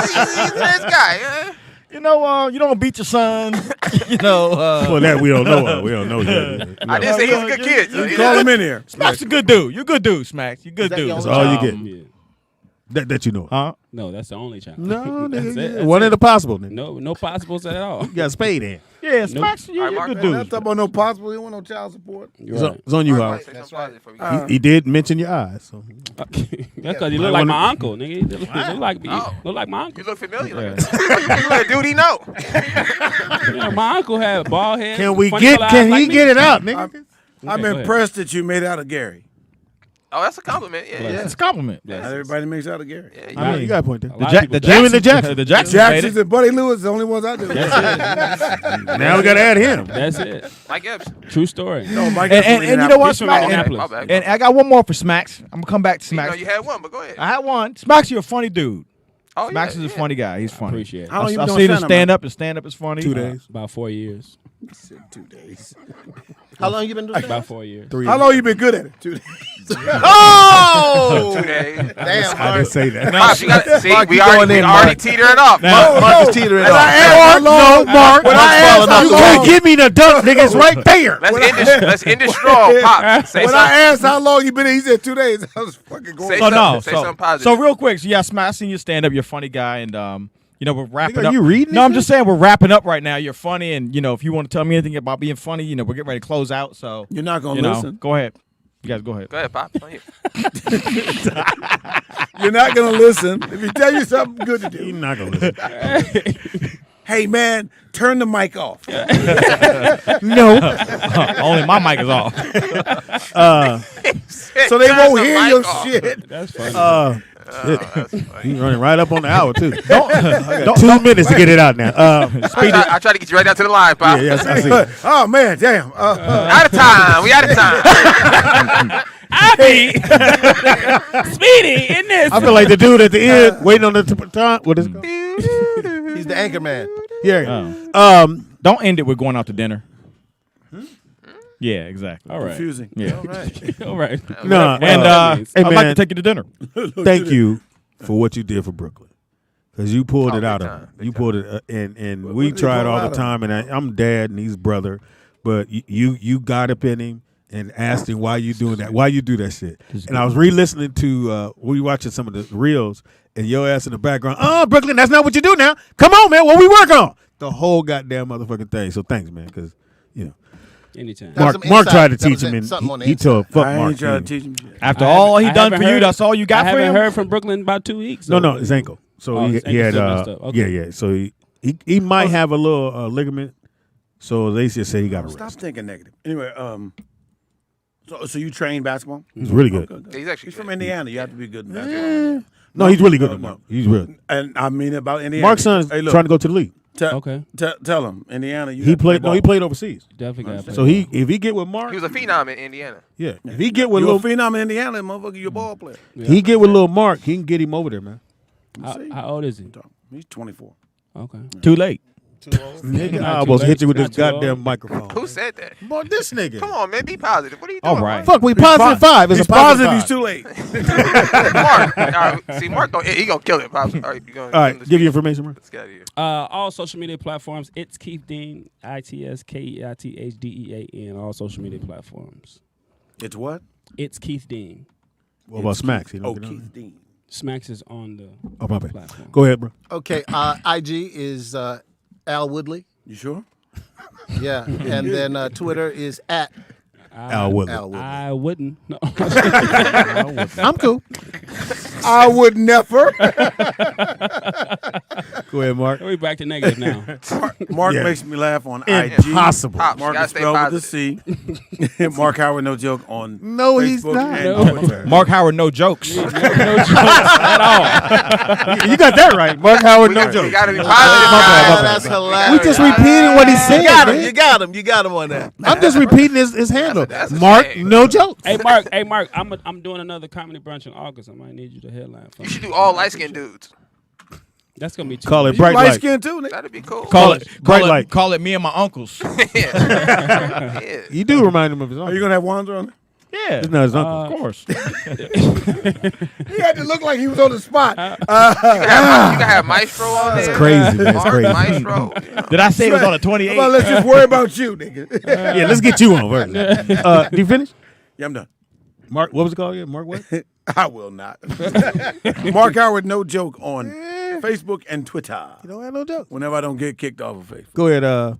He's a nice guy. You know, you don't beat your son. You know, Well, that we don't know. We don't know yet. I didn't say he's a good kid. You call him in here. Smacks a good dude. You're a good dude, Smacks. You're a good dude. That's all you get. Yeah. That you know. Huh? No, that's the only child. No, That's nigga. it. One of the possible, nigga. No possibles at all. You got Spade in. Yeah, Smacks, you're a Mark, good Man, dude. that's talking about no possible. You want no child support. You're right. It's on you, Mark, Howard. say something positive before we get He did mention your eyes. So. That's because you look like my uncle, nigga. You look like me. Oh. Look like my uncle. You look familiar. You look like a dude he know. You know, my uncle had bald head. Can we funny get? color eyes Can he like me. get it out, nigga? I'm go ahead. impressed that you made out of Gary. Oh, that's a compliment. Yeah, yeah. It's a compliment. Not everybody makes out of Gary. Yeah, I mean, you got a point there. A lot of people Him and the Jackson. The Jacksons Jackson's made it. and Buddy Lewis, the only ones I do. Now we got to add him. That's it. Mike Epps. True story. No, Mike. And you know what, He's from Smacks? Indianapolis. My bad. And I got one more for Smacks. I'm gonna come back to You know Smacks. you had one, but go ahead. I had one. Smacks, you're a funny dude. Oh, Smacks yeah, is a funny guy. He's funny. Appreciate it. How long you been I've doing seen him stand-up, stand up, and stand up is funny. 2 days. About 4 years. 2 days. How long you been doing About that? 4 years. 3 How long you been good at it? 2 days. Oh! 2 days. Damn, I didn't say that. Pop, you got, see, Mark, we you already, going in, we already Mark. teetering off. Now- Mark is teetering When I off. asked how long, Mark. when I asked how You long, can't give me the dunk, nigga. It's right there. Let's end this straw, Pop. Say when something. I asked how long you been in, he said 2 days. I was fucking going. Say So no, Say something positive. so real quick, so yeah, Smacks, I seen you stand up. You're a funny guy, and you know, we're wrapping Nigga, up. you reading No, this I'm just saying we're wrapping up right now. You're funny, and you know, if you want to tell me anything about being funny, you know, we're getting ready to close out. So You're not gonna you know, listen. go ahead. You guys go ahead. Go ahead, Pop. Go ahead. You're not gonna listen. If he tell you something good to You're do, not going to listen. hey man, turn the mic off. No. Only my mic is off. So they Turn won't the hear mic your off. shit. That's funny. You running right up on the hour, too. Don't 2 minutes to get it out now. I try to get you right down to the line, Pop. Yeah, yes, I see. Oh man, damn. Out of time. We out of time. Abby, Speedy in this. I feel like the dude at the end waiting on the time. What is it called? He's the anchor man. Yeah. don't end it with going out to dinner. Yeah, exactly. All right. Confusing. Yeah. All right. No, And hey, I'd like man. to take you to dinner. Thank you for what you did for Brooklyn, because you pulled it out of time, him. You pulled it, and we did he tried pull all out the of time. And I'm dad and he's brother, but you got up in him and asked him why you doing that, why you do that shit. And I was re-listening to we watching some of the reels, and your ass in the background. Oh, Brooklyn, that's not what you do now. Come on, man, what we work on? The whole goddamn motherfucking thing. So thanks, man, because you know. Anytime. That was some Mark insight. tried to That teach was him, something on and the he told fuck I Mark. ain't trying to teach him shit. After all he done for you, heard- that's all you got I for haven't him? heard from Brooklyn in about 2 weeks. No, so- his ankle. So Oh, he his had ankle still messed up. Okay. yeah. So he might have a little ligament. So they just say he got a Stop rest. thinking negative. Anyway, so you train basketball? He's really good. He's actually He's from good. Indiana. You have to be good in basketball. No, he's really good. No, at no. Mark. He's real. And I mean about Indiana. Mark's son's Hey, look, trying to go to the league. Okay. Tell him Indiana. You He have to play played. No, he ball. played overseas. Definitely got to So if he get with Mark, He was a phenom in Indiana. yeah. If he get with You're a little, phenom in Indiana, motherfucker. You're a ball player. he get with little Mark, he can get him over there, man. How old is he? He's 24. Okay. Too late. Nigga, Not I too almost late. hit you with this Not too old. goddamn microphone. Who said that? Boy, this nigga. Come on, man. Be positive. What are you doing? All right. Fuck, we positive 5. It's He's a positive. positive He's too late. Mark. All right, see, Mark, he going to kill it, Pops. All right, you gonna All right, give you information, Mark. Let's get out of here. All social media platforms. It's Keith Dean. ITSKEITHDEAN. All social media platforms. It's what? It's Keith Dean. What about Smacks? You know, Oh, get on Keith there? Dean. Smacks is on the Oh, my bad. platform. Go ahead, bro. Okay, IG is Al Woodley. You sure? Yeah, and then Twitter is at Al Woodley. Al Woodley. I wouldn't. No. I'm cool. I would never. Go ahead, Mark. We back to negative now. Mark Yeah. makes me laugh on Impossible. IG. Pops, Mark gotta is stay spelled with a C. Mark Howard, no joke on No, he's Facebook not. and No. Twitter. Mark Howard, no jokes. No jokes at all. You got that right. Mark Howard, no We joke. gotta be My positive. bad, my bad. That's hilarious. We just repeating what he said. You got him. You got him on that. I'm just repeating his handle. that's a Mark, shame. no jokes. Hey Mark, I'm doing another comedy brunch in August. I might need you to headline. For You me. should do all light skinned dudes. That's gonna be too Call it much. bright Light light. skin too, nigga. That'd be cool. Call it bright light. Call it me and my uncles. Yeah. You do remind him of his Are uncle. you gonna have Wanzer on it? Yeah, It's not his uncle. of course. He had to look like he was on the spot. You can have Maestro on there. That's crazy, man. That's Mark, crazy. Maestro. Did I say it was on the How 28th? about let's just worry about you, nigga. Yeah, let's get you on first. Do you finish? Yeah, I'm done. Mark, what was it called again? Mark what? I will not. Mark Howard, no joke on Facebook and Twitter. You don't have no joke. Whenever I don't get kicked off of Facebook. Go ahead.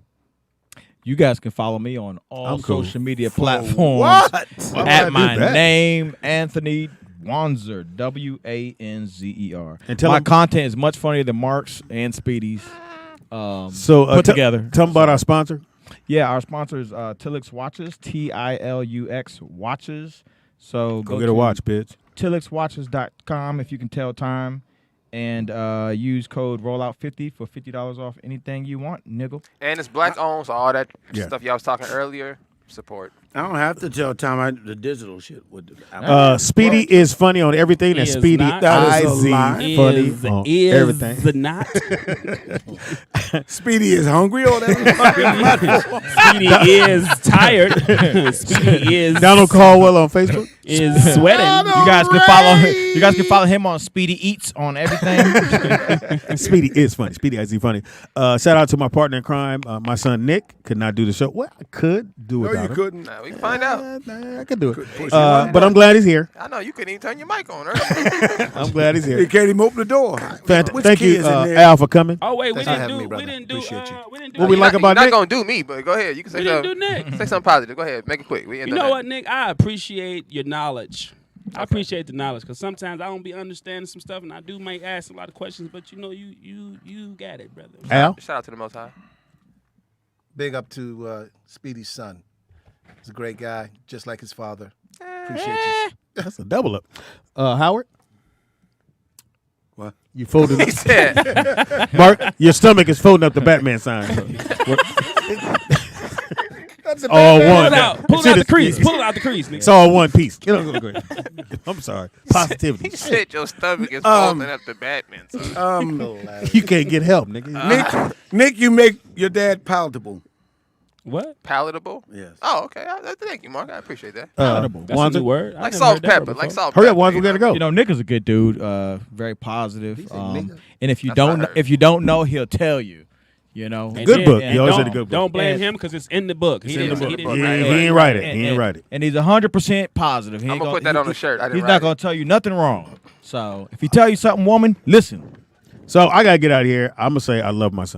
You guys can follow me on all I'm cool. social media platforms What? Why would I at do my that? name, Anthony Wanzer, Wanzer. And tell My him- content is much funnier than Mark's and Speedy's. So put together. Tell them about our sponsor. Yeah, our sponsor is Tilix Watches, TILUX Watches. So Go get a watch, bitch. TilixWatches.com if you can tell time. And use code ROLLOUT50 for $50 off anything you want, nigga. And it's black owned, so all that Yeah. stuff y'all was talking earlier, support. I don't have to tell Tom the digital shit. With the Speedy is funny on everything. That's Is Speedy not. That is a IZ lie. funny Is on everything. not. Speedy is hungry on that. Speedy is tired. Speedy is Donald Caldwell on Facebook. is sweating. You guys can follow. You guys can follow him on Speedy Eats on everything. Speedy is funny. Speedy IZ funny. Shout out to my partner in crime, my son Nick. Could not do the show. Well, I could do No, without you him. couldn't. Nah, we can find out. I could do it. push But I'm glad he's here. I know you couldn't even turn your mic on earlier. I'm glad he's He here. can't even open the door. Which Thank you, kids in there? Al, for coming. Oh wait, we Thanks for didn't having do. me, brother. We didn't do. Appreciate you. We didn't do. What we like about You're Nick? not gonna do me, but go ahead. You can say We didn't do something. Nick. Say something positive. Go ahead, make it quick. We ain't You done know that. what, Nick? I appreciate your knowledge. I appreciate the knowledge because sometimes I don't be understanding some stuff, and I do might ask a lot of questions. But you know, you got it, brother. Al? Shout out to the Most High. Big up to Speedy's son. He's a great guy, just like his father. Appreciate you. That's a double up. Howard? What? You folded He said, Mark, your stomach is folding up the Batman sign. That's a All bad one. Pull it out. Pull it See out the the- crease. Pull it out the crease, nigga. It's all one piece. Get on, go ahead. I'm sorry. Positivity. he said your stomach is folding up the Batman. Son. You can't get help, nigga. Nick, you make your dad palatable. What? Palatable? Yes. Oh, okay. Thank you, Mark. I appreciate that. Palatable. That's a Wanzer? new word. I Like never salt heard that word pepper. Like before. salt Hurry pepper. up, Wanzer, we gotta go. You know, Nick is a good dude. Very positive. nigga. And if you That's don't, what I heard. if you don't know, he'll tell you. You know, And Good then- book. and He always don't- said a good book. Don't blame And- him because it's in the book. He in didn't. the He book. didn't He write ain't, that. he ain't write it. And- He ain't write it. And he's 100% positive. He I'm ain't gonna put that on the shirt. I didn't He's write not it. gonna tell you nothing wrong. So if he tell you something, woman, listen. So I gotta get out of here. I'm gonna say I love my son.